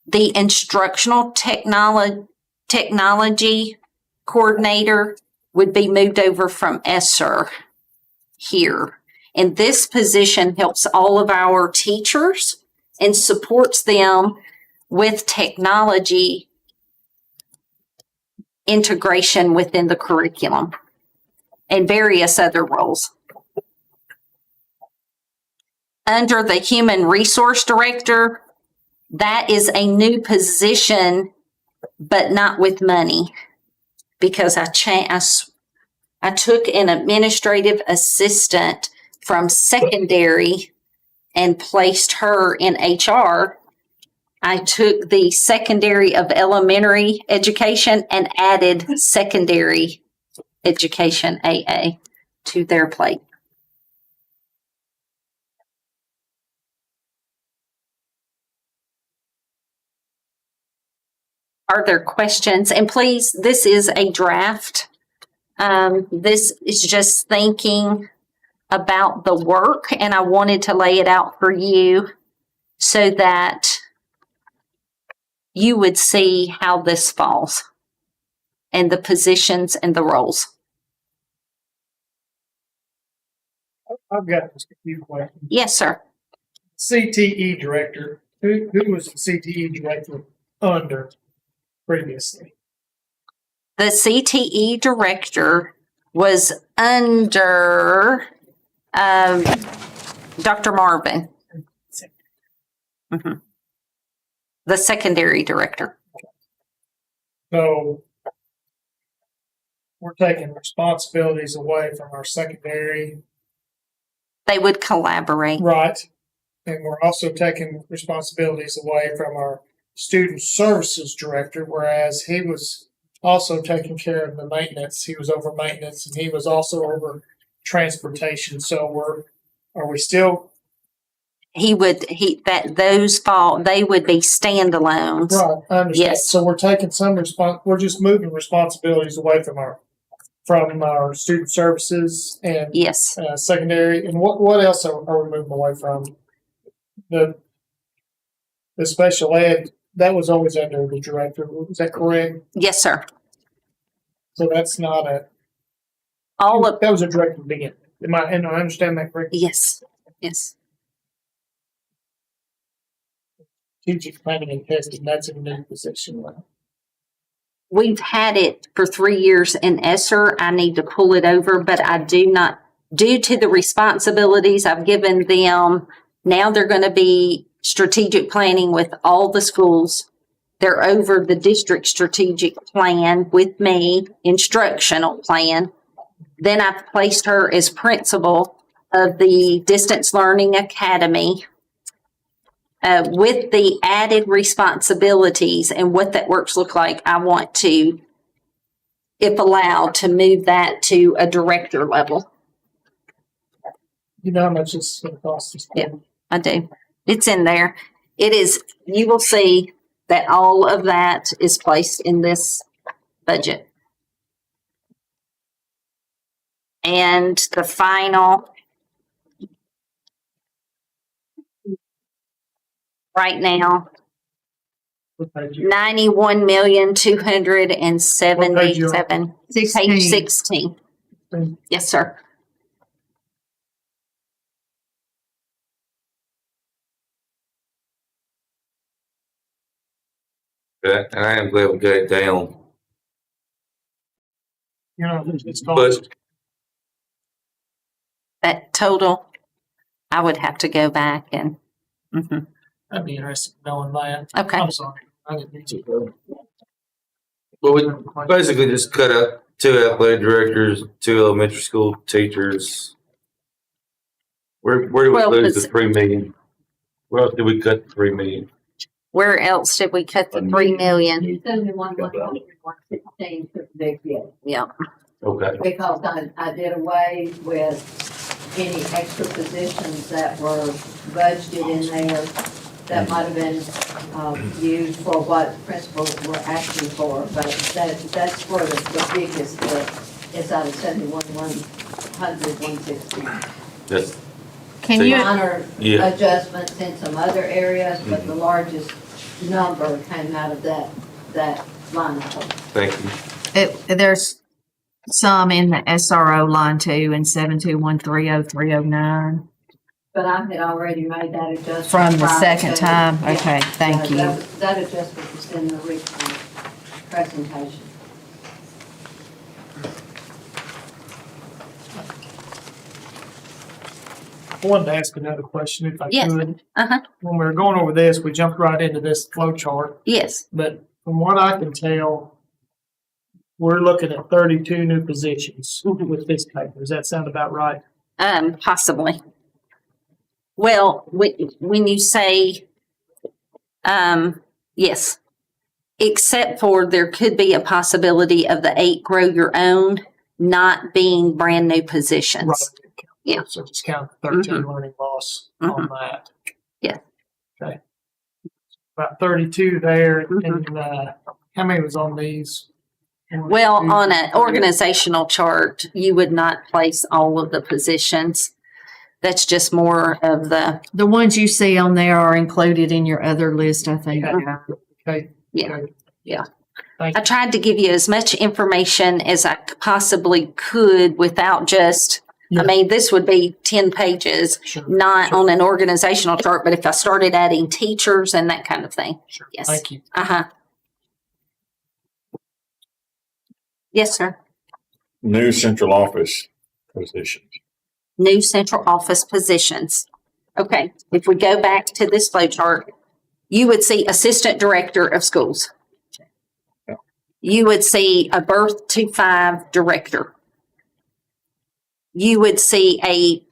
the instructional technology coordinator would be moved over from ESSER here. And this position helps all of our teachers and supports them with technology integration within the curriculum and various other roles. Under the human resource director, that is a new position, but not with money, because I took an administrative assistant from secondary and placed her in HR. I took the secondary of elementary education and added secondary education AA to their plate. Are there questions? And please, this is a draft. This is just thinking about the work, and I wanted to lay it out for you so that you would see how this falls and the positions and the roles. I've got just a few questions. Yes, sir. CTE director, who was the CTE director under previously? The CTE director was under Dr. Marvin. Mm-hmm. The secondary director. So we're taking responsibilities away from our secondary. They would collaborate. Right. And we're also taking responsibilities away from our student services director, whereas he was also taking care of the maintenance. He was over maintenance and he was also over transportation. So are we still? They would be standalones. Right, I understand. Yes. So we're taking we're just moving responsibilities away from our student services and Yes. Secondary. And what else are we moving away from? The special ed, that was always under the director. Is that correct? Yes, sir. So that's not that was a director to begin. And I understand that correctly? Yes. Yes. Strategic planning and testing, that's a new position. We've had it for 3 years in ESSER. I need to pull it over, but I do not, due to the responsibilities I've given them, now they're going to be strategic planning with all the schools. They're over the district strategic plan with me, instructional plan. Then I've placed her as principal of the Distance Learning Academy with the added responsibilities and what that works look like. I want to, if allowed, to move that to a director level. You know how much it's going to cost us? Yeah. I do. It's in there. It is, you will see that all of that is placed in this budget. And the final, right now, 91,277,000. Page 16. Yes, sir. And I am glad we got it down. You know, it's But cost. That total, I would have to go back and, mhm. I'd be interested in knowing that. Okay. I'm sorry. I didn't mean to. Well, we basically just cut up 2 athletic directors, 2 elementary school teachers. Where do we Well, lose the it's- 3 million? Where else did we cut the 3 million? Where else did we cut the 3 million? You said you want 116 to the big deal. Yeah. Okay. Because I did away with any extra positions that were budgeted in there that might have been used for what principals were asking for, but that's for the biggest, it's out of 160. Yes. Can you, Minor Yeah. adjustments in some other areas, but the largest number came out of that line item. Thank you. there's some in the SRO line too in 721300309 But I had already made that adjustment. from the prior second to- time. yeah. Okay, thank you. That adjustment was in the original presentation. I wanted to ask another question if I Yes. could. Uh-huh. When we were going over this, we jumped right into this flow chart, Yes. but from what I can tell, we're looking at 32 new positions Mhm. with this paper. Does that sound about right? Possibly. Well, when you say, yes, except for there could be a possibility of the 8 grow your own not being brand new positions. Right. Yeah. So just count the 13 learning loss on that. Yeah. Okay. About 32 there. Mhm. And how many was on these? Well, on an organizational chart, you would not place all of the positions. That's just more of the, The ones you see on there are included in your other list, I think. Okay. Yeah. Okay. Yeah. Thank I you. tried to give you as much information as I possibly could without just, Yeah. I mean, this would be 10 pages, Sure. not Sure. on an organizational chart, but if I started adding teachers and that kind of thing. Sure. Yes. Thank you. Uh-huh. Yes, sir. New central office positions. New central office positions. Okay, if we go back to this flow chart, you would see assistant director of schools. You would see a birth to 5 director. You would see a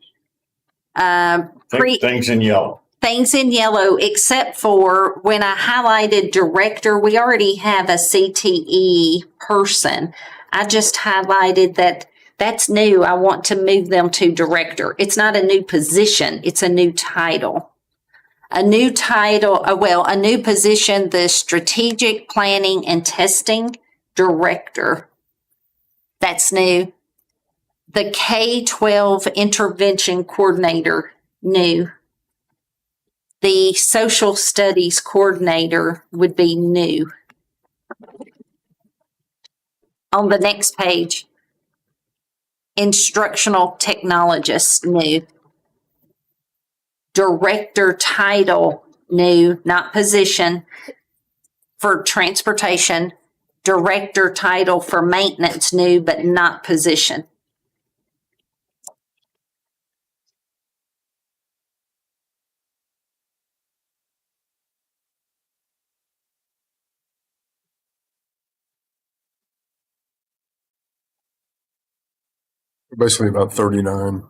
Things in yellow. things in yellow, except for when I highlighted director, we already have a CTE person. I just highlighted that that's new. I want to move them to director. It's not a new position. It's a new title. A new title, a new position, the strategic planning and testing director. That's new. The K-12 intervention coordinator, new. The social studies coordinator would be new. On the next page, instructional technologist, new. Director title, new, not position, for transportation. Director title for maintenance, new, but not position. basically about 39.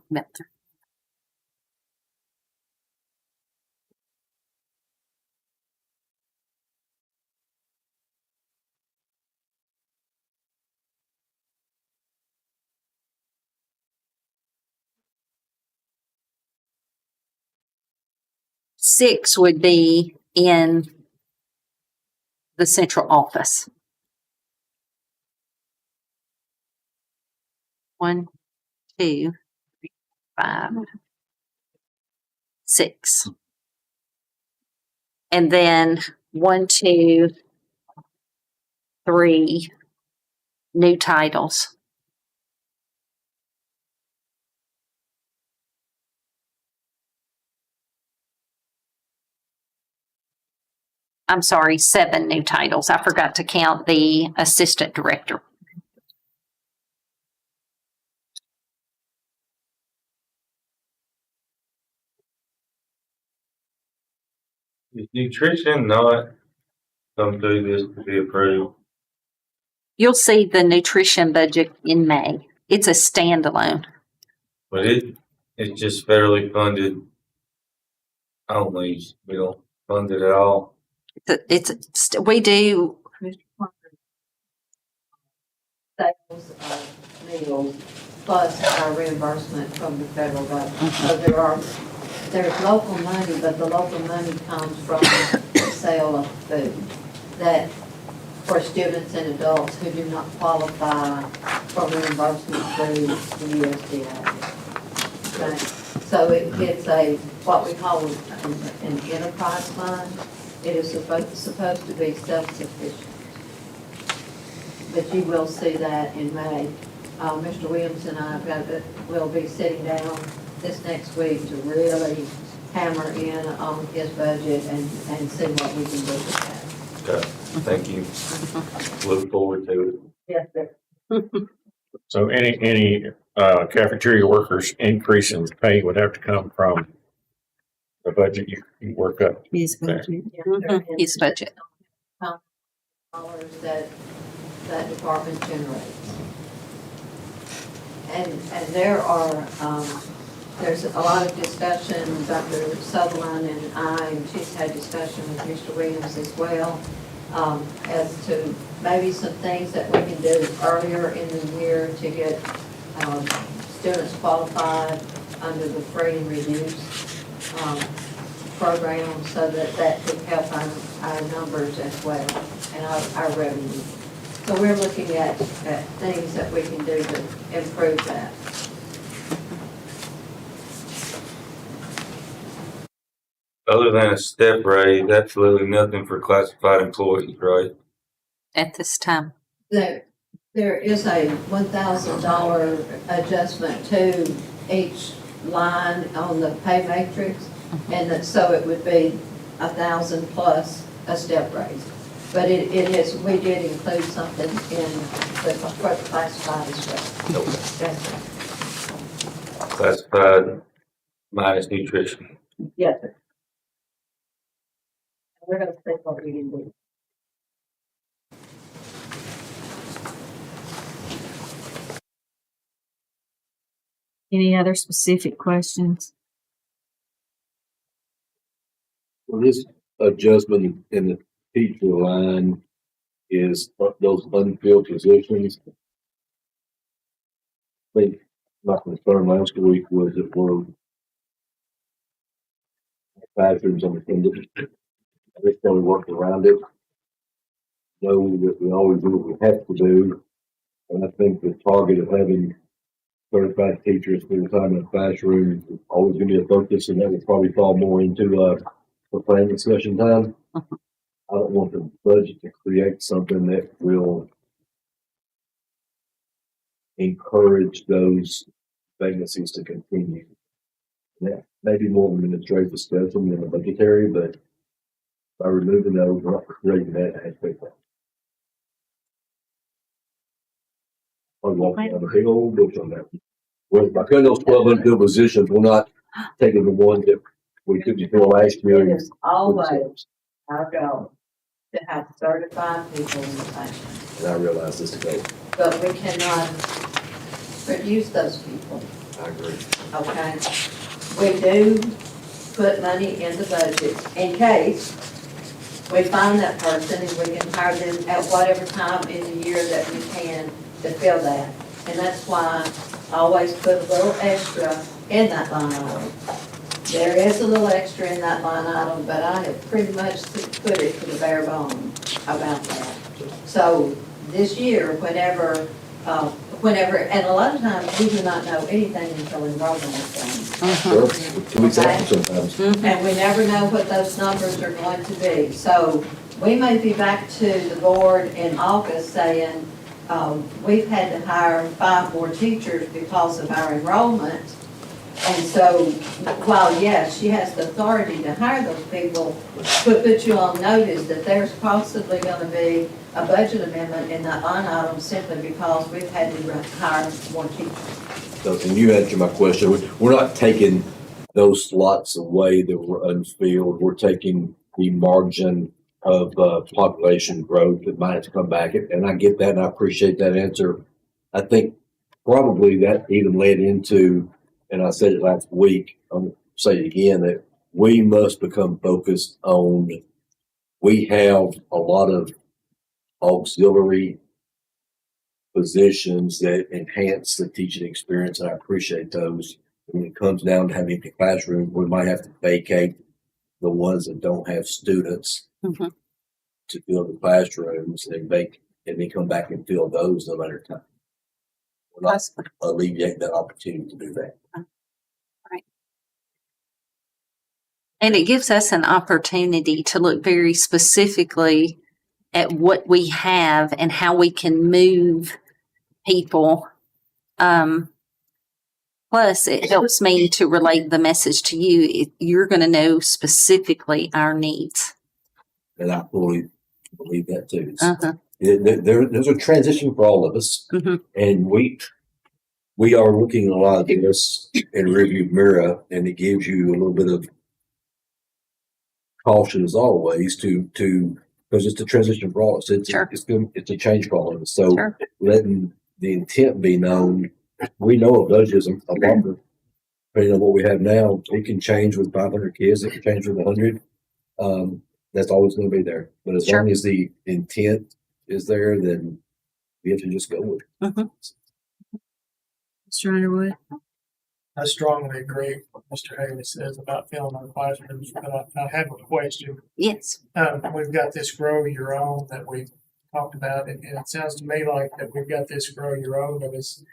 Six would be in the central office. 1, 2, 3, 5, 6. And then 1, 2, 3 new titles. I'm sorry, 7 new titles. I forgot to count the assistant director. Is nutrition not come through this to be approved? You'll see the nutrition budget in May. It's a standalone. But it's just federally funded. I don't believe we don't fund it at all. We do. Sales of meals plus our reimbursement from the federal government. So there's local money, but the local money comes from the sale of food that for students and adults who do not qualify for reimbursement through the USDA. Okay. So it's what we call an enterprise fund. It is supposed to be self-sufficient. But you will see that in May. Mr. Williams and I will be sitting down this next week to really hammer in on his budget and see what we can do with that. Okay, thank you. Look forward to it. Yes, sir. So any cafeteria workers increase in pay would have to come from the budget you work up. His budget. His budget. Dollars that department generates. And there's a lot of discussion, Dr. Sutherland and I, and she's had discussion with Mr. Williams as well, as to maybe some things that we can do earlier in the year to get students qualified under the free and reduced program, so that could help our numbers as well and our revenue. So we're looking at things that we can do to improve that. Other than a step raise, absolutely nothing for classified employees, right? At this time. There is a $1,000 adjustment to each line on the pay matrix, and so it would be 1,000 plus a step raise. But it is, we did include something in the classified as well. Okay. That's right. Classified minus nutrition. Yes, sir. We're going to see what we can do. Any other specific questions? Well, this adjustment in the teacher line is those unfilled positions. I think my concern last week was that we're bathrooms on the end. They still work around it. Know that we always do what we have to do. And I think the target of having 35 teachers full time in a classroom is always going to be a focus, and that will probably fall more into the plan discussion time. I don't want the budget to create something that will encourage those vacancies to continue. That may be more of an administrative discussion than a budgetary, but by removing those, we're not creating that aspect. I'm walking down a big old bush on that. Well, by cutting those 12 unfilled positions, we're not taking the ones that we couldn't fill last year. It is always our goal to have certified people in the classroom. And I realize this to go. But we cannot produce those people, I agree. okay? We do put money in the budget in case we find that person and we can hire them at whatever time in the year that we can to fill that. And that's why I always put a little extra in that line item. There is a little extra in that line item, but I have pretty much put it to the bare bone about that. So this year, whenever, and a lot of times we do not know anything until enrollment is done. Sure. 2 weeks out sometimes. And we never know what those numbers are going to be. So we may be back to the board in August saying, we've had to hire 5 more teachers because of our enrollment. And so, while yes, she has the authority to hire those people, but put you on notice that there's possibly going to be a budget amendment in that line item simply because we've had to hire more teachers. So, and you answered my question. We're not taking those slots away that were unfilled. We're taking the margin of population growth that might have to come back. And I get that, and I appreciate that answer. I think probably that even led into, and I said it last week, I'll say it again, that we must become focused on, we have a lot of auxiliary positions that enhance the teaching experience, and I appreciate those. When it comes down to having the classroom, we might have to vacate the ones that don't have students to fill the classrooms and then come back and fill those no matter time. We're not alleviate that opportunity to do that. Right. And it gives us an opportunity to look very specifically at what we have and how we can move people. Plus, it helps me to relate the message to you. You're going to know specifically our needs. And I fully believe that too. There's a transition for all of us, and we are looking at a lot of this in rearview mirror, and it gives you a little bit of caution as always to because it's a transition for all of us. It's a change for all of us. So letting the intent be known, we know a budget is a longer, depending on what we have now. It can change with 500 kids. It can change with 100. That's always going to be there. But as long as the intent is there, then we have to just go with it. Mr. Underwood? I strongly agree with what Mr. Haley says about filling our classrooms, but I have a question. Yes. We've got this grow your own that we talked about, and it sounds to me like that we've got this grow your own that is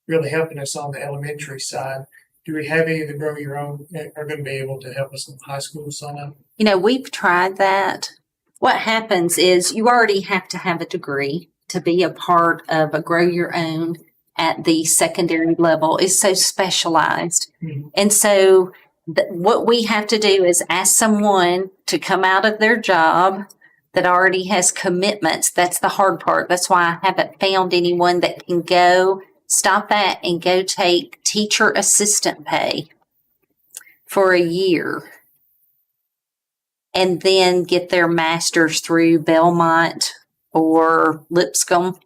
really helping us on the elementary side. Do we have any of the grow your own are going to be able to help us on the high school side? You know, we've tried that. What happens is you already have to have a degree to be a part of a grow your own at the secondary level. Is so specialized. And so what we have to do is ask someone to come out of their job that already has commitments. That's the hard part. That's why I haven't found anyone that can go stop that and go take teacher assistant pay for a year and then get their master's through Belmont or Lipscomb.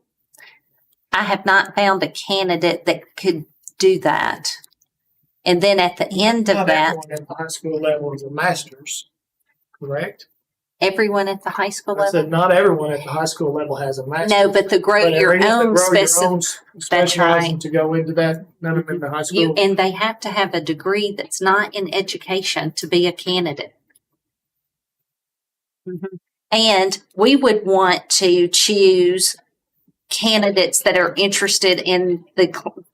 I have not found a candidate that could do that. And then at the end of that, everyone at the high school level is a master's, correct? everyone at the high school I level. said not everyone at the high school level has a master's. No, but the grow But your every- the own grow your own that's specializing right. to go into that, none of them in the high school. And they have to have a degree that's not in education to be a candidate. And we would want to choose candidates that are interested in the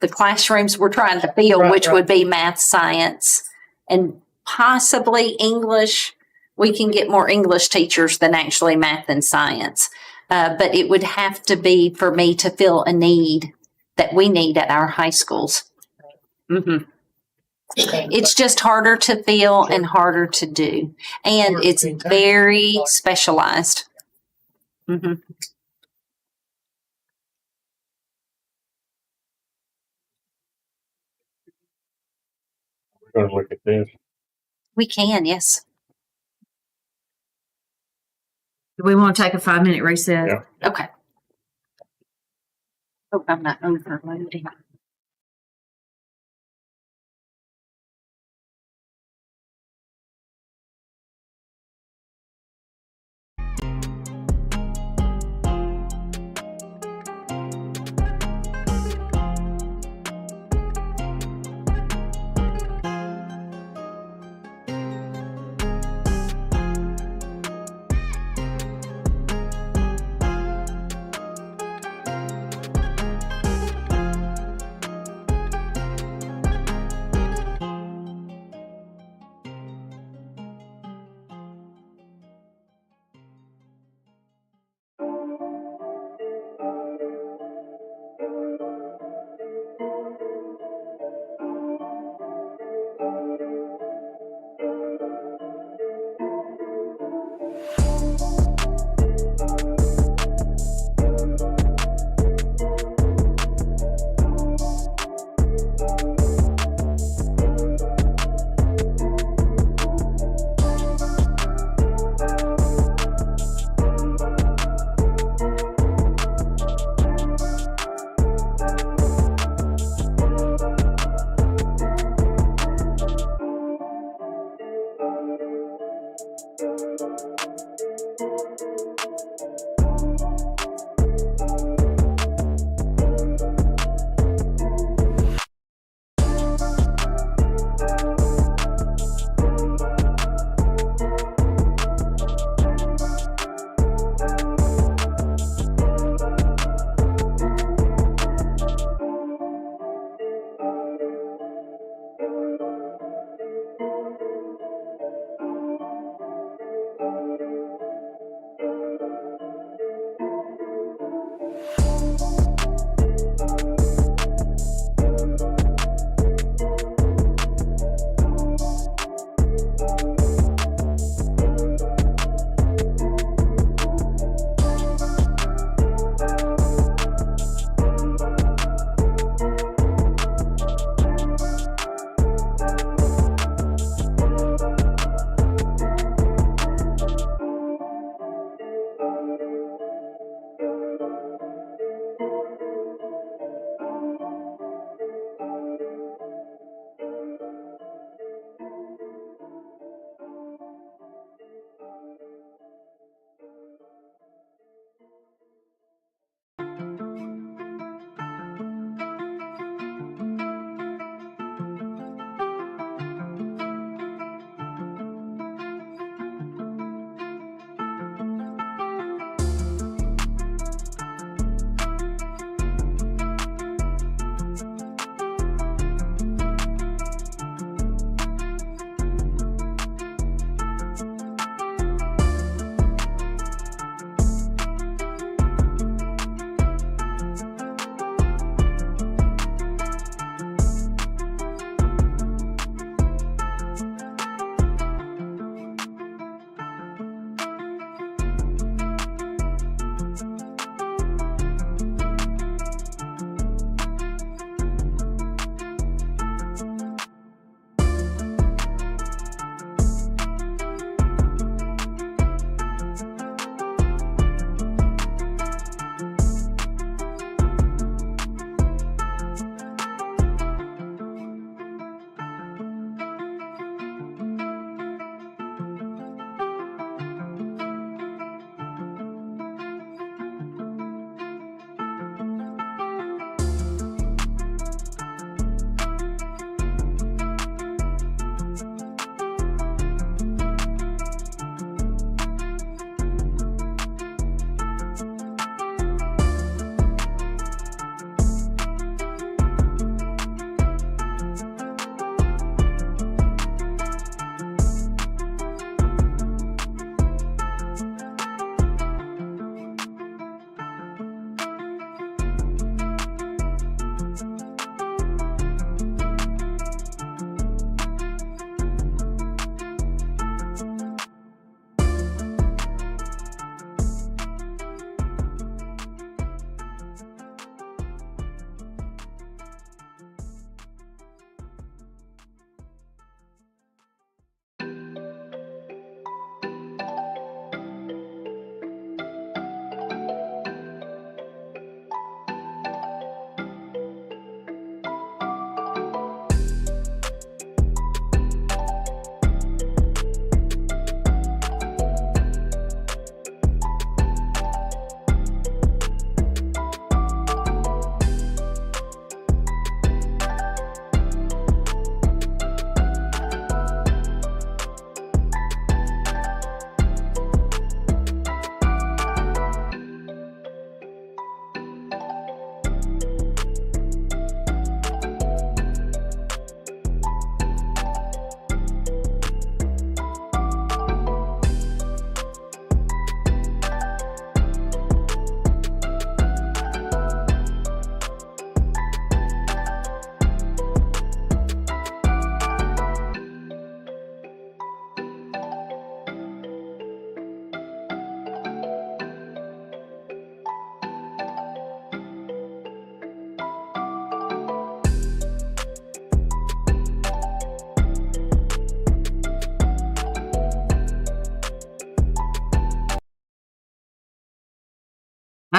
classrooms we're trying to fill, Right, which right. would be math, science, and possibly English. We can get more English teachers than actually math and science. But it would have to be for me to fill a need that we need at our high schools. It's just harder to fill and harder to do. And it's very specialized. We're gonna look at this. We can, yes. Do we want to take a 5-minute recess? Yeah. Okay. Hope I'm not overloading.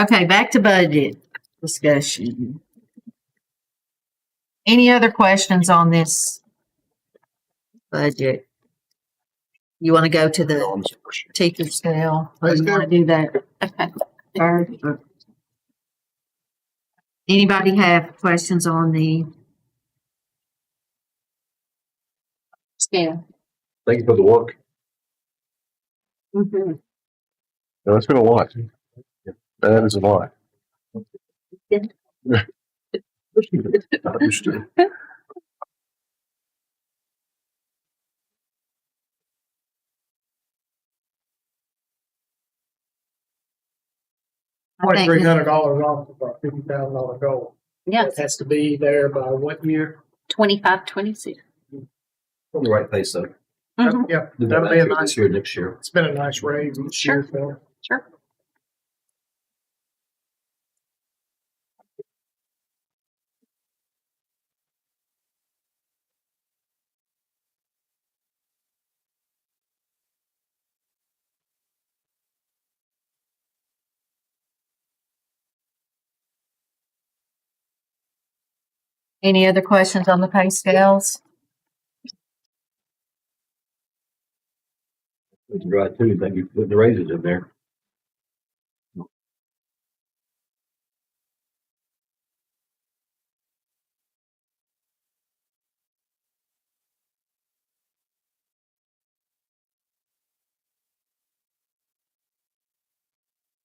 Okay, back to budget discussion. Any other questions on this budget? You want to go to the No, I'm sorry. teacher scale? Or you want to do that first? Anybody have questions on the scale? Thank you for the work. Mm-hmm. No, it's been a lot. That is a lot. Understood. I think $2,300 off of our $50,000 goal. Yeah, It has to be there by what year? 25, 26. On the right pace, though. Mhm. Yeah, Do that that'll be a this nice, year, next year. it's been a nice raise each year, so. Sure. any other questions on the pay scales? It's right too. Thank you for putting the raises in there.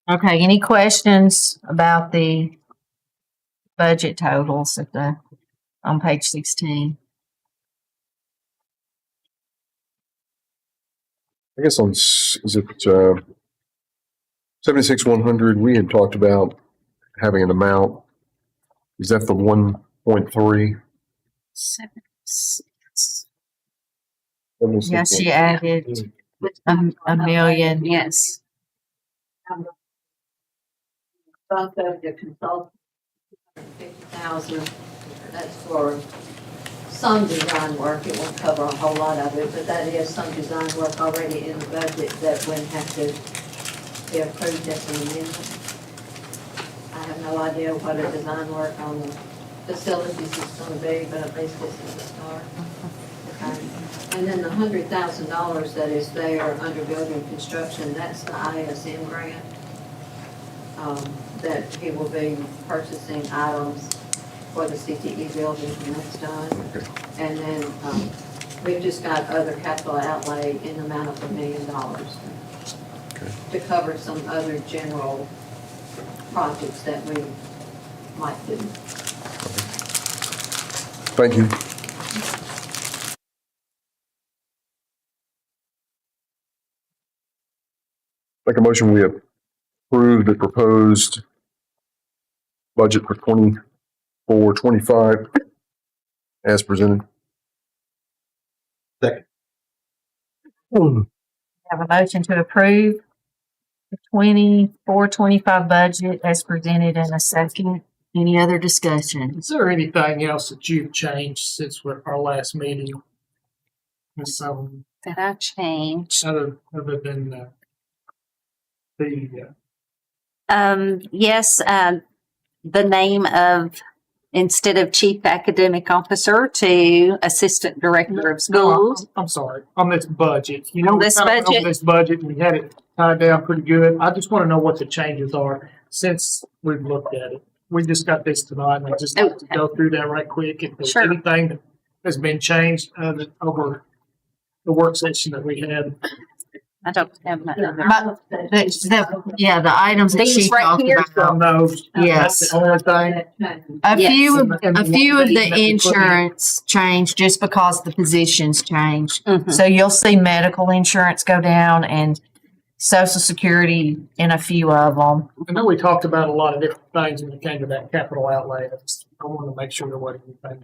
Okay, any questions about the budget totals on page 16? I guess is it 76,100? We had talked about having an amount. Is that the 1.3? 76. Yes, she added a million. Yes. Both of the consultants, 50,000, that's for some design work. It won't cover a whole lot of it, but that is some design work already in the budget that wouldn't have to be approved as an amendment. I have no idea what a design work on the facilities is gonna be, but at least this is a start. Okay. And then the $100,000 that is there under building construction, that's the ISM grant. That he will be purchasing items for the CTE building when that's done. And then, we've just got other capital outlay in the amount of $1 million to cover some other general projects that we might do. Thank you. Make a motion, we approve the proposed budget for 24-25 as presented. Have a motion to approve the 24-25 budget as presented in a second. Any other discussion? Is there anything else that you've changed since our last meeting? Some That I changed. other than the Yes, the name of, instead of chief academic officer to assistant director of schools. I'm sorry, on this budget. You know, On we this kind of went over budget? this budget and we had it tied down pretty good. I just want to know what the changes are since we've looked at it. We just got this tonight and I just like to go through that right quick. If there's Sure. anything that has been changed over the work session that we had. I don't have my other. Yeah, the items that These she right talked here? about. On those, Yes. that's the only thing. A Yes. few of And a the few one of thing the that we put in- insurance changed just because the positions changed. Mhm. So you'll see medical insurance go down and Social Security in a few of them. I know we talked about a lot of different things when it came to that capital outlay. I want to make sure there wasn't anything.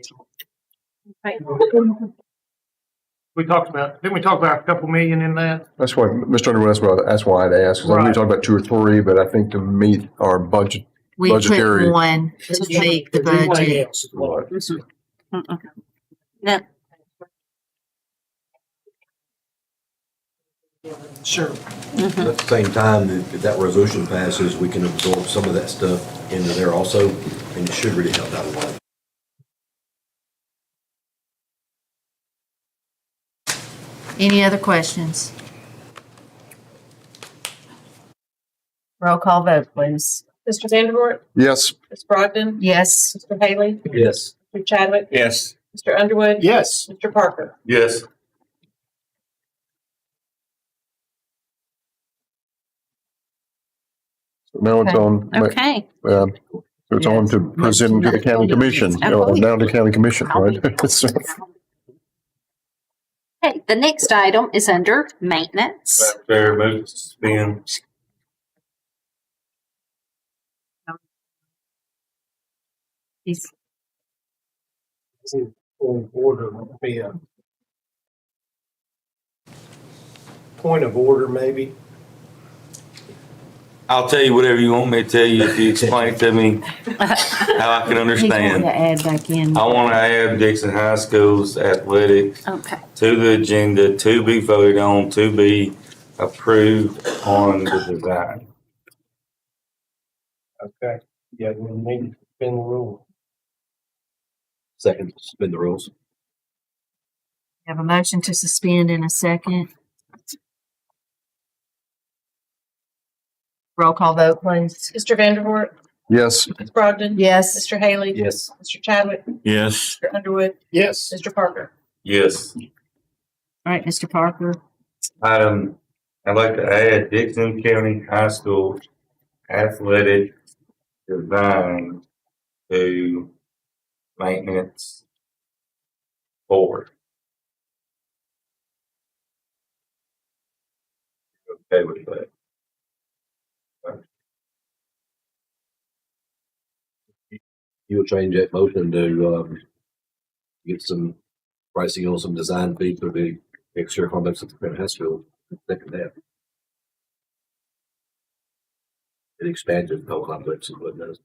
We talked about, didn't we talk about a couple million in that? That's why, Mr. Underwood, that's why I'd asked, because I knew you Right. talked about 2 or 3, but I think to meet our budget. We put Budgetary. one to make the Anything budget. else is what- Mm-mm. No, Sure. At the same time, if that resolution passes, we can absorb some of that stuff into there also, and it should really help out a lot. Any other questions? Roll call vote, please. Mr. Vanderwart, Yes. Ms. Brogdon, Yes. Mr. Haley, Yes. Mr. Chadwick, Yes. Mr. Underwood, Yes. Mr. Parker. Yes. So now it's Okay. on. Okay. So it's on to present to the county commission, or down to county commission, right? So- Okay, the next item is under maintenance. Madam Chair, move to suspend. He's- Order would be a point of order, maybe. I'll tell you whatever you want me to tell you if you explain it to me how I can He's wanting understand. to add back in. I want to add Dickson High School's athletics Okay. to the agenda to be voted on, to be approved on the design. Okay. Yeah, we need to suspend the rule. Second, suspend the rules. Have a motion to suspend in a second. Roll call vote, please. Mr. Vanderwart, Yes. Ms. Brogdon, Yes. Mr. Haley, Yes. Mr. Chadwick, Yes. Mr. Underwood, Yes. Mr. Parker. Yes. All right, Mr. Parker. I'd like to add Dickson County High School athletic design to maintenance board. Okay with that? You'll change that motion to, get some pricing on some design fee for the exterior complex at the Grand High School. Second that. It expands the whole complex is what it does.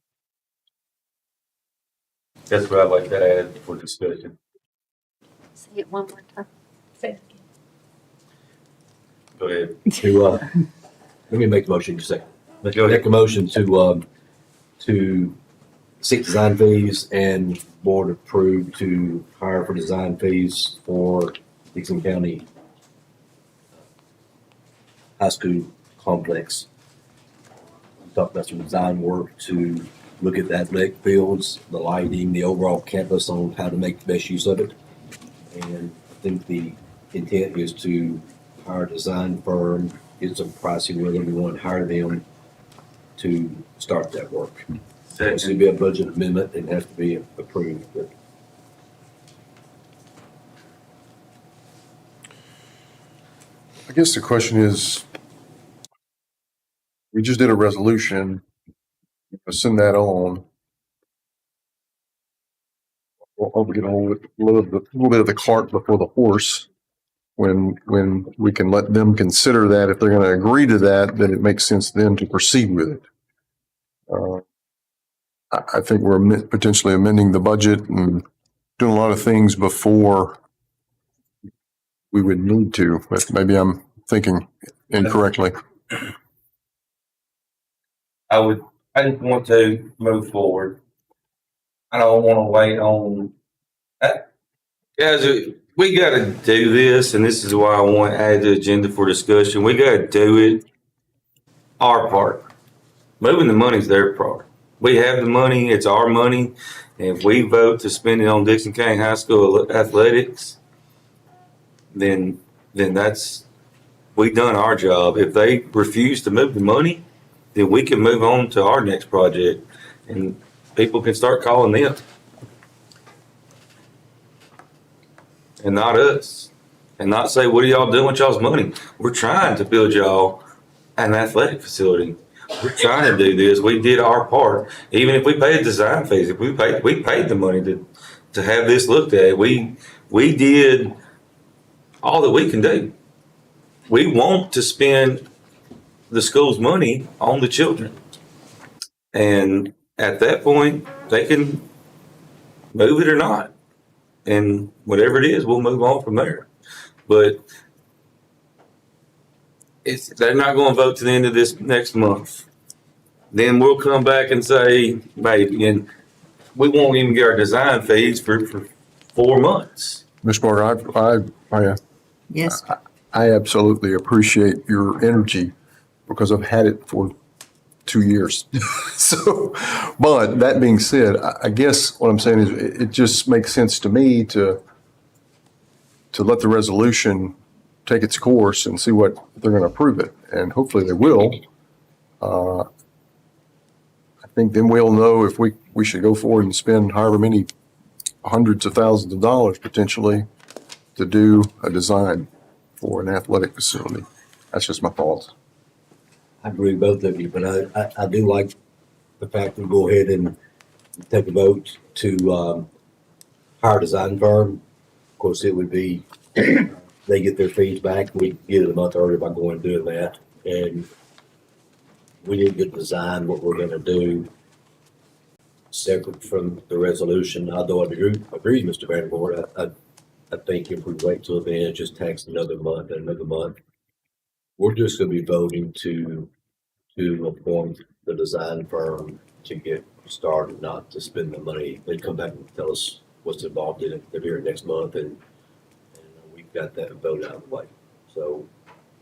That's what I'd like to add for discussion. Say it one more time. Say it again. Go ahead. To, let me make the motion in a second. Go ahead. Make a motion to seek design fees and board approved to hire for design fees for Dickson County High School complex. Talk about some design work to look at the athletic fields, the lighting, the overall campus on how to make the best use of it. And I think the intent is to hire a design firm, get some pricing whether we want to hire them to start that work. It's going to be a budget amendment and has to be approved. But I guess the question is, we just did a resolution, send that on. Or we get a little bit of the cart before the horse. When we can let them consider that, if they're going to agree to that, then it makes sense then to proceed with it. I think we're potentially amending the budget and doing a lot of things before we would need to, but maybe I'm thinking incorrectly. I just want to move forward. I don't want to wait on, guys, we got to do this, and this is why I want to add the agenda for discussion. We got to do it our part. Moving the money's their part. We have the money, it's our money. And if we vote to spend it on Dickson County High School athletics, then that's, we've done our job. If they refuse to move the money, then we can move on to our next project and people can start calling them. And not us. And not say, what are y'all doing with y'all's money? We're trying to build y'all an athletic facility. We're trying to do this. We did our part. Even if we paid design fees, if we paid the money to have this looked at. We did all that we can do. We want to spend the school's money on the children. And at that point, they can move it or not. And whatever it is, we'll move on from there. But they're not going to vote to the end of this next month. Then we'll come back and say, maybe, and we won't even get our design fees for 4 months. Ms. Barger, Yes. I absolutely appreciate your energy because I've had it for 2 years. So, but that being said, I guess what I'm saying is it just makes sense to me to let the resolution take its course and see what they're going to approve it. And hopefully they will. I think then we'll know if we should go forward and spend however many hundreds of thousands of dollars potentially to do a design for an athletic facility. That's just my thoughts. I agree with both of you, but I do like the fact that we go ahead and take a vote to hire a design firm. Of course, it would be, they get their fees back, we get it a month earlier by going and doing that. And we need to get design what we're gonna do separate from the resolution, although I agree with Mr. Vanderboard. I think if we wait till then, it just takes another month and another month. We're just gonna be voting to appoint the design firm to get started, not to spend the money. They come back and tell us what's involved in it. They're here next month and we've got that vote out of the way. So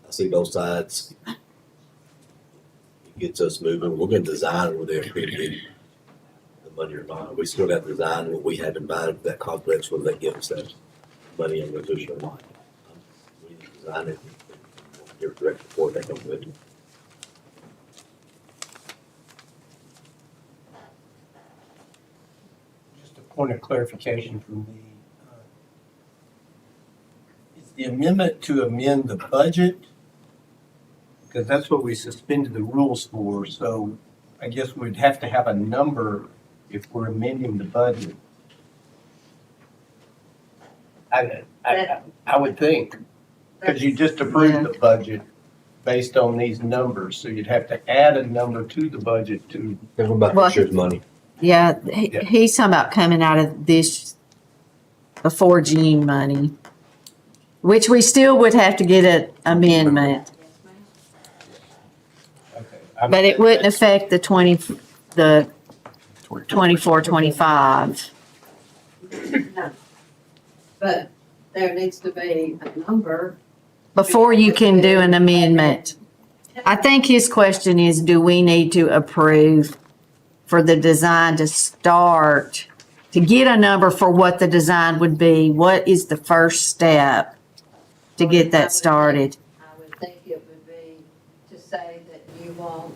I see both sides. It gets us moving. We're gonna design whether they get the money or not. We still got to design what we have in mind for that complex, whether they give us that money and resolution or not. We need to design it and give direct before they come with it. Just a point of clarification from me. Is the amendment to amend the budget? Because that's what we suspended the rules for, so I guess we'd have to have a number if we're amending the budget. I would think, because you just approved the budget based on these numbers, so you'd have to add a number to the budget to. What about Well, this year's money? Yeah, he's talking about coming out of this before June money, which we still would have to get an amendment, but it wouldn't affect the 24, 25. No. But there needs to be a number. Before you can do an amendment. I think his question is, do we need to approve for the design to start, to get a number for what the design would be? What is the first step to get that started? I would think it would be to say that you want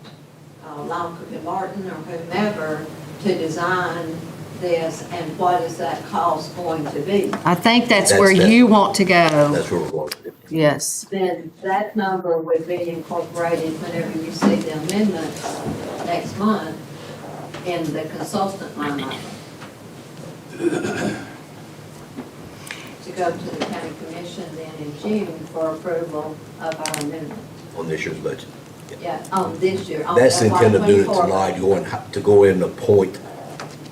Long Cook Martin or whomever to design this, and what is that cost going to be? I think that's where That's- you want to go. That's where we're going. Yes. Then that number would be incorporated whenever you see the amendments next month in the consultant line item. To go to the county commission then in June for approval of our amendment. On this year's budget. Yeah, on this year. on That's the intent of doing it FY24. tonight, to go in and appoint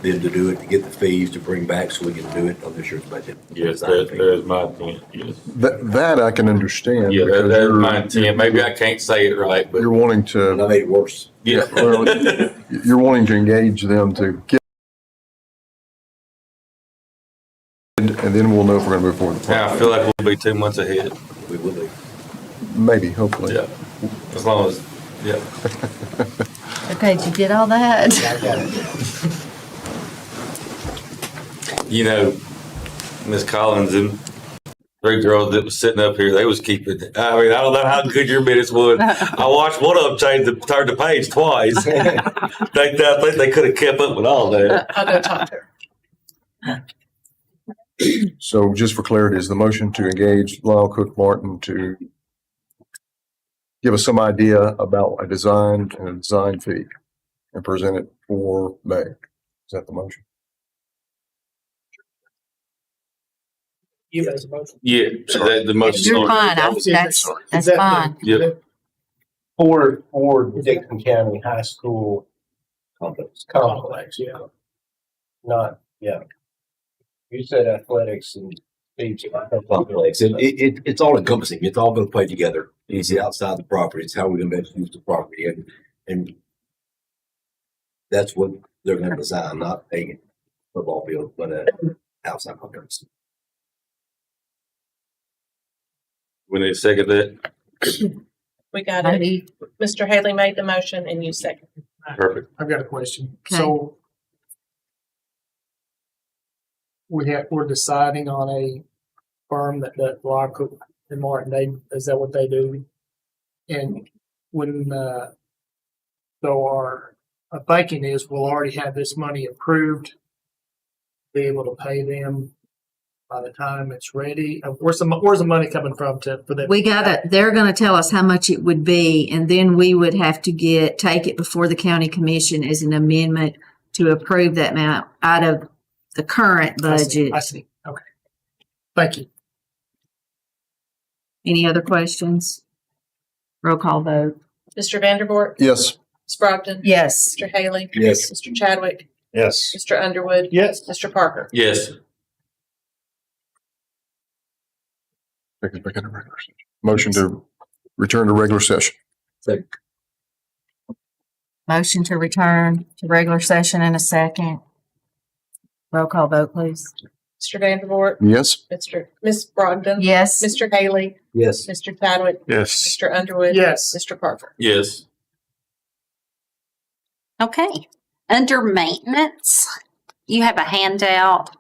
them to do it, to get the fees to bring back so we can do it on this year's budget. Yes, there's my intent, yes. That I can understand. Yeah, because that's you're- my intent. Maybe I can't say it right, but You're wanting And I to, made it worse. yeah. you're wanting to engage them to get, and then we'll know if we're going to move forward. with the Yeah, I project. feel like we'll be 2 months ahead. We will be. Maybe, hopefully. Yeah. As long as, yeah. Okay, did you get all that? I got it. You know, Miss Collins and three girls that was sitting up here, they was keeping, I mean, I don't know how good your minutes was. I watched one of them turn the page twice. I think they could have kept up with all that. I'll go talk to her. So just for clarity, is the motion to engage Lyle Cook Martin to give us some idea about a design and a design fee and present it for May? Is that the motion? You as a motion. Yeah, the most. You're fine. That's fine. Yep. For Dickson County High School complex, yeah. Not, yeah. You said athletics and speech. Complex. It's all encompassing. It's all going to play together. It's outside the property. It's how we're going to best use the property, and that's what they're going to design, not a football field, but an outside complex. We need to second that. We got it. Mr. Haley made the motion and you seconded. Perfect. I've got a question. Okay. So we're deciding on a firm that does block and Martin, is that what they do? And when, so our thinking is we'll already have this money approved, be able to pay them by the time it's ready. Where's the money coming from for that? They're gonna tell us how much it would be, and then we would have to take it before the county commission as an amendment to approve that amount out of the current budget. I see. Okay. Thank you. Any other questions? Roll call vote. Mr. Vanderboort, Yes. Ms. Brogdon, Yes. Mr. Haley, Yes. Mr. Chadwick, Yes. Mr. Underwood, Yes. Mr. Parker. Yes. Motion to return to regular session. Motion to return to regular session in a second. Roll call vote, please. Mr. Vanderboort, Yes. Ms. Brogdon, Yes. Mr. Haley, Yes. Mr. Chadwick, Yes. Mr. Underwood, Yes. Mr. Parker. Yes. Okay, under maintenance, you have a handout.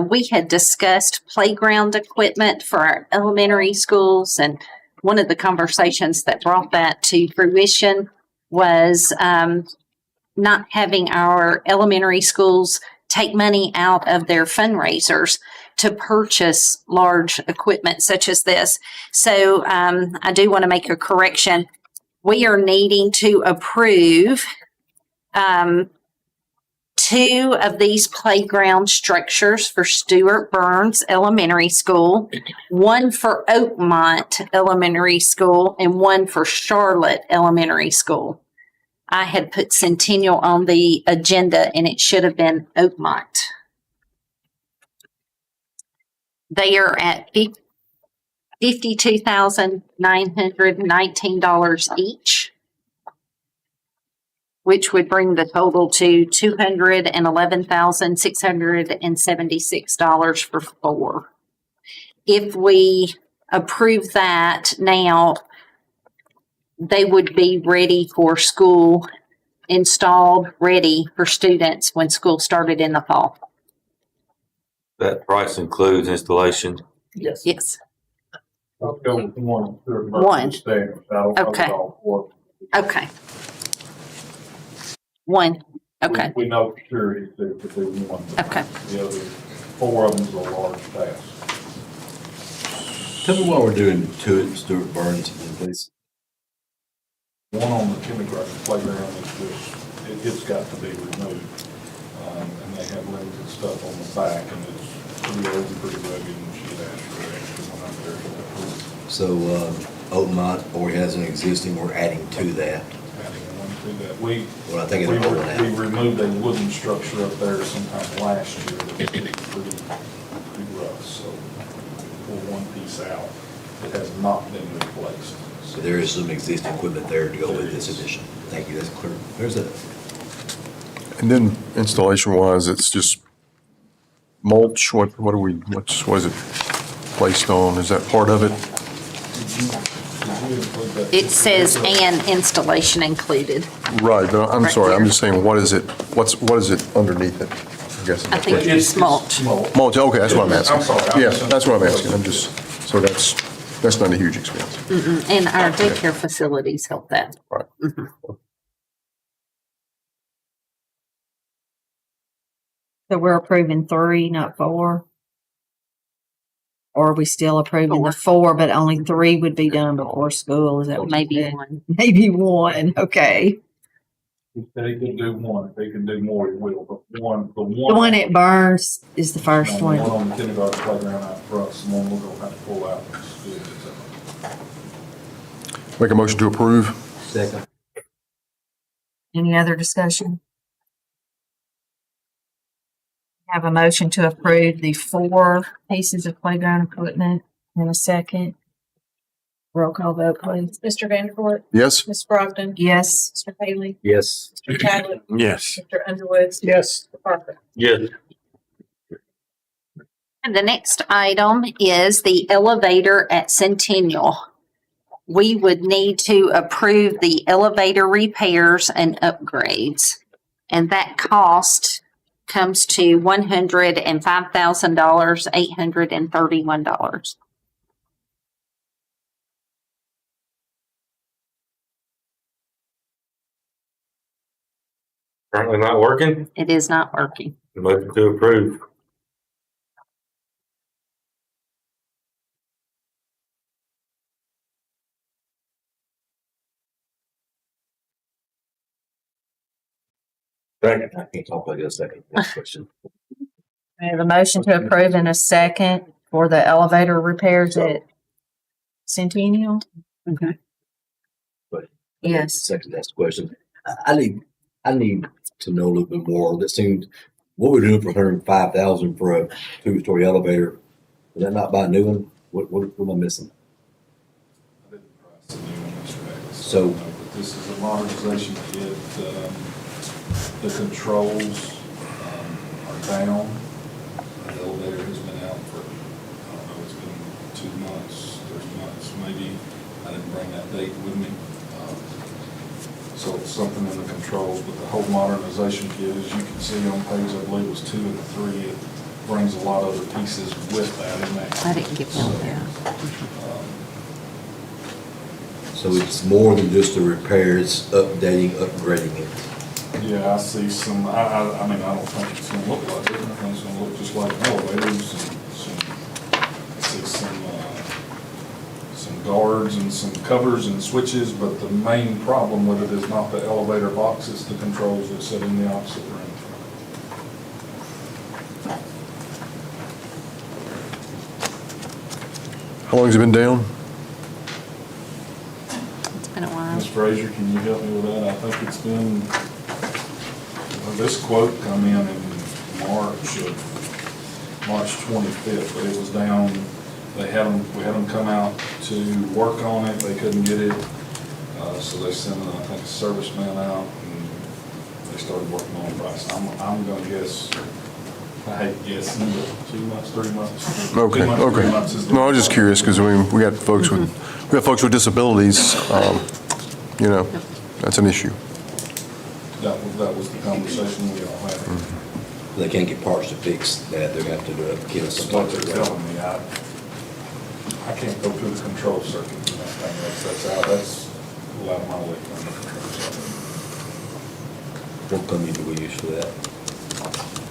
We had discussed playground equipment for our elementary schools, and one of the conversations that brought that to fruition was not having our elementary schools take money out of their fundraisers to purchase large equipment such as this. So I do want to make a correction. We are needing to approve 2 of these playground structures for Stuart Burns Elementary School, 1 for Oakmont Elementary School, and 1 for Charlotte Elementary School. I had put Centennial on the agenda and it should have been Oakmont. They are at $52,919 each, which would bring the total to $211,676 for 4. If we approve that now, they would be ready for school, installed, ready for students when school started in the fall. That price includes installation. Yes. Yes. I'll go with one. One. Okay. Okay. 1. Okay. We know for sure it's to do one. Okay. The other 4 of them is a large task. Tell me what we're doing to it, Stuart Burns, please. One on the kindergarten playground is just, it's got to be removed. And they have limited stuff on the back and it's pretty old and pretty rugged and she'd ask for an extra one out there. So, Oakmont, or has an existing, we're adding to that. Adding one to that. Well, I think it's more than that. We removed a wooden structure up there sometime last year that was pretty rough, so pull one piece out. It has not been replaced. So there is some existing equipment there to go with this addition. Thank you, that's clear. There's that. And then installation wise, it's just mulch. What is it placed on? Is that part of it? It says and installation included. Right, but I'm Right sorry, I'm here. just saying, what is it underneath it? I guess. I think it's mulch. Mulch, okay, that's what I'm asking. I'm sorry. Yeah, that's what I'm asking. So that's not a huge expense. And our daycare facilities help that. Right. So we're approving 3, not 4? Or are we still approving the 4, but only 3 would be done before school? Is that what you Maybe said? 1. Maybe 1, okay. If they can do one, if they can do more, it will, but the one. The one at Burns is the first The one one. on the kindergarten playground out front, the one we're gonna have to pull out. Make a motion to approve. Second. Any other discussion? Have a motion to approve the 4 pieces of playground equipment in a second. Roll call vote, please. Mr. Vanderboort, Yes? Ms. Brogdon, Yes. Mr. Haley, Yes. Mr. Chadwick, Yes. Mr. Underwood, Yes. Mr. Parker. Yes. And the next item is the elevator at Centennial. we would need to approve the elevator repairs and upgrades. And that cost comes to $105,000, $831. Currently not working. It is not working. Motion to approve. Second, I can't talk about the second question. We have a motion to approve in a second for the elevator repairs at Centennial. Okay. But- Yes. Second, that's the question. I need to know a little bit more. That seems, what we're doing for $105,000 for a two-story elevator, is that not buy a new one? What am I missing? I didn't price the new one, Mr. Davis. So- But this is a modernization kit. The controls are down. The elevator has been out for, I don't know, it's been 2 months, 3 months maybe. I didn't bring that date with me. So it's something in the controls, but the whole modernization kit, as you can see on page, I believe it was 2 and 3, it brings a lot of other pieces with that in that. I didn't get down there. So it's more than just the repairs, updating, upgrading it. Yeah, I see some, I mean, I don't think it's gonna look like it, I think it's gonna look just like an elevator, I see some guards and some covers and switches, but the main problem with it is not the elevator box, it's the controls that sit in the opposite room. How long has it been down? It's been a while. Ms. Frazier, can you help me with that? I think it's been, well, this quote come in March 25th, but it was down, we had them come out to work on it, they couldn't get it, so they sent, I think, a serviceman out, and they started working on the price. I'm gonna guess, I hate guessing, but 2 months, 3 months. Okay, 2 months, 3 okay. months is the- No, I was just curious because we got folks with disabilities. You know, that's an issue. That was the conversation we all had. They can't get parts to fix that, they're gonna have to do a kit of That's what they're stuff. telling me. I can't go through the control circuit and that thing, that's out, that's out of my league on the control circuit. What company do we use for that?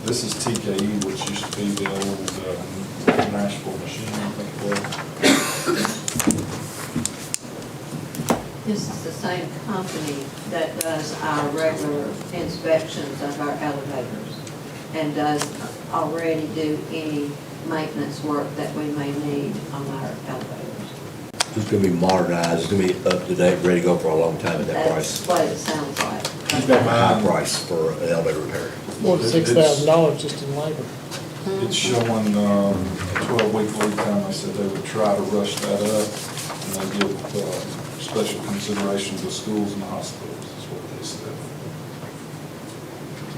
This is TKE, which used to be the old Nashville machine, I think it was. This is the same company that does our regular inspections of our elevators and does already do any maintenance work that we may need on our elevators. It's gonna be modernized, it's gonna be up to date, ready to go for a long time at that That's price. what it sounds like. High price for an elevator repair. More than $6,000 just in labor. It's showing 12-week lead time. I said they would try to rush that up, and they give special consideration to schools and hospitals, is what they said.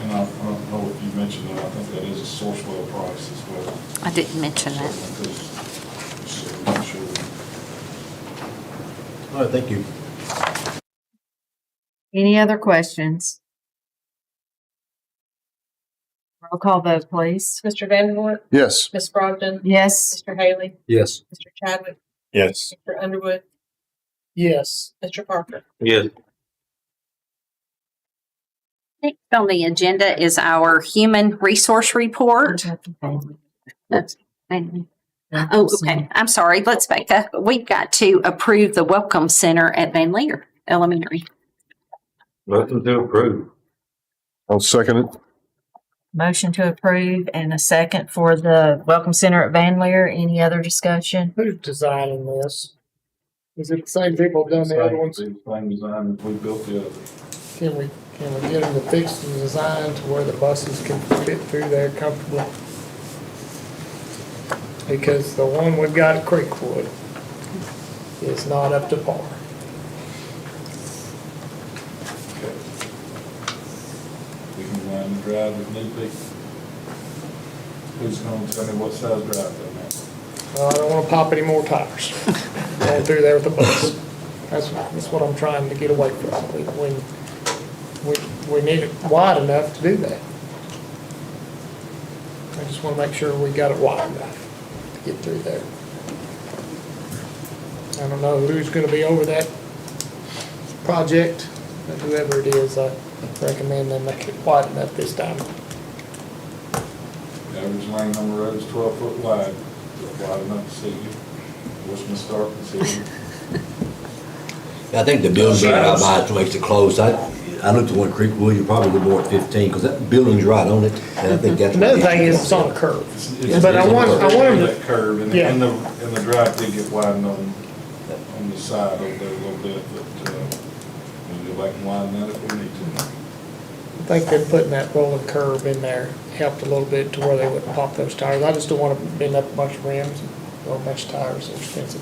And I don't know if you mentioned that, I think that is a Sourcewell price as well. I didn't mention that. All right, thank you. Any other questions? Roll call vote, please. Mr. Vanderwood, Yes. Ms. Brogdon, Yes. Mr. Haley, Yes. Mr. Chadwick, Yes. Mr. Underwood, Yes. Mr. Parker. Yes. Next on the agenda is our human resource report. Oh, okay. I'm sorry. Let's back up. We've got to approve the Welcome Center at Van Leer Elementary. Motion to approve. I'll second it. Motion to approve and a second for the Welcome Center at Van Leer. Any other discussion? Who's designing this? Is it the same people done the other ones? Same design as we built the other. Can we get them to fix the design to where the buses can fit through there comfortably? Because the one we've got at Creekwood is not up to par. Okay. We can go out and drive if need be. Who's going to tell me what size drive they're I don't wanna pop any more tires going through there with the bus. That's what I'm trying to get away from. We need it wide enough to do that. I just want to make sure we got it wide enough to get through there. I don't know who's going to be over that project, but whoever it is, I recommend they make it wide enough this time. The average lane on the road is 12 foot wide, wide enough to see you. What's my start to see you? I think the building being out by it makes it close. I looked at one Creekwood, you're probably a little more at 15, because that building's right on it, and I think that's. Another thing is it's on a curve. It's But I want them that curve, and yeah. the drive did get widened on the side over there a little bit, but we'll go back and widen that if we need to. I think them putting that rolling curve in there helped a little bit to where they wouldn't pop those tires. I just don't want to bend up a bunch of rims or a bunch of tires. They're expensive.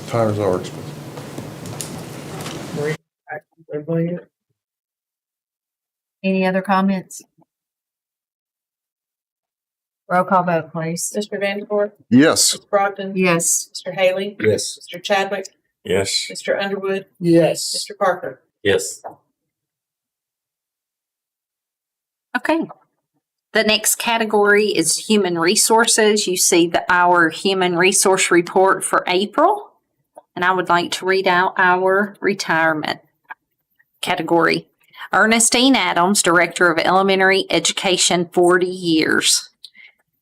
Tires are expensive. Marie, everybody here? Any other comments? Roll call vote, please. Mr. Vanderpool, Yes. Ms. Brogdon, Yes. Mr. Haley, Yes. Mr. Chadwick, Yes. Mr. Underwood, Yes. Mr. Parker. Yes. Okay. The next category is human resources. You see our human resource report for April. And I would like to read out our retirement category. Ernestine Adams, Director of Elementary Education, 40 years.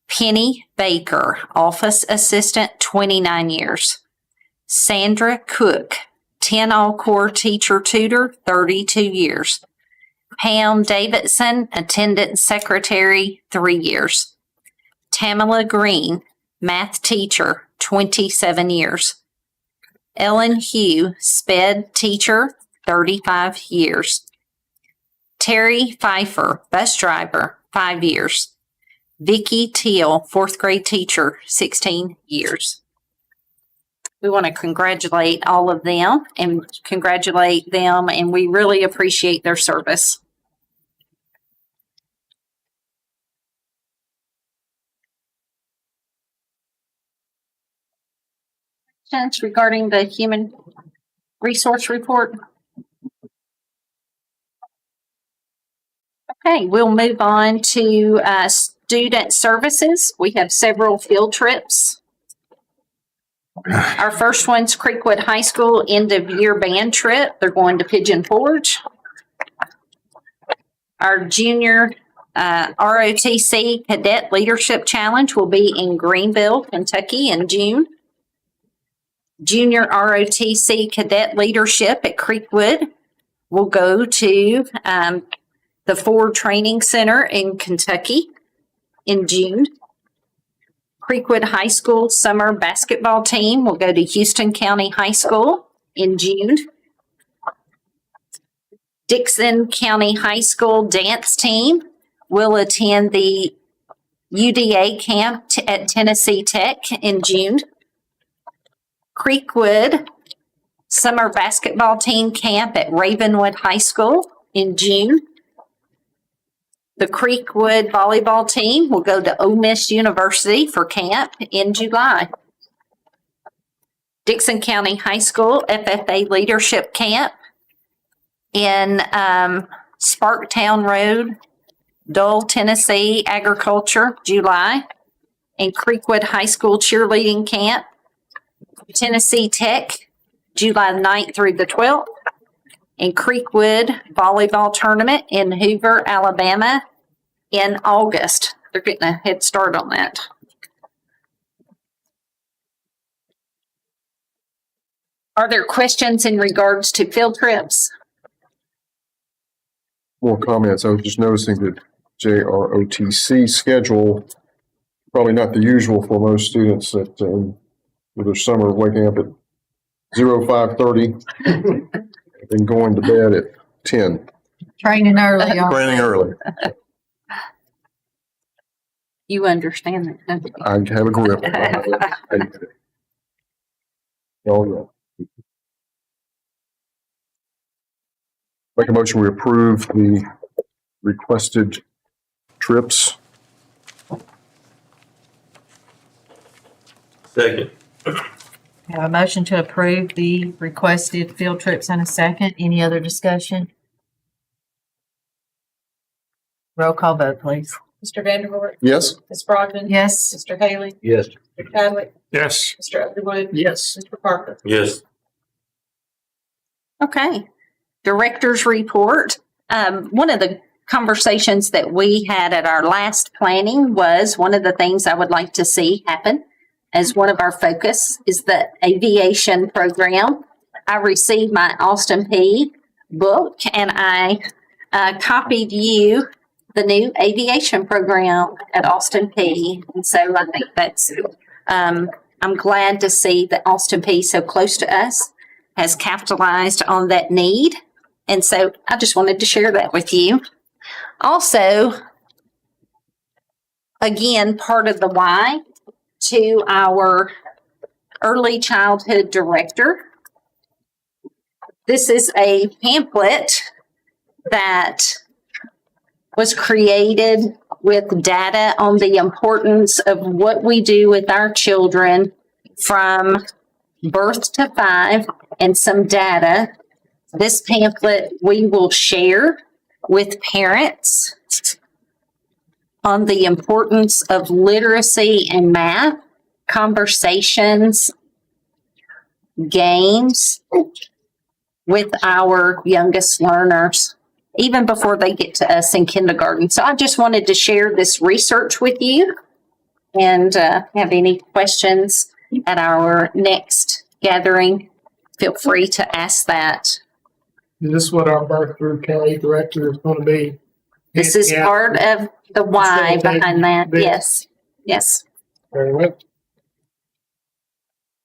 Penny Baker, Office Assistant, 29 years. Sandra Cook, 10 All-Core Teacher Tutor, 32 years. Pam Davidson, Attendant Secretary, 3 years. Tamala Green, Math Teacher, 27 years. Ellen Hugh, Sped Teacher, 35 years. Terry Pfeiffer, Bus Driver, 5 years. Vicki Teal, 4th grade teacher, 16 years. We want to congratulate all of them and we really appreciate their service. Questions regarding the human resource report? Okay, we'll move on to student services. We have several field trips. Our first one's Creekwood High School end of year band trip. They're going to Pigeon Forge. Our junior ROTC Cadet Leadership Challenge will be in Greenville, Kentucky in June. Junior ROTC Cadet Leadership at Creekwood will go to the Ford Training Center in Kentucky in June. Creekwood High School Summer Basketball Team will go to Houston County High School in June. Dickson County High School Dance Team will attend the UDA camp at Tennessee Tech in June. Creekwood Summer Basketball Team camp at Ravenwood High School in June. The Creekwood volleyball team will go to Ole Miss University for camp in July. Dickson County High School FFA Leadership Camp in Sparktown Road, Dole, Tennessee, Agriculture, July. And Creekwood High School Cheerleading Camp, Tennessee Tech, July 9th through the 12th. And Creekwood Volleyball Tournament in Hoover, Alabama in August. They're getting a head start on that. Are there questions in regards to field trips? More comments. I was just noticing that JROTC schedule, probably not the usual for most students that with their summer waking up at 05:30 and going to bed at 10. Training early. Training early. You understand that, don't you? I have a grip. Oh, yeah. Make a motion, we approve the requested trips. Second. Have a motion to approve the requested field trips and a second. Any other discussion? Roll call vote, please. Mr. Vanderboard, Yes? Ms. Brogdon, Yes. Mr. Haley, Yes. Mr. Chadwick, Yes. Mr. Underwood, Yes. Mr. Parker. Yes. Okay. Director's report. One of the conversations that we had at our last planning was one of the things I would like to see happen as one of our focus is the aviation program. I received my Austin P book and I copied you the new aviation program at Austin P. And so I think that's, I'm glad to see that Austin P so close to us has capitalized on that need. And so I just wanted to share that with you. Also, again, part of the why to our early childhood director. This is a pamphlet that was created with data on the importance of what we do with our children from birth to 5 and some data. This pamphlet we will share with parents on the importance of literacy and math, conversations, games with our youngest learners, even before they get to us in kindergarten. So I just wanted to share this research with you and have any questions at our next gathering, feel free to ask that. Is this what our birth through K director is going to be? This is Yeah. part of the why Facilitating behind that. this. Yes, yes. Very well.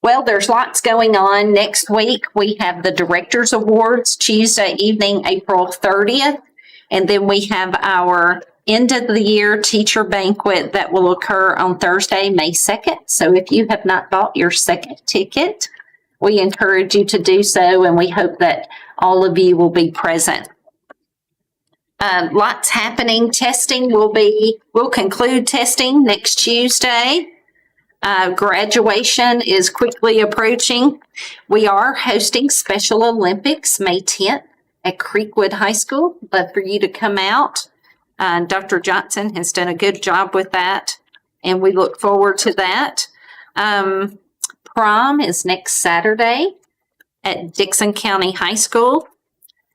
Well, there's lots going on. Next week, we have the Directors Awards, Tuesday evening, April 30th. And then we have our end of the year teacher banquet that will occur on Thursday, May 2nd. So if you have not bought your second ticket, we encourage you to do so, and we hope that all of you will be present. Lots happening. Testing we'll conclude testing next Tuesday. Graduation is quickly approaching. We are hosting Special Olympics May 10th at Creekwood High School. Love for you to come out. Dr. Johnson has done a good job with that, and we look forward to that. Prom is next Saturday at Dickson County High School.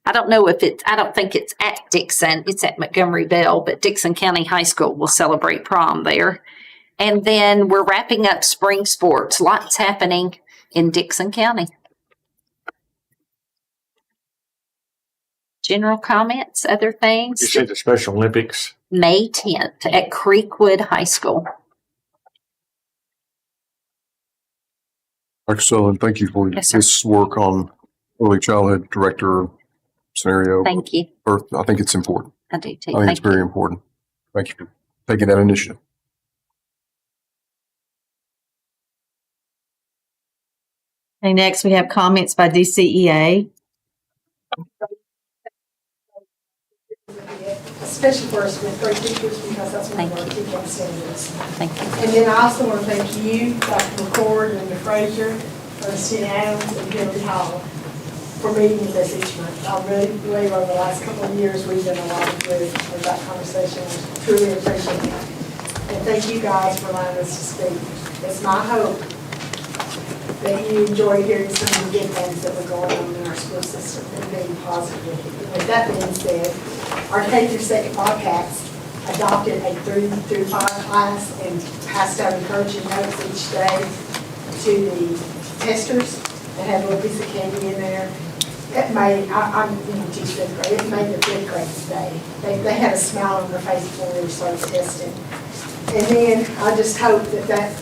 I don't think it's at Dickson, it's at Montgomery Bell, but Dickson County High School will celebrate prom there. And then we're wrapping up spring sports. Lots happening in Dickson County. General comments, other things? You said the Special Olympics. May 10th at Creekwood High School. Dr. Sullivan, thank you for Yes, sir. this work on early childhood director scenario. Thank you. Birth. I think it's important. I do too. I think it's Thank you. very important. Thank you for taking that initiative. Okay, next we have comments by DCEA. Especially for us with great teachers, because that's one of our key standards. Thank you. And then I also want to thank you, Dr. McCord and Ms. Frazier, St. Adams, and Henry Hall for meeting with us each month. I really believe over the last couple of years, we've done a lot of good with that conversation. I truly appreciate that. And thank you guys for allowing us to speak. It's my hope that you enjoy hearing some of the good things that are going on in our school system and being positive. With that being said, our K through 2nd podcast adopted a 3 through 5 class and passed out encouraging notes each day to the testers that had a little piece of candy in there. It made, I'm teach 5th grade, it made the 5th grade day. They had a smile on their face before we started testing. And then I just hope that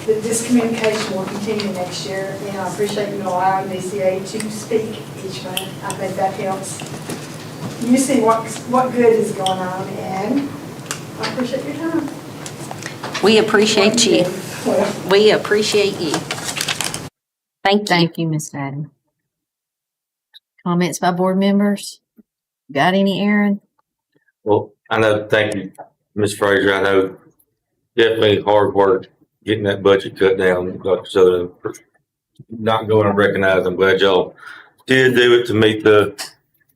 this communication will continue next year, and I appreciate you allowing DCA to speak each month. I think that helps you see what good is going on, and I appreciate your time. We appreciate you. Well, We appreciate you. Thank you. Thank you, Ms. Madden. Comments by board members? Got any, Aaron? Well, I know, thank you, Ms. Frazier. I know definitely hard work getting that budget cut down, Dr. Sutherland. not going unrecognized. I'm glad y'all did do it to meet the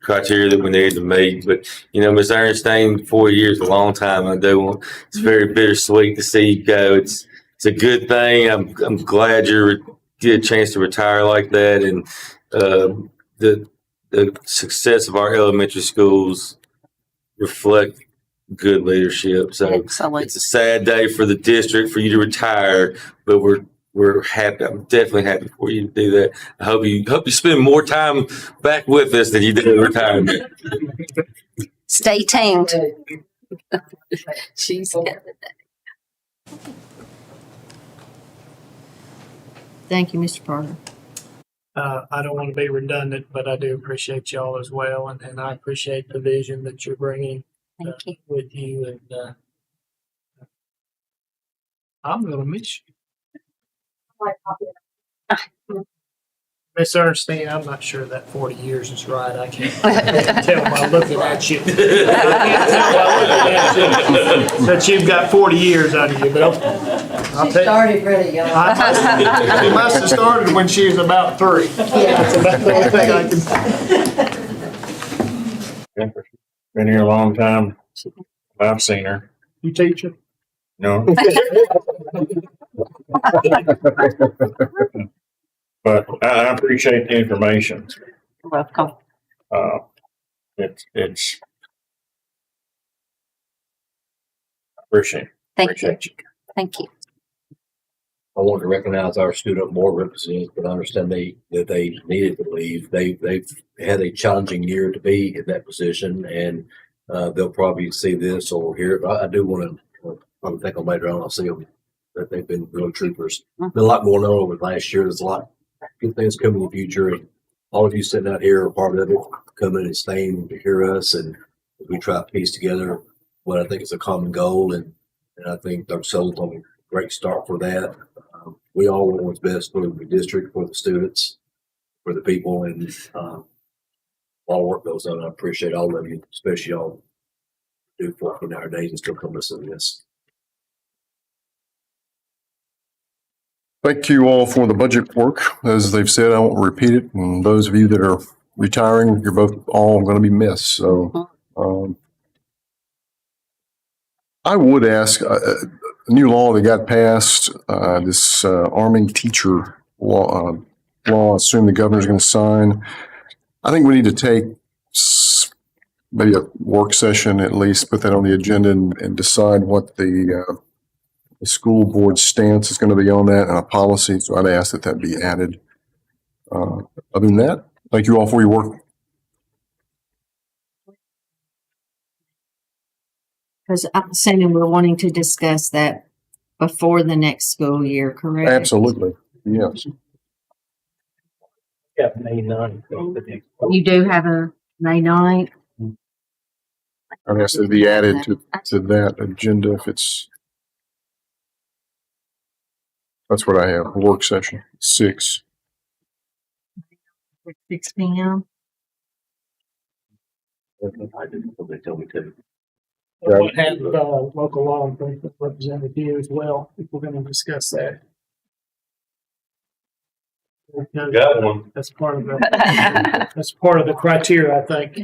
criteria that we needed to meet. But, Ms. Ernestine, 4 years, a long time. It's very bittersweet to see you go. It's a good thing. I'm glad you get a chance to retire like that. And the success of our elementary schools reflect good leadership. So Excellent. it's a sad day for the district for you to retire, but we're happy. I'm definitely happy for you to do that. I hope you spend more time back with us than you did in retirement. Stay tuned. She's Thank you, Mr. Carter. I don't want to be redundant, but I do appreciate y'all as well, and I appreciate the vision that you're bringing Thank you. with you, and I'm going to miss you. Miss Ernestine, I'm not sure that 40 years is right. I can't tell by looking at you. I can't tell by looking at you that you've got 40 years under you, but I'll tell you. Started really young. She must have started when she was about 3. That's about the only thing I can. Been here a long time. I've seen her. You teach her? No. But I appreciate the information. welcome. It's appreciate it. Thank you. Appreciate you. Thank you. I want to recognize our student board representatives, but I understand that they needed to leave. They've had a challenging year to be in that position, and they'll probably see this or hear it. I do want to, I'm thinking later on, I'll see them, that they've been real troopers. Been a lot going on over the last year. There's a lot of good things coming in the future, and all of you sitting out here are part of it, coming and staying to hear us, and we try to piece together what I think is a common goal, and I think Dr. Soul's on a great start for that. We all want what's best for the district, for the students, for the people, and a lot of work goes on. I appreciate all of you, especially y'all do 14-hour days and still come listen to this. Thank you all for the budget work. As they've said, I won't repeat it. And those of you that are retiring, you're both all going to be missed. So I would ask, a new law that got passed, this arming teacher law, I assume the governor's going to sign. I think we need to take maybe a work session at least, put that on the agenda and decide what the school board stance is going to be on that and a policy. So I'd ask that be added. Other than that, thank you all for your work. Because I'm assuming we're wanting to discuss that before the next school year, correct? Absolutely. Yes. Yeah, May 9th. You do have a May 9th? I'd ask that it be added to that agenda if it's, that's what I have, a work session, 6. 6 p.m. I didn't know they told me to. We might have local law enforcement represented here as well, if we're going to discuss that. Got one. That's part of the criteria, I think.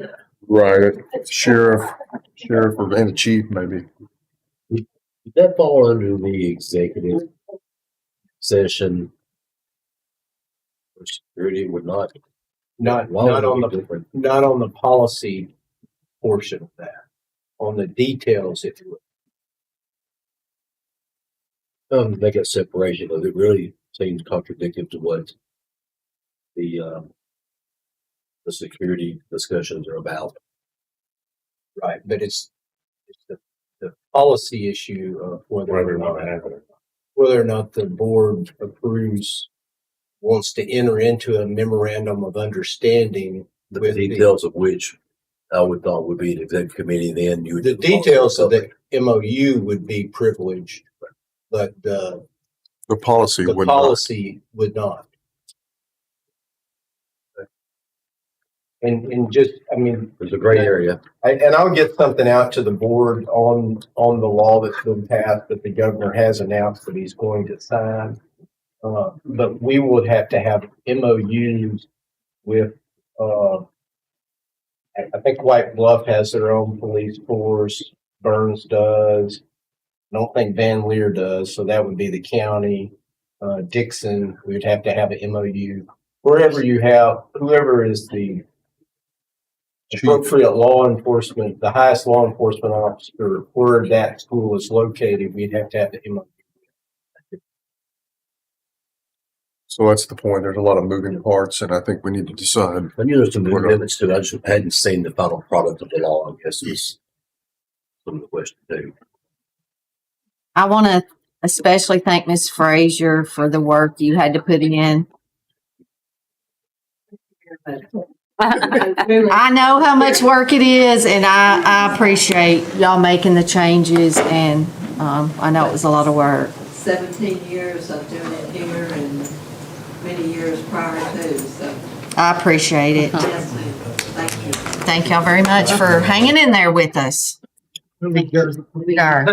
Right. Sheriff, and the chief, maybe. Did that fall under the executive session? Or security would not. Not Why would not it on be the different? not on the policy portion of that. On the details, if you would. Make that separation, because it really seems contradictory to what the security discussions are about. Right, but it's the policy issue of whether or not the board wants to enter into a memorandum of understanding. The details of which I would thought would be an executive committee, then you would. The details of the MOU would be privileged, but the policy would would not. And just, I mean, There's a gray area. and I'll get something out to the board on the law that's been passed that the governor has announced that he's going to sign. but we would have to have MOUs with, I think White Bluff has their own police force, Burns does. I don't think Van Leer does, so that would be the county. Dickson, we would have to have an MOU. Wherever you have, whoever is the appropriate law enforcement, the highest law enforcement officer, where that school is located, we'd have to have the MOU. So that's the point. There's a lot of moving parts, and I think we need to decide. I knew there was some amendments to it. I just hadn't seen the final product of the law, I guess is some of the question too. I want to especially thank Ms. Frazier for the work you had to put in. I know how much work it is, and I appreciate y'all making the changes, and I know it was a lot of work. 17 years of doing it here and many years prior to, so. I appreciate it. Yes, ma'am. Thank you. Thank y'all very much for hanging in there with us. We are.